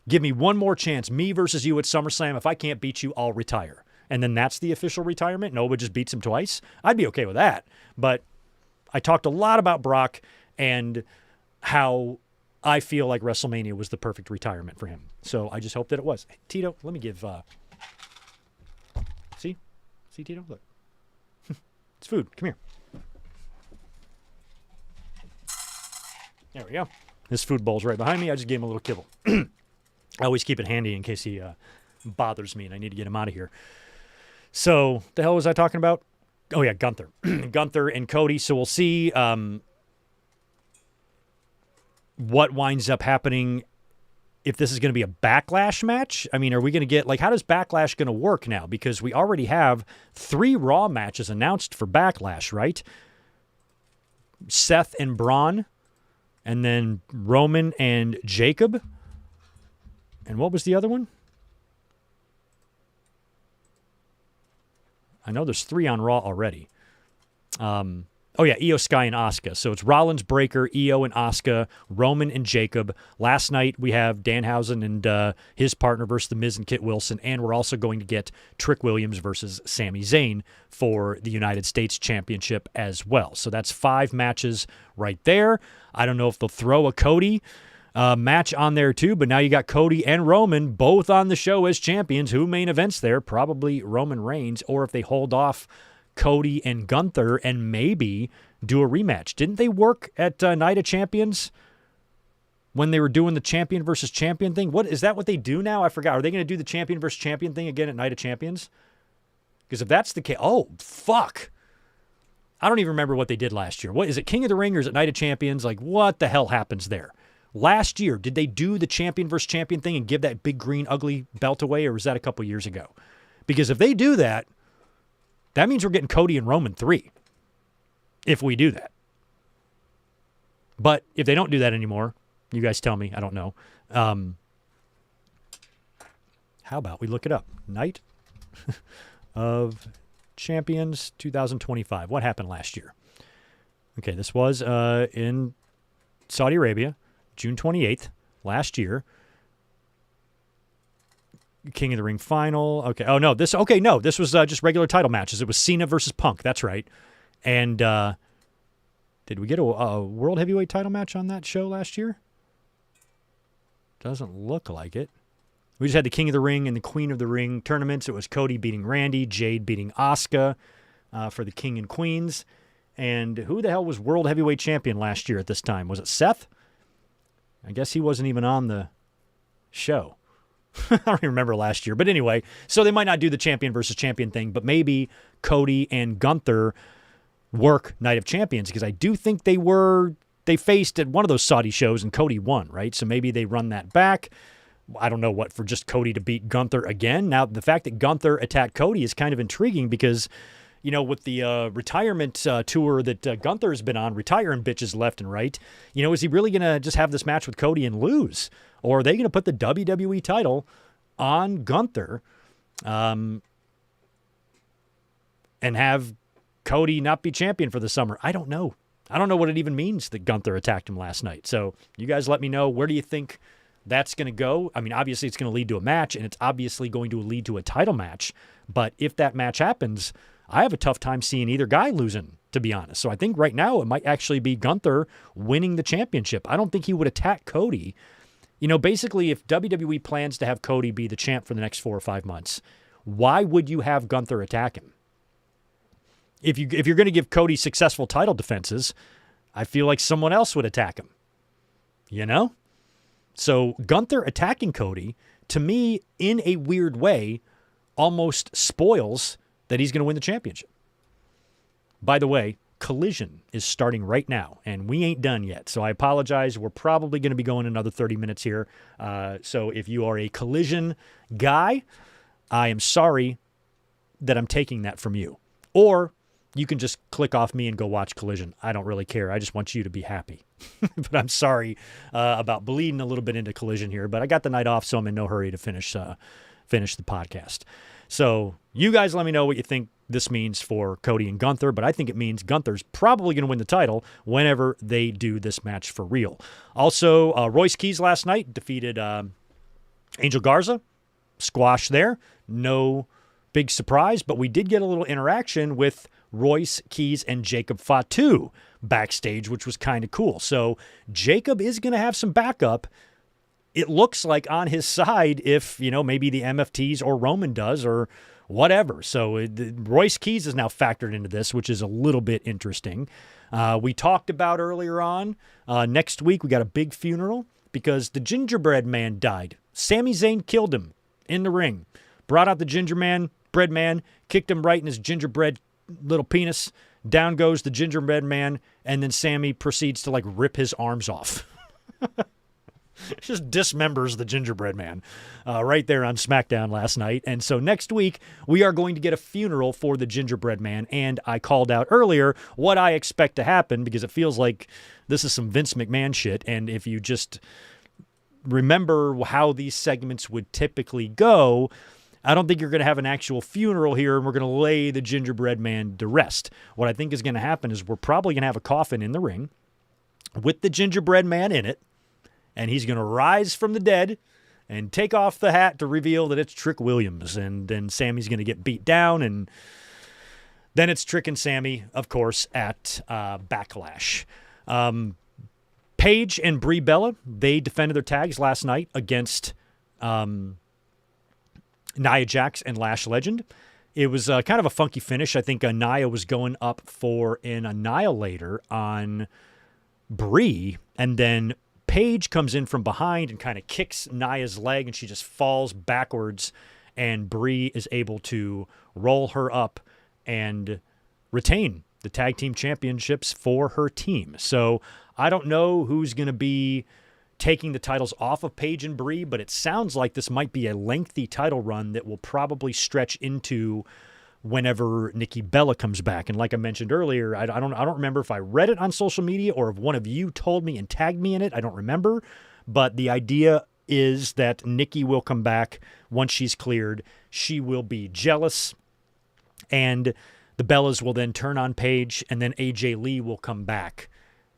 Give me one more chance. Me versus you at SummerSlam. If I can't beat you, I'll retire. And then that's the official retirement, and Oba just beats him twice. I'd be okay with that. But I talked a lot about Brock and how I feel like WrestleMania was the perfect retirement for him. So I just hope that it was. Hey, Tito, let me give... See, Tito? Look. It's food. Come here. There we go. This food bowl's right behind me. I just gave him a little kibble. I always keep it handy in case he bothers me and I need to get him out of here. So, the hell was I talking about? Oh, yeah, Gunther. Gunther and Cody. So, we'll see what winds up happening, if this is going to be a Backlash match. I mean, are we going to get, how does Backlash going to work now? Because we already have 3 Raw matches announced for Backlash, right? Seth and Braun. and then Roman and Jacob. And what was the other one? I know there's 3 on Raw already. Io Sky and Asuka. So it's Rollins, Breaker, Io and Asuka, Roman and Jacob. Last night we have Danhausen and his partner versus The Miz and Kit Wilson, and we're also going to get Trick Williams versus Sami Zayn for the United States Championship as well. So that's 5 matches right there. I don't know if they'll throw a Cody match on there too, but now you got Cody and Roman both on the show as champions. Who main events there? Probably Roman Reigns, or if they hold off Cody and Gunther and maybe do a rematch. Didn't they work at Night of Champions when they were doing the champion versus champion thing? What is that what they do now? I forgot. Are they going to do the champion versus champion thing again at Night of Champions? Because if that's the case, oh, fuck. I don't even remember what they did last year. What is it, King of the Ring or is it Night of Champions? Like, what the hell happens there? Last year, did they do the champion versus champion thing and give that big green ugly belt away, or was that a couple years ago? Because if they do that, that means we're getting Cody and Roman 3, if we do that. But if they don't do that anymore, you guys tell me. I don't know. How about we look it up? Night of Champions 2025. What happened last year? Okay, this was in Saudi Arabia, June 28th, last year. King of the Ring final. Okay. Oh, no. This was just regular title matches. It was Cena versus Punk. That's right. And did we get a World Heavyweight title match on that show last year? Doesn't look like it. We just had the King of the Ring and the Queen of the Ring tournaments. It was Cody beating Randy, Jade beating Asuka for the King and Queens. And who the hell was World Heavyweight Champion last year at this time? Was it Seth? I guess he wasn't even on the show. I don't even remember last year. But anyway, so they might not do the champion versus champion thing, but maybe Cody and Gunther work Night of Champions, because I do think they faced at one of those Saudi shows and Cody won, right? So maybe they run that back. I don't know what, for just Cody to beat Gunther again. Now, the fact that Gunther attacked Cody is kind of intriguing because, you know, with the retirement tour that Gunther's been on, retiring bitches left and right, you know, is he really going to just have this match with Cody and lose? Or are they going to put the WWE title on Gunther and have Cody not be champion for the summer? I don't know. I don't know what it even means that Gunther attacked him last night. So you guys let me know. Where do you think that's going to go? I mean, obviously it's going to lead to a match, and it's obviously going to lead to a title match. But if that match happens, I have a tough time seeing either guy losing, to be honest. So I think right now it might actually be Gunther winning the championship. I don't think he would attack Cody. You know, basically, if WWE plans to have Cody be the champ for the next 4 or 5 months, why would you have Gunther attack him? If you're going to give Cody successful title defenses, I feel like someone else would attack him. You know? So Gunther attacking Cody, to me, in a weird way, almost spoils that he's going to win the championship. By the way, Collision is starting right now, and we ain't done yet. So I apologize. We're probably going to be going another 30 minutes here. So if you are a Collision guy, I am sorry that I'm taking that from you. Or you can just click off me and go watch Collision. I don't really care. I just want you to be happy. But I'm sorry about bleeding a little bit into Collision here. But I got the night off, so I'm in no hurry to finish the podcast. So you guys let me know what you think this means for Cody and Gunther, but I think it means Gunther's probably going to win the title whenever they do this match for real. Also, Royce Keys last night defeated Angel Garza. Squash there. No big surprise, but we did get a little interaction with Royce Keys and Jacob Fatu backstage, which was kind of cool. So Jacob is going to have some backup. It looks like on his side if, you know, maybe the MFTs or Roman does or whatever. So Royce Keys is now factored into this, which is a little bit interesting. We talked about earlier on, next week we got a big funeral because the gingerbread man died. Sami Zayn killed him in the ring. Brought out the gingerbread man, kicked him right in his gingerbread little penis. Down goes the gingerbread man, and then Sami proceeds to like rip his arms off. just dismembers the gingerbread man right there on SmackDown last night. And so next week, we are going to get a funeral for the gingerbread man. And I called out earlier what I expect to happen because it feels like this is some Vince McMahon shit. And if you just remember how these segments would typically go, I don't think you're going to have an actual funeral here and we're going to lay the gingerbread man to rest. What I think is going to happen is we're probably going to have a coffin in the ring with the gingerbread man in it, and he's going to rise from the dead and take off the hat to reveal that it's Trick Williams, and then Sammy's going to get beat down, and then it's Trick and Sammy, of course, at Backlash. Paige and Brie Bella, they defended their tags last night against Nia Jax and Lash Legend. It was kind of a funky finish. I think Nia was going up for an Annihilator on Brie, and then Paige comes in from behind and kind of kicks Nia's leg, and she just falls backwards, and Brie is able to roll her up and retain the tag team championships for her team. So I don't know who's going to be taking the titles off of Paige and Brie, but it sounds like this might be a lengthy title run that will probably stretch into whenever Nikki Bella comes back. And like I mentioned earlier, I don't remember if I read it on social media or if one of you told me and tagged me in it. I don't remember. But the idea is that Nikki will come back once she's cleared. She will be jealous, and the Bellas will then turn on Paige, and then AJ Lee will come back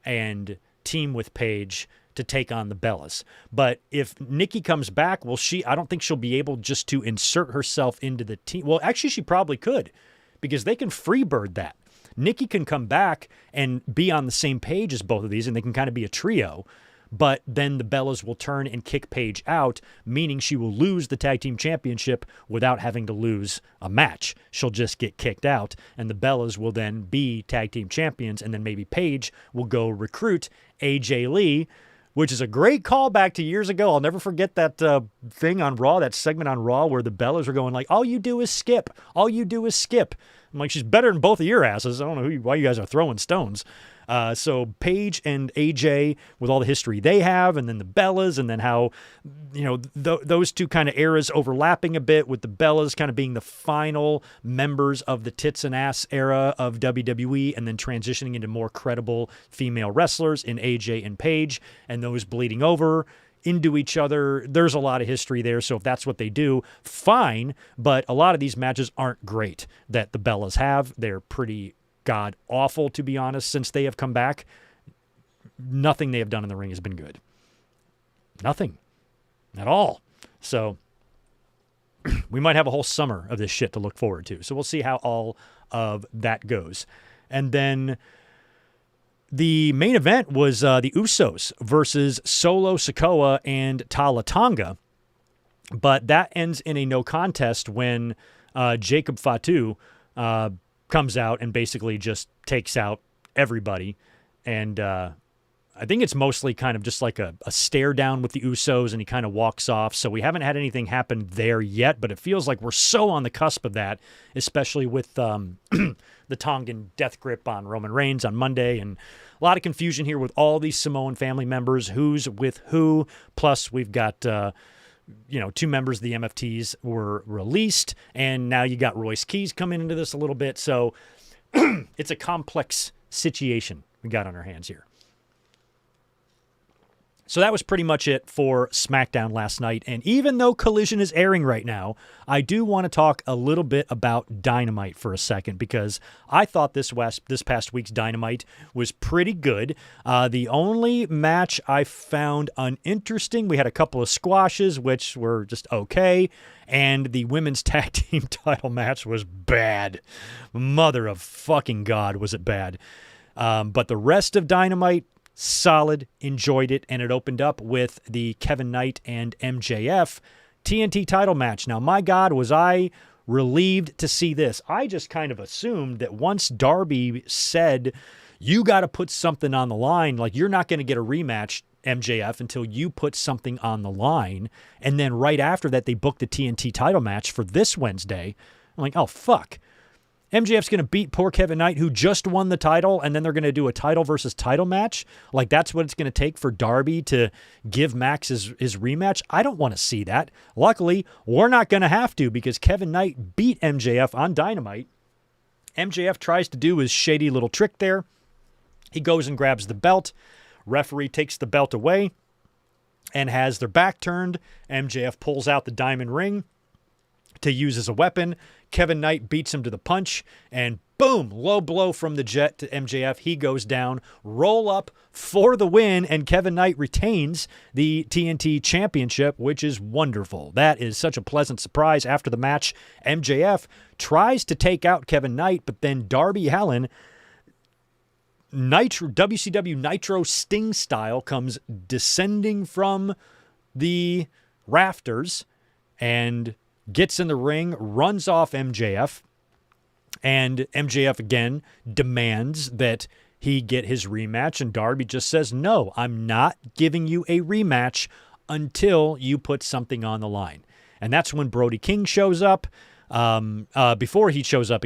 and team with Paige to take on the Bellas. But if Nikki comes back, I don't think she'll be able just to insert herself into the team. Well, actually, she probably could, because they can freebird that. Nikki can come back and be on the same page as both of these, and they can kind of be a trio. But then the Bellas will turn and kick Paige out, meaning she will lose the tag team championship without having to lose a match. She'll just get kicked out, and the Bellas will then be tag team champions, and then maybe Paige will go recruit AJ Lee, which is a great callback to years ago. I'll never forget that thing on Raw, that segment on Raw where the Bellas are going like, all you do is skip. All you do is skip. I'm like, she's better than both of your asses. I don't know why you guys are throwing stones. So Paige and AJ, with all the history they have, and then the Bellas, and then how, those two kind of eras overlapping a bit, with the Bellas kind of being the final members of the tits and ass era of WWE, and then transitioning into more credible female wrestlers in AJ and Paige, and those bleeding over into each other. There's a lot of history there, so if that's what they do, fine, but a lot of these matches aren't great that the Bellas have. They're pretty god awful, to be honest. Since they have come back, nothing they have done in the ring has been good. Nothing at all. So we might have a whole summer of this shit to look forward to. So we'll see how all of that goes. And then the main event was the Usos versus Solo Sikoa and Tala Tonga. But that ends in a no contest when Jacob Fatu comes out and basically just takes out everybody. And I think it's mostly kind of just like a stare down with the Usos, and he kind of walks off. So we haven't had anything happen there yet, but it feels like we're so on the cusp of that, especially with the Tongan death grip on Roman Reigns on Monday. And a lot of confusion here with all these Samoan family members, who's with who. Plus we've got two members of the MFTs were released, and now you got Royce Keys coming into this a little bit. So it's a complex situation we got on our hands here. So that was pretty much it for SmackDown last night. And even though Collision is airing right now, I do want to talk a little bit about Dynamite for a second, because I thought this past week's Dynamite was pretty good. The only match I found uninteresting, we had a couple of squashes, which were just okay. And the women's tag team title match was bad. Mother of fucking God, was it bad. But the rest of Dynamite, solid, enjoyed it, and it opened up with the Kevin Knight and MJF TNT title match. Now, my God, was I relieved to see this. I just kind of assumed that once Darby said, you got to put something on the line, like you're not going to get a rematch, MJF, until you put something on the line. And then right after that, they booked the TNT title match for this Wednesday. I'm like, oh, fuck. MJF's going to beat poor Kevin Knight, who just won the title, and then they're going to do a title versus title match? Like, that's what it's going to take for Darby to give Max his rematch? I don't want to see that. Luckily, we're not going to have to, because Kevin Knight beat MJF on Dynamite. MJF tries to do his shady little trick there. He goes and grabs the belt. Referee takes the belt away and has their back turned. MJF pulls out the diamond ring to use as a weapon. Kevin Knight beats him to the punch, and boom, low blow from the Jet to MJF. He goes down, roll up for the win, and Kevin Knight retains the TNT Championship, which is wonderful. That is such a pleasant surprise. After the match, MJF tries to take out Kevin Knight, but then Darby Allin, WCW Nitro Sting style, comes descending from the rafters and gets in the ring, runs off MJF, and MJF again demands that he get his rematch, and Darby just says, no, I'm not giving you a rematch until you put something on the line. And that's when Brody King shows up. Before he shows up,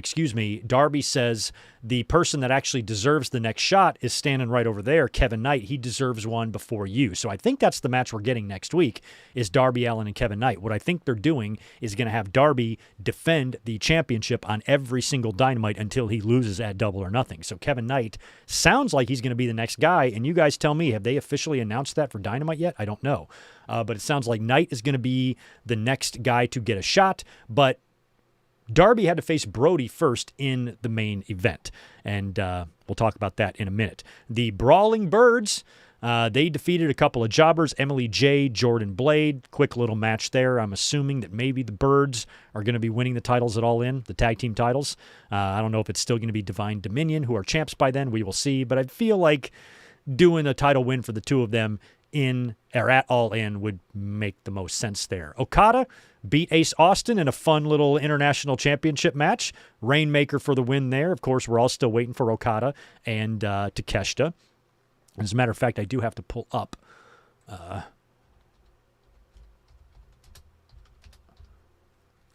Darby says the person that actually deserves the next shot is standing right over there, Kevin Knight. He deserves one before you. So I think that's the match we're getting next week, is Darby Allin and Kevin Knight. What I think they're doing is going to have Darby defend the championship on every single Dynamite until he loses at Double or Nothing. So Kevin Knight sounds like he's going to be the next guy, and you guys tell me, have they officially announced that for Dynamite yet? I don't know. But it sounds like Knight is going to be the next guy to get a shot, but Darby had to face Brody first in the main event, and we'll talk about that in a minute. The Brawling Birds, they defeated a couple of jobbers, Emily J, Jordan Blade. Quick little match there. I'm assuming that maybe the Birds are going to be winning the titles at All In, the tag team titles. I don't know if it's still going to be Divine Dominion, who are champs by then. We will see, but I feel like doing a title win for the two of them at All In would make the most sense there. Okada beat Ace Austin in a fun little international championship match. Rainmaker for the win there. Of course, we're all still waiting for Okada and Takeshita. As a matter of fact, I do have to pull up. I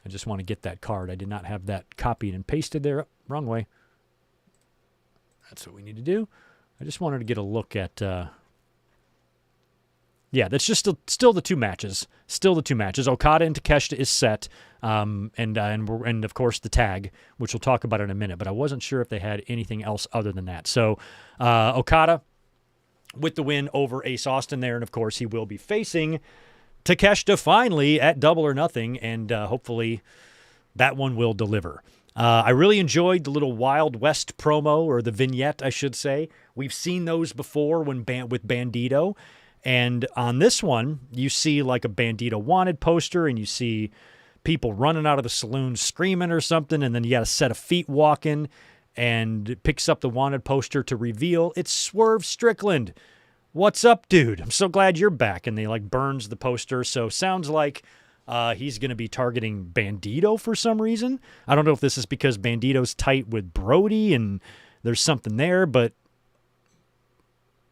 just want to get that card. I did not have that copied and pasted there. Oh, wrong way. That's what we need to do. I just wanted to get a look at... Yeah, that's just still the two matches. Still the two matches. Okada and Takeshita is set, and of course the tag, which we'll talk about in a minute. But I wasn't sure if they had anything else other than that. So Okada with the win over Ace Austin there, and of course he will be facing Takeshita finally at Double or Nothing, and hopefully that one will deliver. I really enjoyed the little Wild West promo, or the vignette, I should say. We've seen those before with Bandito. And on this one, you see like a Bandito wanted poster, and you see people running out of the saloon screaming or something, and then you got a set of feet walking, and it picks up the wanted poster to reveal it's Swerve Strickland. What's up, dude? I'm so glad you're back. And they like burns the poster. So sounds like he's going to be targeting Bandito for some reason. I don't know if this is because Bandito's tight with Brody and there's something there, but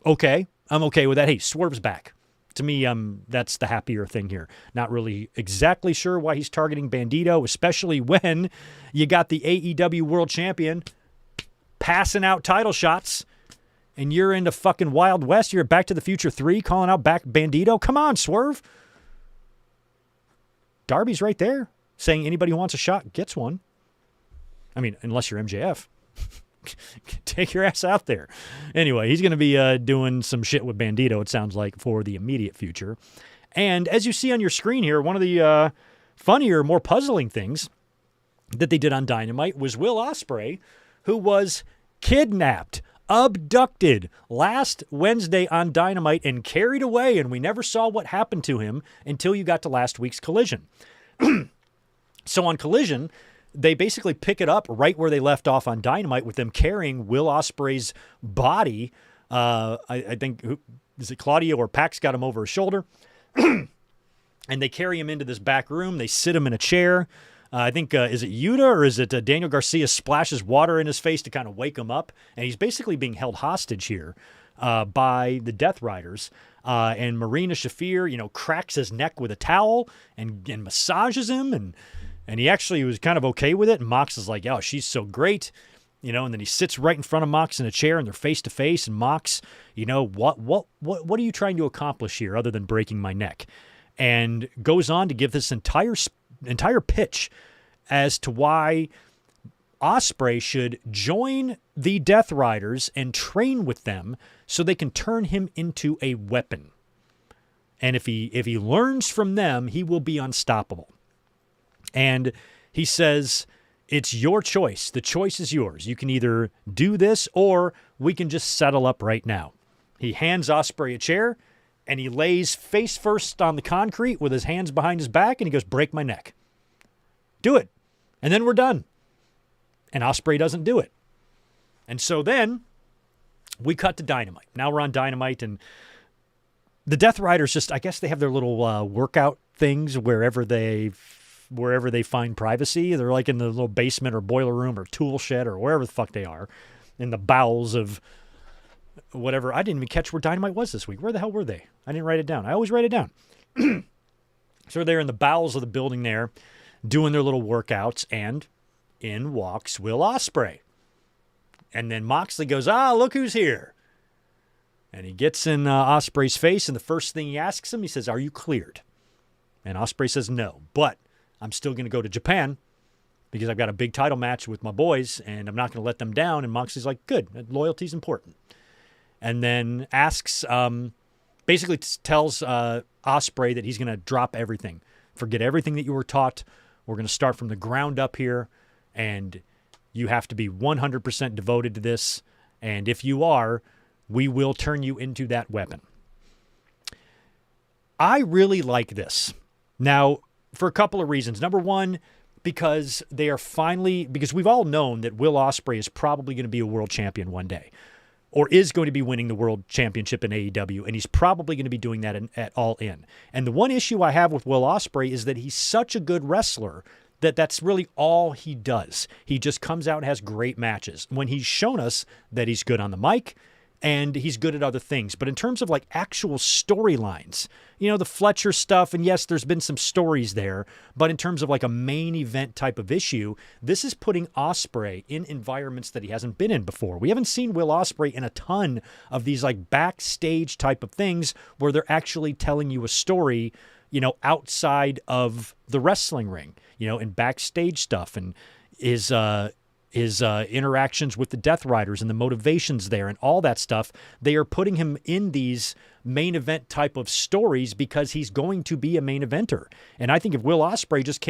okay. I'm okay with that. Hey, Swerve's back. To me, that's the happier thing here. Not really exactly sure why he's targeting Bandito, especially when you got the AEW World Champion passing out title shots, and you're into fucking Wild West. You're at Back to the Future 3 calling out back Bandito. Come on, Swerve. Darby's right there saying anybody who wants a shot gets one. I mean, unless you're MJF. Take your ass out there. Anyway, he's going to be doing some shit with Bandito, it sounds like, for the immediate future. And as you see on your screen here, one of the funnier, more puzzling things that they did on Dynamite was Will Osprey, who was kidnapped, abducted last Wednesday on Dynamite and carried away, and we never saw what happened to him until you got to last week's Collision. So on Collision, they basically pick it up right where they left off on Dynamite with them carrying Will Ospreay's body. I think, is it Claudio or Pax got him over his shoulder? And they carry him into this back room. They sit him in a chair. I think, is it Yuta or is it Daniel Garcia splashes water in his face to kind of wake him up? And he's basically being held hostage here by the Death Riders. And Marina Shafir, cracks his neck with a towel and massages him. And he actually was kind of okay with it. And Mox is like, oh, she's so great. And then he sits right in front of Mox in a chair and they're face to face. And Mox, what are you trying to accomplish here other than breaking my neck? And goes on to give this entire pitch as to why Osprey should join the Death Riders and train with them so they can turn him into a weapon. And if he learns from them, he will be unstoppable. And he says, it's your choice. The choice is yours. You can either do this or we can just settle up right now. He hands Osprey a chair and he lays face first on the concrete with his hands behind his back and he goes, break my neck. Do it. And then we're done. And Osprey doesn't do it. And so then we cut to Dynamite. Now we're on Dynamite and the Death Riders I guess they have their little workout things wherever they find privacy. They're like in the little basement or boiler room or tool shed or wherever the fuck they are in the bowels of whatever. I didn't even catch where Dynamite was this week. Where the hell were they? I didn't write it down. I always write it down. So they're in the bowels of the building there doing their little workouts, and in walks Will Ospreay. And then Moxley goes, look who's here. And he gets in Ospreay's face, and the first thing he asks him, he says, are you cleared? And Ospreay says, no, but I'm still going to go to Japan because I've got a big title match with my boys, and I'm not going to let them down. And Moxley's like, good, loyalty's important. And then asks, basically tells Ospreay that he's going to drop everything. Forget everything that you were taught. We're going to start from the ground up here, and you have to be 100% devoted to this. And if you are, we will turn you into that weapon. I really like this. Now, for a couple of reasons. Number one, because because we've all known that Will Ospreay is probably going to be a world champion one day, or is going to be winning the world championship in AEW, and he's probably going to be doing that at All In. And the one issue I have with Will Ospreay is that he's such a good wrestler that's really all he does. He just comes out and has great matches. When he's shown us that he's good on the mic, and he's good at other things. But in terms of like actual storylines, the Fletcher stuff, and yes, there's been some stories there, but in terms of like a main event type of issue, this is putting Ospreay in environments that he hasn't been in before. We haven't seen Will Ospreay in a ton of these like backstage type of things where they're actually telling you a story, outside of the wrestling ring, and backstage stuff, and his interactions with the Death Riders and the motivations there and all that stuff. They are putting him in these main event type of stories because he's going to be a main eventer. And I think if Will Ospreay just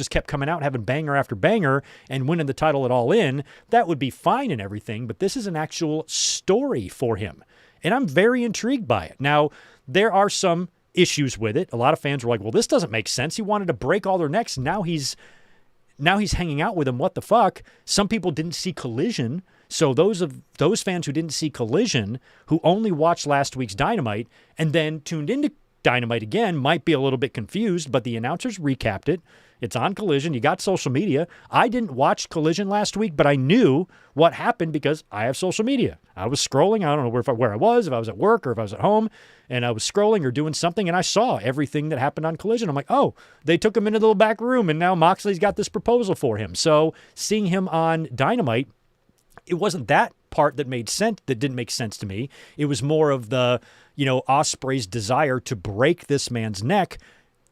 kept coming out having banger after banger and winning the title at All In, that would be fine and everything. But this is an actual story for him. And I'm very intrigued by it. Now, there are some issues with it. A lot of fans were like, well, this doesn't make sense. He wanted to break all their necks. Now he's hanging out with him. What the fuck? Some people didn't see Collision. So those fans who didn't see Collision, who only watched last week's Dynamite and then tuned into Dynamite again, might be a little bit confused, but the announcers recapped it. It's on Collision. You got social media. I didn't watch Collision last week, but I knew what happened because I have social media. I was scrolling. I don't know where I was, if I was at work or if I was at home, and I was scrolling or doing something, and I saw everything that happened on Collision. I'm like, oh, they took him into the little back room, and now Moxley's got this proposal for him. So seeing him on Dynamite, it wasn't that part that didn't make sense to me. It was more of the, Ospreay's desire to break this man's neck,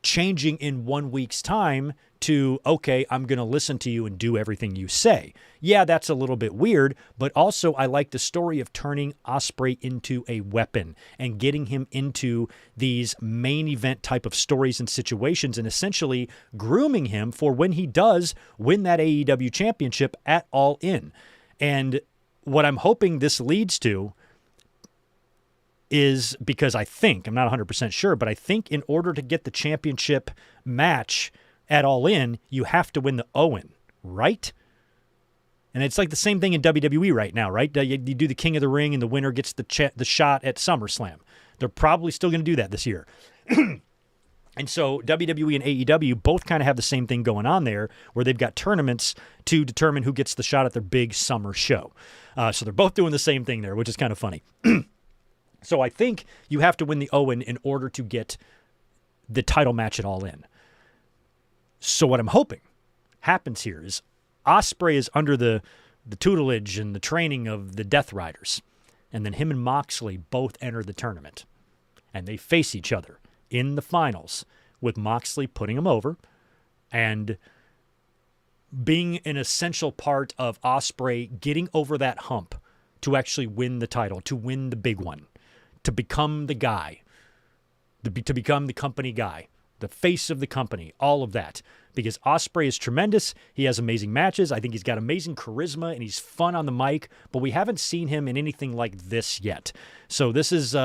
changing in 1 week's time to, okay, I'm going to listen to you and do everything you say. Yeah, that's a little bit weird, but also I like the story of turning Ospreay into a weapon and getting him into these main event type of stories and situations and essentially grooming him for when he does win that AEW championship at All In. And what I'm hoping this leads to is, because I'm not 100% sure, but I think in order to get the championship match at All In, you have to win the Owen, right? And it's like the same thing in WWE right now, right? You do the King of the Ring and the winner gets the shot at SummerSlam. They're probably still going to do that this year. And so WWE and AEW both kind of have the same thing going on there, where they've got tournaments to determine who gets the shot at their big summer show. So they're both doing the same thing there, which is kind of funny. So I think you have to win the Owen in order to get the title match at All In. So what I'm hoping happens here is Osprey is under the tutelage and the training of the Death Riders. And then him and Moxley both enter the tournament. And they face each other in the finals, with Moxley putting him over and being an essential part of Osprey getting over that hump to actually win the title, to win the big one, to become the guy, to become the company guy, the face of the company, all of that. Because Osprey is tremendous. He has amazing matches. I think he's got amazing charisma, and he's fun on the mic, but we haven't seen him in anything like this yet. So this is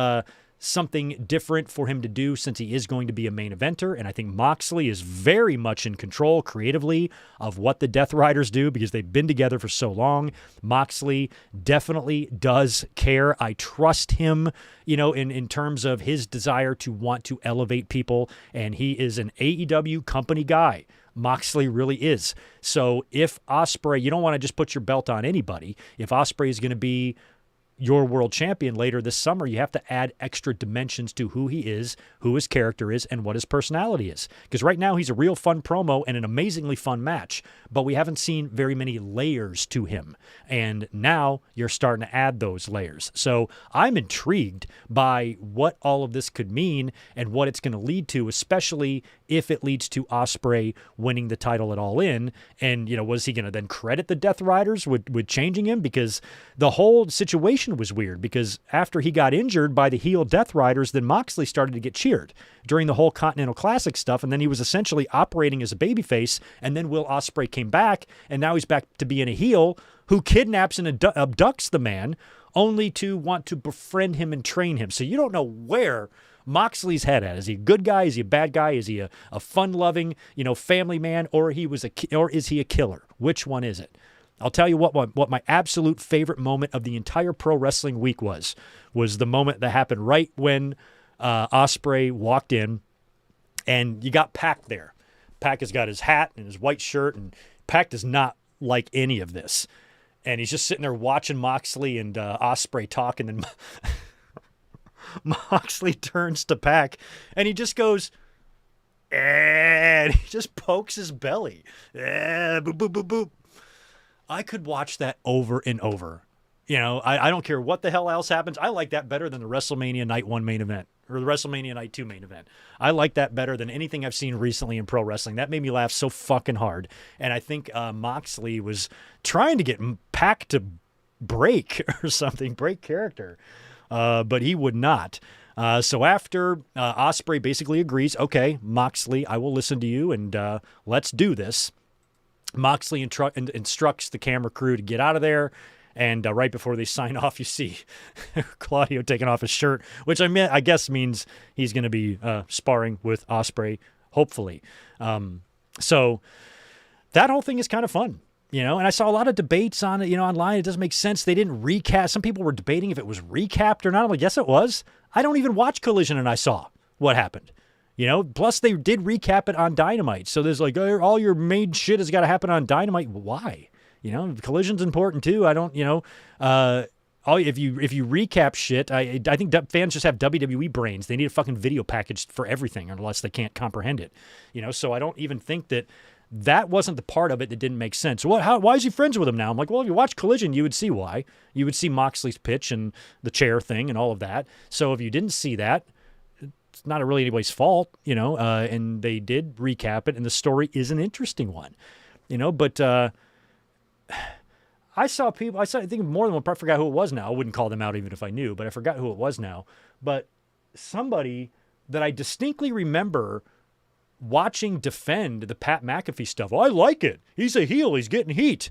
something different for him to do, since he is going to be a main eventer, and I think Moxley is very much in control creatively of what the Death Riders do, because they've been together for so long. Moxley definitely does care. I trust him, in terms of his desire to want to elevate people, and he is an AEW company guy. Moxley really is. So if Osprey, you don't want to just put your belt on anybody. If Osprey is going to be your world champion later this summer, you have to add extra dimensions to who he is, who his character is, and what his personality is. Because right now he's a real fun promo and an amazingly fun match, but we haven't seen very many layers to him. And now you're starting to add those layers. So I'm intrigued by what all of this could mean and what it's going to lead to, especially if it leads to Osprey winning the title at All In. And, was he going to then credit the Death Riders with changing him? Because the whole situation was weird, because after he got injured by the heel Death Riders, then Moxley started to get cheered during the whole Continental Classic stuff, and then he was essentially operating as a babyface, and then Will Ospreay came back, and now he's back to being a heel who kidnaps and abducts the man, only to want to befriend him and train him. So you don't know where Moxley's head at. Is he a good guy? Is he a bad guy? Is he a fun-loving, family man, or is he a killer? Which one is it? I'll tell you what my absolute favorite moment of the entire pro wrestling week was the moment that happened right when Osprey walked in, and you got Pac there. Pac has got his hat and his white shirt, and Pac does not like any of this. And he's just sitting there watching Moxley and Osprey talk, and then Moxley turns to Pac, and he just goes, and he just pokes his belly. Boop, boop, boop, boop. I could watch that over and over. I don't care what the hell else happens. I like that better than the WrestleMania Night 1 main event or the WrestleMania Night 2 main event. I like that better than anything I've seen recently in pro wrestling. That made me laugh so fucking hard. And I think Moxley was trying to get Pac to break or something, break character, but he would not. So after Osprey basically agrees, okay, Moxley, I will listen to you, and let's do this. Moxley instructs the camera crew to get out of there, and right before they sign off, you see Claudio taking off his shirt, which I guess means he's going to be sparring with Osprey, hopefully. So that whole thing is kind of fun, and I saw a lot of debates on it, online. It doesn't make sense. They didn't recap. Some people were debating if it was recapped or not. I'm like, yes, it was. I don't even watch Collision, and I saw what happened. Plus they did recap it on Dynamite. So there's like, all your main shit has got to happen on Dynamite. Why? Collision's important too. I don't, if you recap shit, I think fans just have WWE brains. They need a fucking video package for everything unless they can't comprehend it. So I don't even think that wasn't the part of it that didn't make sense. Why is he friends with him now? I'm like, well, if you watch Collision, you would see why. You would see Moxley's pitch and the chair thing and all of that. So if you didn't see that, it's not really anybody's fault, and they did recap it, and the story is an interesting one, but I saw I think more than one, I forgot who it was now. I wouldn't call them out even if I knew, but I forgot who it was now. But somebody that I distinctly remember watching defend the Pat McAfee stuff. Oh, I like it. He's a heel. He's getting heat.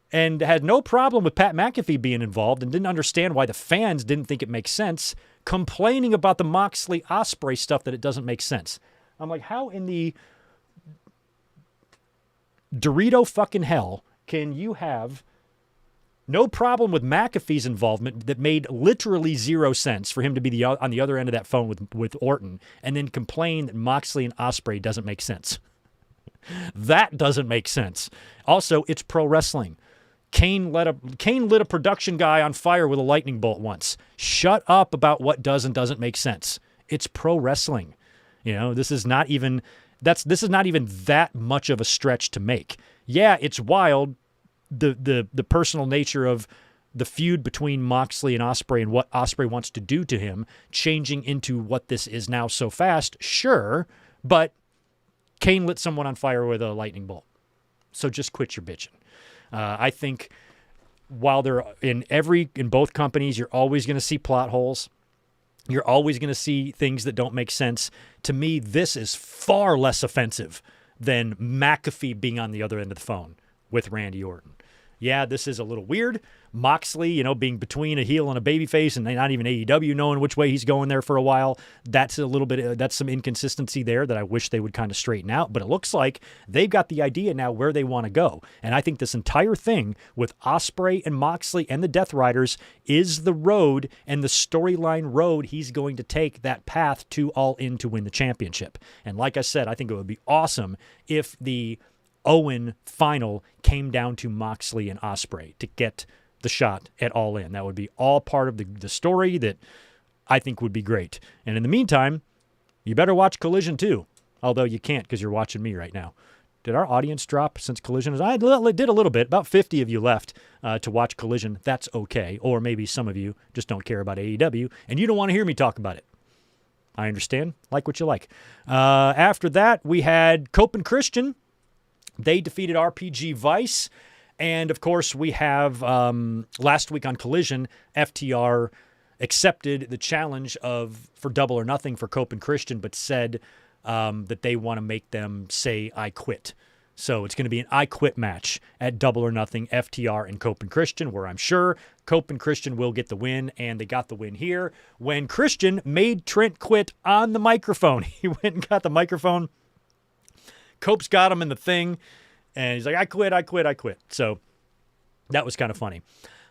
And had no problem with Pat McAfee being involved and didn't understand why the fans didn't think it makes sense, complaining about the Moxley Osprey stuff that it doesn't make sense. I'm like, how in the Dorito fucking hell can you have no problem with McAfee's involvement that made literally zero sense for him to be on the other end of that phone with Orton, and then complain that Moxley and Osprey doesn't make sense? That doesn't make sense. Also, it's pro wrestling. Kane lit a production guy on fire with a lightning bolt once. Shut up about what does and doesn't make sense. It's pro wrestling. This is not even this is not even that much of a stretch to make. Yeah, it's wild, the personal nature of the feud between Moxley and Osprey and what Osprey wants to do to him, changing into what this is now so fast, sure, but Kane lit someone on fire with a lightning bolt. So just quit your bitching. I think while they're in both companies, you're always going to see plot holes. You're always going to see things that don't make sense. To me, this is far less offensive than McAfee being on the other end of the phone with Randy Orton. Yeah, this is a little weird. Moxley, being between a heel and a babyface, and not even AEW knowing which way he's going there for a while. That's some inconsistency there that I wish they would kind of straighten out. But it looks like they've got the idea now where they want to go. And I think this entire thing with Osprey and Moxley and the Death Riders is the road and the storyline road he's going to take, that path to All In to win the championship. And like I said, I think it would be awesome if the Owen final came down to Moxley and Osprey to get the shot at All In. That would be all part of the story that I think would be great. And in the meantime, you better watch Collision too, although you can't because you're watching me right now. Did our audience drop since Collision? I did a little bit. About 50 of you left to watch Collision. That's okay. Or maybe some of you just don't care about AEW and you don't want to hear me talk about it. I understand. Like what you like. After that, we had Cope and Christian. They defeated RPG Vice. And, of course, we have last week on Collision, FTR accepted the challenge for Double or Nothing for Cope and Christian, but said that they want to make them say, I quit. So it's going to be an I quit match at Double or Nothing, FTR and Cope and Christian, where I'm sure Cope and Christian will get the win, and they got the win here when Christian made Trent quit on the microphone. He went and got the microphone. Cope's got him in the thing, and he's like, I quit. So that was kind of funny.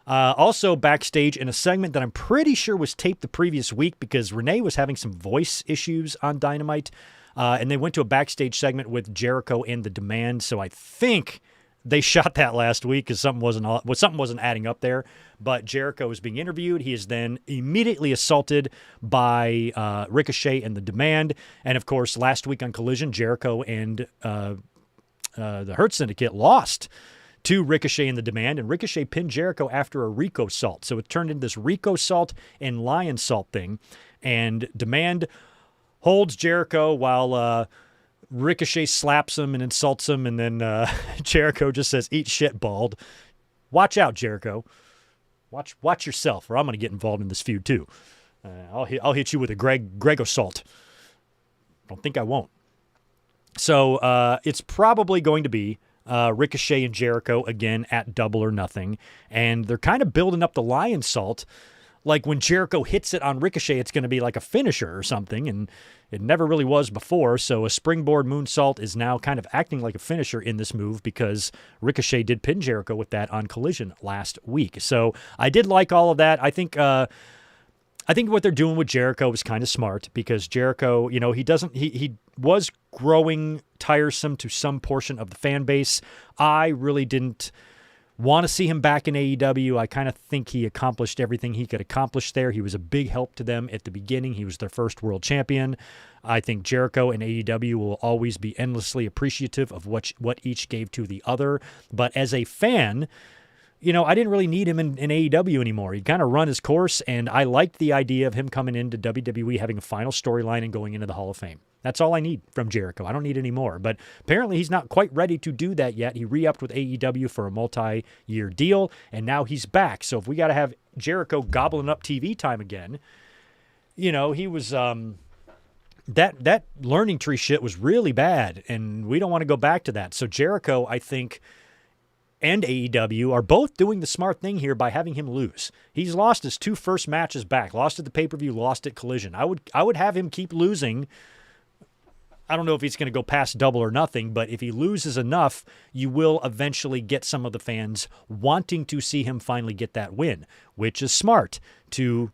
Also backstage in a segment that I'm pretty sure was taped the previous week because Renee was having some voice issues on Dynamite, and they went to a backstage segment with Jericho and The Demand, so I think they shot that last week because something wasn't adding up there. But Jericho is being interviewed. He is then immediately assaulted by Ricochet and The Demand. And, of course, last week on Collision, Jericho and the Hurt Syndicate lost to Ricochet and The Demand. And Ricochet pinned Jericho after a Rico salt. So it turned into this Rico salt and Lion salt thing. And Demand holds Jericho while Ricochet slaps him and insults him, and then Jericho just says, eat shit, bald. Watch out, Jericho. Watch yourself, or I'm going to get involved in this feud, too. I'll hit you with a Greg assault. Don't think I won't. So it's probably going to be Ricochet and Jericho again at Double or Nothing, and they're kind of building up the Lion Salt. Like when Jericho hits it on Ricochet, it's going to be like a finisher or something, and it never really was before. So a springboard moonsault is now kind of acting like a finisher in this move because Ricochet did pin Jericho with that on Collision last week. So I did like all of that. I think what they're doing with Jericho is kind of smart because Jericho, he was growing tiresome to some portion of the fan base. I really didn't want to see him back in AEW. I kind of think he accomplished everything he could accomplish there. He was a big help to them at the beginning. He was their first world champion. I think Jericho and AEW will always be endlessly appreciative of what each gave to the other. But as a fan, I didn't really need him in AEW anymore. He'd kind of run his course, and I liked the idea of him coming into WWE, having a final storyline, and going into the Hall of Fame. That's all I need from Jericho. I don't need any more. But apparently he's not quite ready to do that yet. He re-upped with AEW for a multi-year deal, and now he's back. So if we got to have Jericho gobbling up TV time again, he was that learning tree shit was really bad, and we don't want to go back to that. So Jericho, I think, and AEW are both doing the smart thing here by having him lose. He's lost his 2 first matches back. Lost at the pay-per-view, lost at Collision. I would have him keep losing. I don't know if he's going to go past Double or Nothing, but if he loses enough, you will eventually get some of the fans wanting to see him finally get that win, which is smart to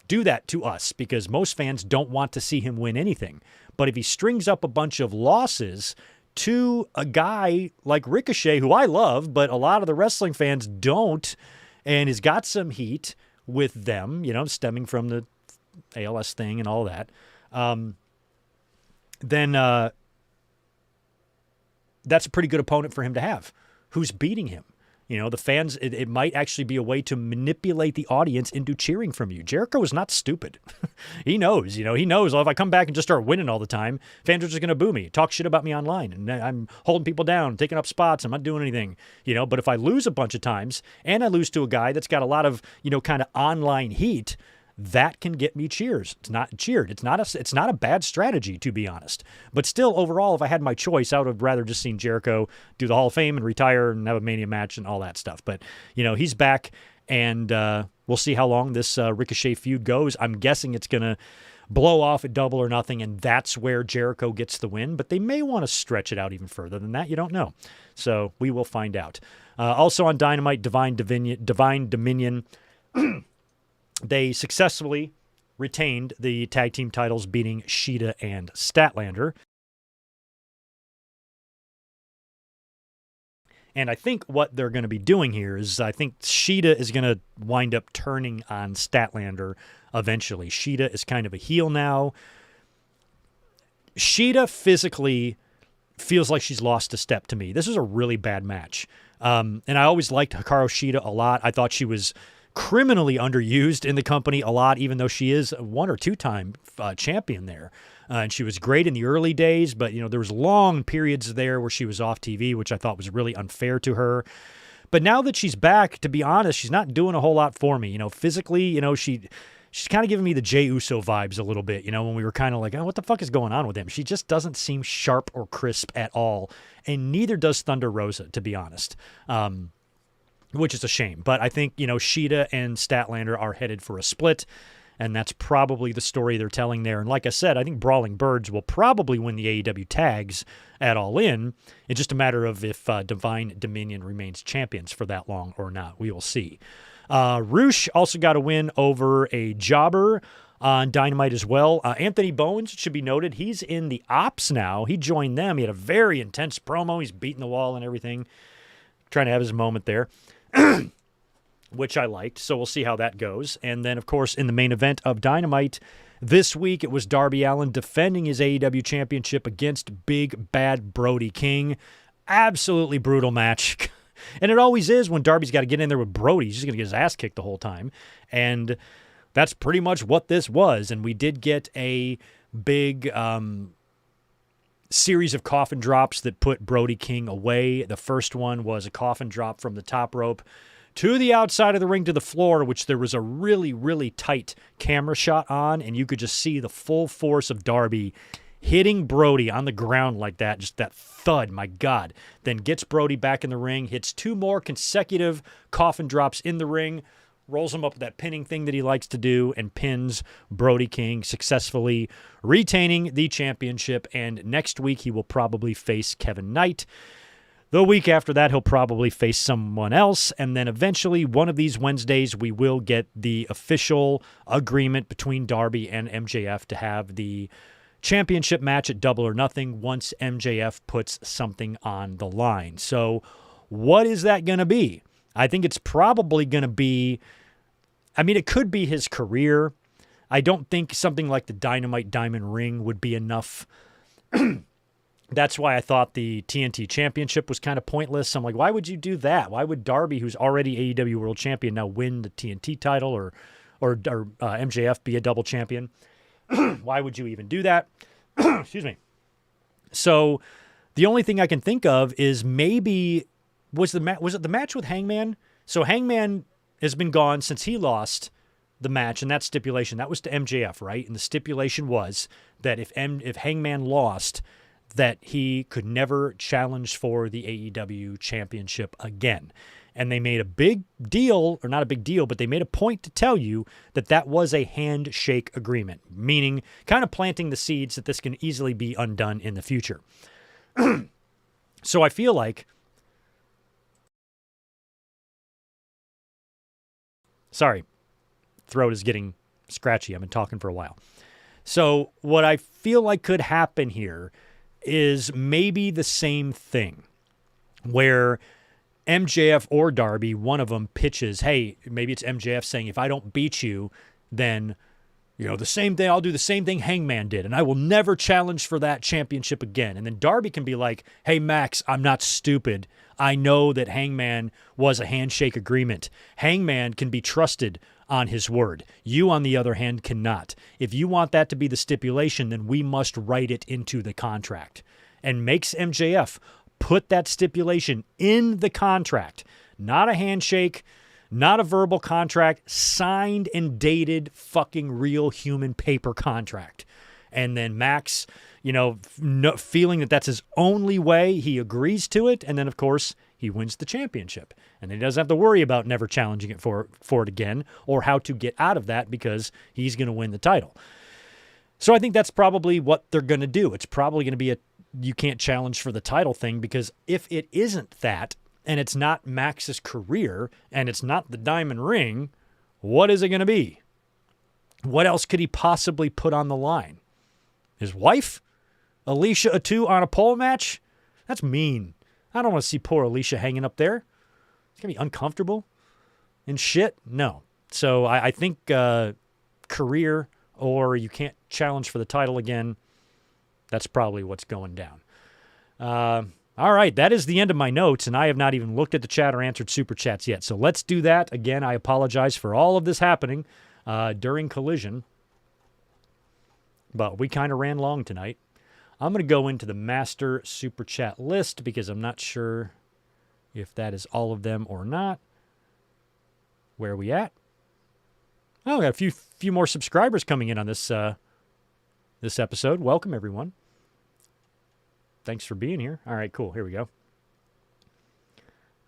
do that to us because most fans don't want to see him win anything. But if he strings up a bunch of losses to a guy like Ricochet, who I love, but a lot of the wrestling fans don't, and has got some heat with them, stemming from the ALS thing and all that, then that's a pretty good opponent for him to have. Who's beating him? The fans, it might actually be a way to manipulate the audience into cheering from you. Jericho is not stupid. He knows, he knows, well, if I come back and just start winning all the time, fans are just going to boo me, talk shit about me online, and I'm holding people down, taking up spots, I'm not doing anything, But if I lose a bunch of times, and I lose to a guy that's got a lot of, kind of online heat, that can get me cheers. It's not cheered. It's not a bad strategy, to be honest. But still, overall, if I had my choice, I would have rather just seen Jericho do the Hall of Fame and retire and have a Mania match and all that stuff. But, he's back, and we'll see how long this Ricochet feud goes. I'm guessing it's going to blow off at Double or Nothing, and that's where Jericho gets the win. But they may want to stretch it out even further than that. You don't know. So we will find out. Also on Dynamite, Divine Dominion they successfully retained the tag team titles, beating Shida and Statlander. And I think what they're going to be doing here is I think Shida is going to wind up turning on Statlander eventually. Shida is kind of a heel now. Shida physically feels like she's lost a step to me. This is a really bad match. And I always liked Hikaru Shida a lot. I thought she was criminally underused in the company a lot, even though she is a 1 or 2 time champion there. And she was great in the early days, but, there was long periods there where she was off TV, which I thought was really unfair to her. But now that she's back, to be honest, she's not doing a whole lot for me. Physically, she's kind of giving me the Jey Uso vibes a little bit, when we were kind of like, oh, what the fuck is going on with him? She just doesn't seem sharp or crisp at all. And neither does Thunder Rosa, to be honest. Which is a shame. But I think, Shida and Statlander are headed for a split, and that's probably the story they're telling there. And like I said, I think Brawling Birds will probably win the AEW tags at All In. It's just a matter of if Divine Dominion remains champions for that long or not. We will see. Roosh also got a win over a jobber on Dynamite as well. Anthony Bowens, should be noted, he's in the Ops now. He joined them. He had a very intense promo. He's beating the wall and everything. Trying to have his moment there. Which I liked, so we'll see how that goes. And then, of course, in the main event of Dynamite this week, it was Darby Allin defending his AEW championship against Big Bad Brody King. Absolutely brutal match. And it always is when Darby's got to get in there with Brody. He's just going to get his ass kicked the whole time. And that's pretty much what this was. And we did get a big series of coffin drops that put Brody King away. The first one was a coffin drop from the top rope to the outside of the ring to the floor, which there was a really, really tight camera shot on, and you could just see the full force of Darby hitting Brody on the ground like that, just that thud, my God. Then gets Brody back in the ring, hits 2 more consecutive coffin drops in the ring, rolls him up with that pinning thing that he likes to do, and pins Brody King, successfully retaining the championship. And next week, he will probably face Kevin Knight. The week after that, he'll probably face someone else. And then eventually, one of these Wednesdays, we will get the official agreement between Darby and MJF to have the championship match at Double or Nothing once MJF puts something on the line. So what is that going to be? I think it's probably going to be, it could be his career. I don't think something like the Dynamite Diamond Ring would be enough. That's why I thought the TNT Championship was kind of pointless. I'm like, why would you do that? Why would Darby, who's already AEW World Champion, now win the TNT title or MJF be a double champion? Why would you even do that? Excuse me. So the only thing I can think of is maybe... Was it the match with Hangman? So Hangman has been gone since he lost the match, and that stipulation, that was to MJF, right? And the stipulation was that if Hangman lost, that he could never challenge for the AEW championship again. And they made a big deal, or not a big deal, but they made a point to tell you that that was a handshake agreement, meaning kind of planting the seeds that this can easily be undone in the future. So I feel like... Sorry, throat is getting scratchy. I've been talking for a while. So what I feel like could happen here is maybe the same thing where MJF or Darby, one of them pitches, hey, maybe it's MJF saying, if I don't beat you, then the same thing. I'll do the same thing Hangman did, and I will never challenge for that championship again. And then Darby can be like, hey, Max, I'm not stupid. I know that Hangman was a handshake agreement. Hangman can be trusted on his word. You, on the other hand, cannot. If you want that to be the stipulation, then we must write it into the contract. And makes MJF put that stipulation in the contract. Not a handshake, not a verbal contract, signed and dated fucking real human paper contract. And then Max, feeling that that's his only way, he agrees to it. And then, of course, he wins the championship. And he doesn't have to worry about never challenging it for it again or how to get out of that because he's going to win the title. So I think that's probably what they're going to do. It's probably going to be you can't challenge for the title thing, because if it isn't that, and it's not Max's career, and it's not the diamond ring, what is it going to be? What else could he possibly put on the line? His wife? Alicia Atu on a pole match? That's mean. I don't want to see poor Alicia hanging up there. It's going to be uncomfortable and shit. No. So I think career or you can't challenge for the title again, that's probably what's going down. All right, that is the end of my notes, and I have not even looked at the chat or answered Super Chats yet. So let's do that. Again, I apologize for all of this happening during Collision, but we kind of ran long tonight. I'm going to go into the Master Super Chat list because I'm not sure if that is all of them or not. Where are we at? Oh, we got a few more subscribers coming in on this episode. Welcome, everyone. Thanks for being here. All right, cool. Here we go.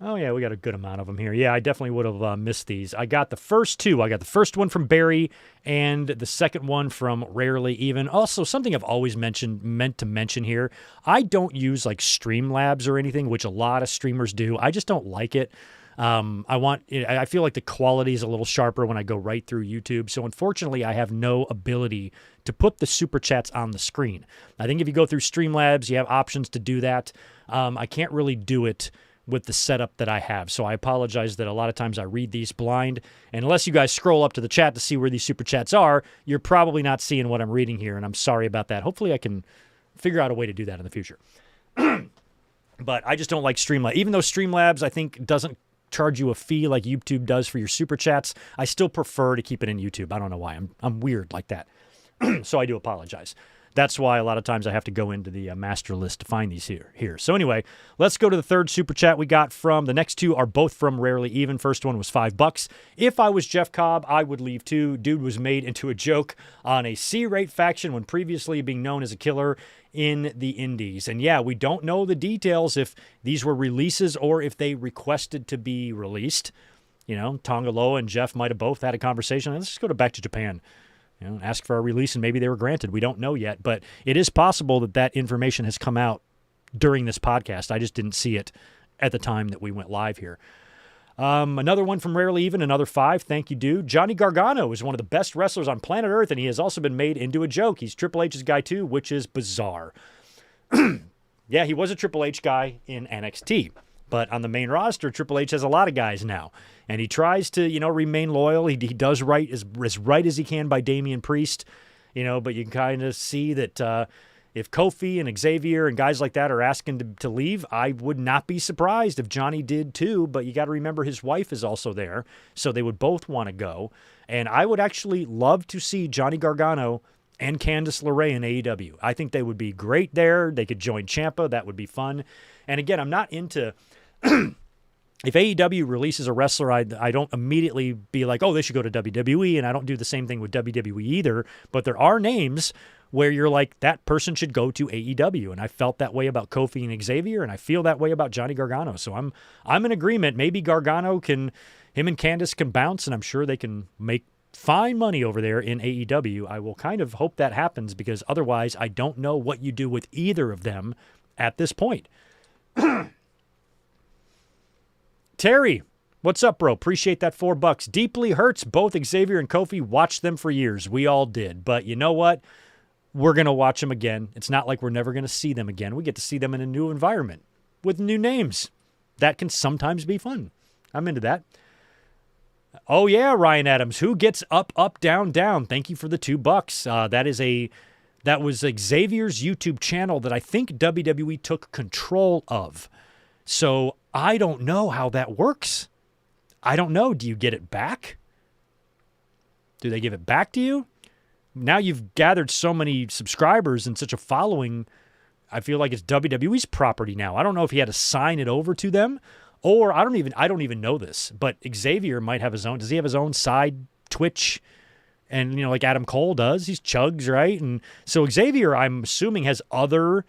Oh, yeah, we got a good amount of them here. Yeah, I definitely would have missed these. I got the first two. I got the first one from Barry and the second one from Rarely Even. Also, something I've always meant to mention here, I don't use like Streamlabs or anything, which a lot of streamers do. I just don't like it. I feel like the quality is a little sharper when I go right through YouTube. So unfortunately, I have no ability to put the super chats on the screen. I think if you go through Streamlabs, you have options to do that. I can't really do it with the setup that I have. So I apologize that a lot of times I read these blind. And unless you guys scroll up to the chat to see where these super chats are, you're probably not seeing what I'm reading here. And I'm sorry about that. Hopefully I can figure out a way to do that in the future. But I just don't like Streamlabs. Even though Streamlabs, I think, doesn't charge you a fee like YouTube does for your super chats, I still prefer to keep it in YouTube. I don't know why. I'm weird like that. So I do apologize. That's why a lot of times I have to go into the master list to find these here. So anyway, let's go to the third super chat we got from. The next two are both from Rarely Even. First one was $5. If I was Jeff Cobb, I would leave too. Dude was made into a joke on a C-rate faction when previously being known as a killer in the indies. And yeah, we don't know the details if these were releases or if they requested to be released. You know, Tonga Loa and Jeff might have both had a conversation. Let's just go back to Japan. Ask for a release, and maybe they were granted. We don't know yet, but it is possible that information has come out during this podcast. I just didn't see it at the time that we went live here. Another one from Rarely Even, another $5. Thank you, dude. Johnny Gargano is one of the best wrestlers on planet Earth, and he has also been made into a joke. He's Triple H's guy, too, which is bizarre. Yeah, he was a Triple H guy in NXT. But on the main roster, Triple H has a lot of guys now. And he tries to, remain loyal. He does right as right as he can by Damian Priest. But you can kind of see that if Kofi and Xavier and guys like that are asking to leave, I would not be surprised if Johnny did too. But you got to remember his wife is also there. So they would both want to go. And I would actually love to see Johnny Gargano and Candice LeRae in AEW. I think they would be great there. They could join Ciampa. That would be fun. And again, I'm not into... If AEW releases a wrestler, I don't immediately be like, oh, they should go to WWE, and I don't do the same thing with WWE either. But there are names where you're like, that person should go to AEW, and I felt that way about Kofi and Xavier, and I feel that way about Johnny Gargano. So I'm in agreement. Maybe Gargano him and Candice can bounce, and I'm sure they can make fine money over there in AEW. I will kind of hope that happens because otherwise I don't know what you do with either of them at this point. Terry, what's up, bro? Appreciate that $4. Deeply hurts. Both Xavier and Kofi watched them for years. We all did. But you know what? We're going to watch them again. It's not like we're never going to see them again. We get to see them in a new environment with new names. That can sometimes be fun. I'm into that. Oh, yeah, Ryan Adams. Who gets up, up, down, down? Thank you for the $2. That was Xavier's YouTube channel that I think WWE took control of. So I don't know how that works. I don't know. Do you get it back? Do they give it back to you? Now you've gathered so many subscribers and such a following, I feel like it's WWE's property now. I don't know if he had to sign it over to them, or I don't even know this, but Xavier might have his own. Does he have his own side Twitch? And, like Adam Cole does, he's Chugs, right? And so Xavier, I'm assuming, has other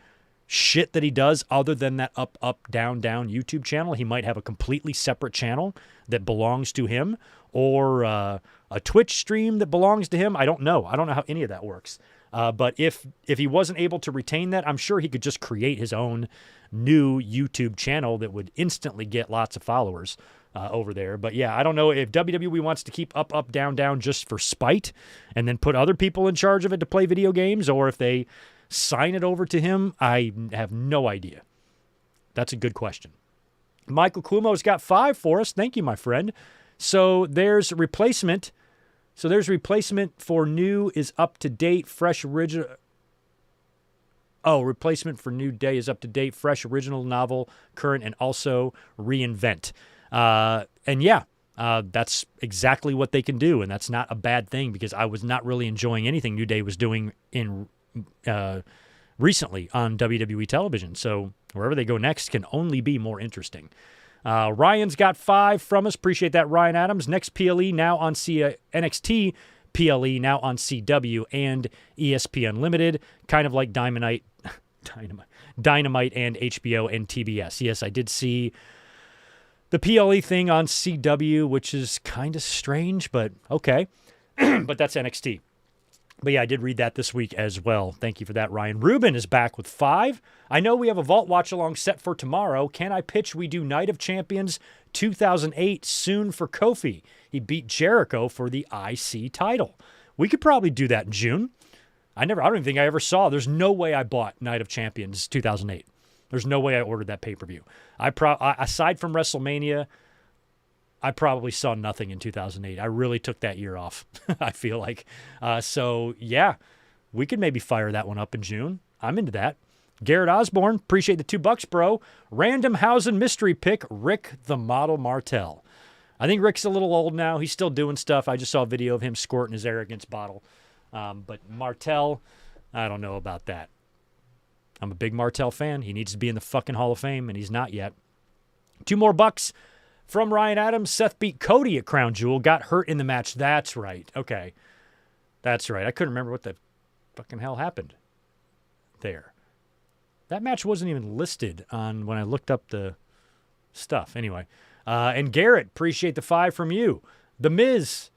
shit that he does other than that up, up, down, down YouTube channel. He might have a completely separate channel that belongs to him, or a Twitch stream that belongs to him. I don't know. I don't know how any of that works. But if he wasn't able to retain that, I'm sure he could just create his own new YouTube channel that would instantly get lots of followers over there. But yeah, I don't know if WWE wants to keep up, up, down, down just for spite and then put other people in charge of it to play video games, or if they sign it over to him. I have no idea. That's a good question. Michael Cuomo's got 5 for us. Thank you, my friend. So there's replacement. So there's replacement for new is up to date, fresh original. Oh, replacement for new day is up to date, fresh original novel, current, and also reinvent. And yeah, that's exactly what they can do. And that's not a bad thing, because I was not really enjoying anything New Day was doing in recently on WWE television. So wherever they go next can only be more interesting. Ryan's got 5 from us. Appreciate that, Ryan Adams. Next PLE now on NXT PLE now on CW and ESPN Limited, kind of like Dynamite and HBO and TBS. Yes, I did see the PLE thing on CW, which is kind of strange, but okay. But that's NXT. But yeah, I did read that this week as well. Thank you for that, Ryan. Ruben is back with 5. I know we have a Vault Watch Along set for tomorrow. Can I pitch we do Night of Champions 2008 soon for Kofi? He beat Jericho for the IC title. We could probably do that in June. I don't even think I ever saw. There's no way I bought Night of Champions 2008. There's no way I ordered that pay-per-view. Aside from WrestleMania, I probably saw nothing in 2008. I really took that year off, I feel like. So, yeah, we could maybe fire that one up in June. I'm into that. Garrett Osborne, appreciate the $2, bro. Random Hausen mystery pick, Rick the Model Martel. I think Rick's a little old now. He's still doing stuff. I just saw a video of him squirting his arrogance bottle. But Martel, I don't know about that. I'm a big Martel fan. He needs to be in the fucking Hall of Fame, and he's not yet. 2 more bucks from Ryan Adams. Seth beat Cody at Crown Jewel. Got hurt in the match. That's right. Okay. That's right. I couldn't remember what the fucking hell happened there. That match wasn't even listed on when I looked up the stuff. Anyway. And Garrett, appreciate the 5 from you. The Miz,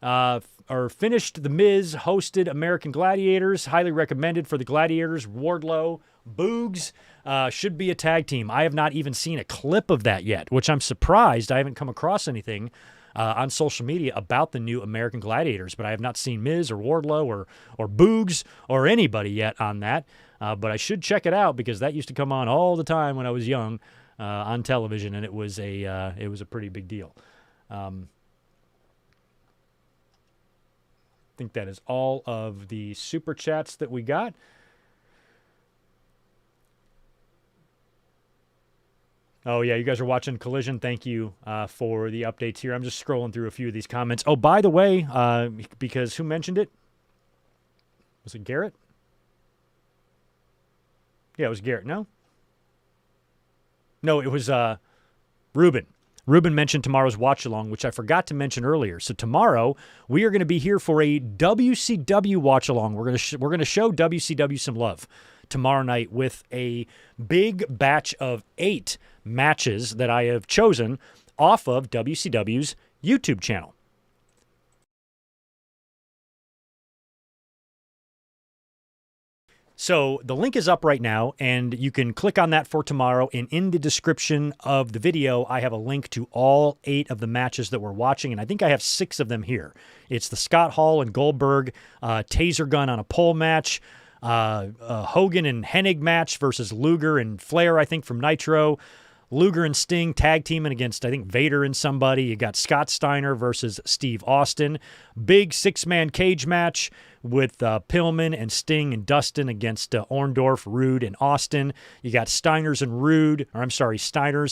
finished The Miz, hosted American Gladiators. Highly recommended for the Gladiators. Wardlow, Boogs, should be a tag team. I have not even seen a clip of that yet, which I'm surprised. I haven't come across anything on social media about the new American Gladiators, but I have not seen Miz or Wardlow or Boogs or anybody yet on that. But I should check it out, because that used to come on all the time when I was young on television, and it was a pretty big deal. I think that is all of the super chats that we got. Oh, yeah, you guys are watching Collision. Thank you for the updates here. I'm just scrolling through a few of these comments. Oh, by the way, because who mentioned it? Was it Garrett? Yeah, it was Garrett. No, it was Ruben. Ruben mentioned tomorrow's watch-along, which I forgot to mention earlier. So tomorrow, we are going to be here for a WCW watch-along. We're going to show WCW some love tomorrow night with a big batch of 8 matches that I have chosen off of WCW's YouTube channel. So the link is up right now, and you can click on that for tomorrow. And in the description of the video, I have a link to all 8 of the matches that we're watching, and I think I have 6 of them here. It's the Scott Hall and Goldberg taser gun on a pole match, Hogan and Hennig match versus Luger and Flair, I think, from Nitro, Luger and Sting tag teaming against, I think, Vader and somebody. You got Scott Steiner versus Steve Austin. Big 6-man cage match with Pillman and Sting and Dustin against Orndorff, Rude, and Austin. You got Steiners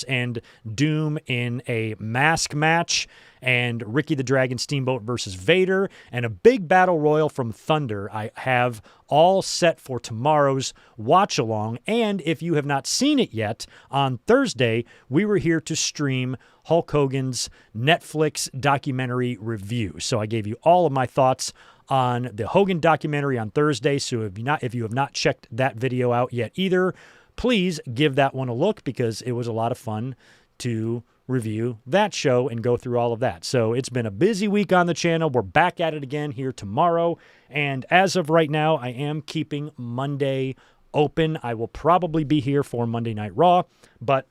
and Doom in a mask match, and Ricky the Dragon Steamboat versus Vader, and a big battle royal from Thunder. I have all set for tomorrow's watch-along, and if you have not seen it yet, on Thursday, we were here to stream Hulk Hogan's Netflix documentary review. So I gave you all of my thoughts on the Hogan documentary on Thursday, so if you have not checked that video out yet either, please give that one a look, because it was a lot of fun to review that show and go through all of that. So it's been a busy week on the channel. We're back at it again here tomorrow. And as of right now, I am keeping Monday open. I will probably be here for Monday Night Raw, but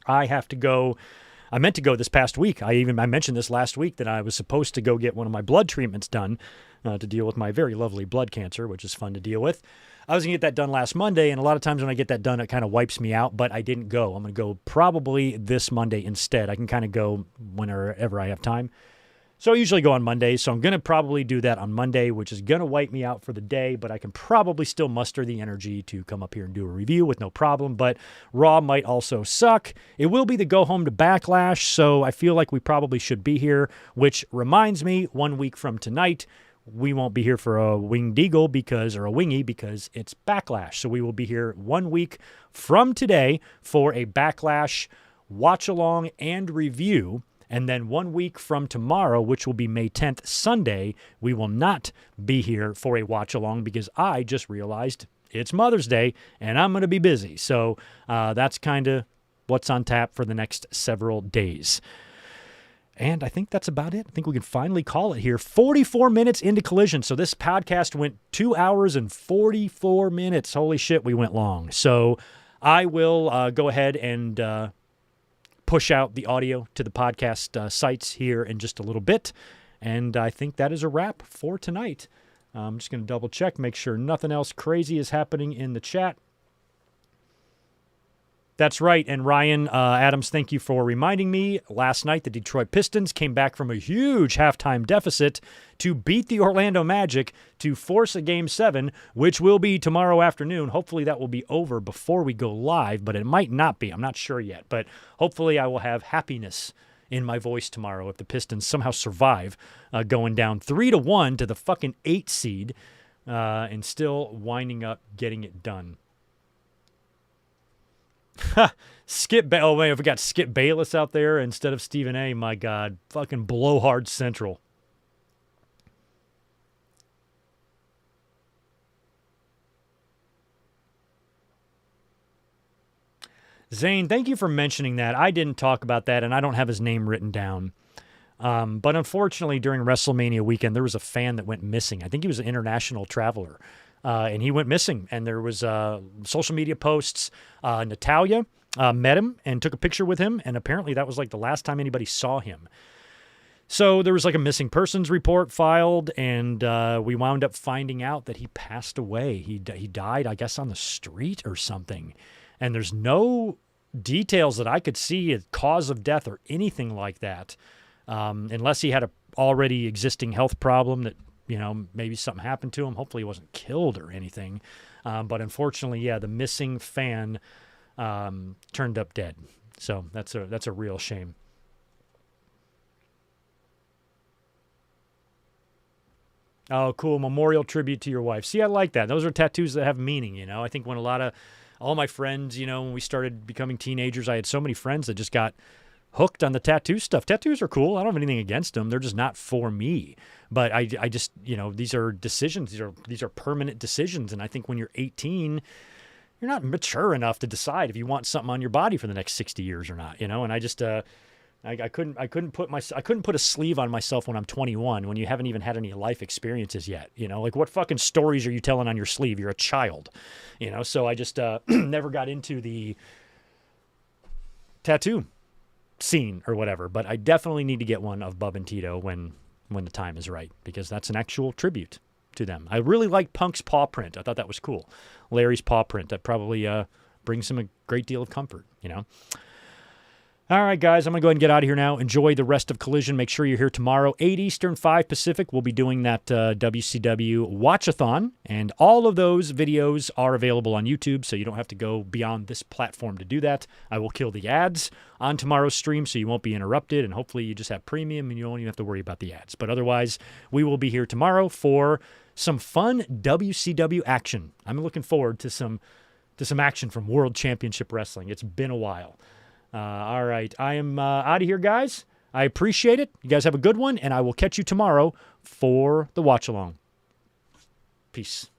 I have to go. I meant to go this past week. I mentioned this last week that I was supposed to go get one of my blood treatments done to deal with my very lovely blood cancer, which is fun to deal with. I was going to get that done last Monday, and a lot of times when I get that done, it kind of wipes me out, but I didn't go. I'm going to go probably this Monday instead. I can kind of go whenever I have time. So I usually go on Mondays, so I'm going to probably do that on Monday, which is going to wipe me out for the day, but I can probably still muster the energy to come up here and do a review with no problem. But Raw might also suck. It will be the go home to Backlash, so I feel like we probably should be here, which reminds me, 1 week from tonight, we won't be here for a winged eagle because it's Backlash. So we will be here 1 week from today for a Backlash watch-along and review. And then 1 week from tomorrow, which will be May 10th, Sunday, we will not be here for a watch-along because I just realized it's Mother's Day and I'm going to be busy. So that's kind of what's on tap for the next several days. And I think that's about it. I think we can finally call it here. 44 minutes into Collision. So this podcast went 2 hours and 44 minutes. Holy shit, we went long. So I will go ahead and push out the audio to the podcast sites here in just a little bit. And I think that is a wrap for tonight. I'm just going to double check, make sure nothing else crazy is happening in the chat. That's right. And Ryan Adams, thank you for reminding me. Last night, the Detroit Pistons came back from a huge halftime deficit to beat the Orlando Magic to force a Game 7, which will be tomorrow afternoon. Hopefully that will be over before we go live, but it might not be. I'm not sure yet. But hopefully I will have happiness in my voice tomorrow if the Pistons somehow survive going down 3-1 to the fucking 8 seed and still winding up getting it done. Oh man, if we got Skip Bayless out there instead of Stephen A, my God, fucking blowhard central. Zane, thank you for mentioning that. I didn't talk about that, and I don't have his name written down. But unfortunately, during WrestleMania weekend, there was a fan that went missing. I think he was an international traveler. And he went missing, and there was social media posts. Natalia met him and took a picture with him, and apparently that was like the last time anybody saw him. So there was like a missing persons report filed, and we wound up finding out that he passed away. He died, I guess, on the street or something. And there's no details that I could see, a cause of death or anything like that, unless he had a already existing health problem that, you know, maybe something happened to him. Hopefully he wasn't killed or anything. But unfortunately, yeah, the missing fan turned up dead. So that's a real shame. Oh, cool. Memorial tribute to your wife. See, I like that. Those are tattoos that have meaning, you know. I think when all my friends, you know, when we started becoming teenagers, I had so many friends that just got hooked on the tattoo stuff. Tattoos are cool. I don't have anything against them. They're just not for me. But I just, you know, these are decisions. These are permanent decisions. And I think when you're 18, you're not mature enough to decide if you want something on your body for the next 60 years or not, you know? And I just, I couldn't put a sleeve on myself when I'm 21 when you haven't even had any life experiences yet, you know? Like, what fucking stories are you telling on your sleeve? You're a child, you know? So I just never got into the tattoo scene or whatever, but I definitely need to get one of Bub and Tito when the time is right, because that's an actual tribute to them. I really like Punk's paw print. I thought that was cool. Larry's paw print. That probably brings him a great deal of comfort, you know. All right, guys, I'm going to go ahead and get out of here now. Enjoy the rest of Collision. Make sure you're here tomorrow, 8 Eastern, 5 Pacific. We'll be doing that WCW Watch-a-thon, and all of those videos are available on YouTube, so you don't have to go beyond this platform to do that. I will kill the ads on tomorrow's stream, so you won't be interrupted, and hopefully you just have premium and you won't even have to worry about the ads. But otherwise, we will be here tomorrow for some fun WCW action. I'm looking forward to some action from World Championship Wrestling. It's been a while. All right. I am out of here, guys. I appreciate it. You guys have a good one, and I will catch you tomorrow for the watch-along. Peace.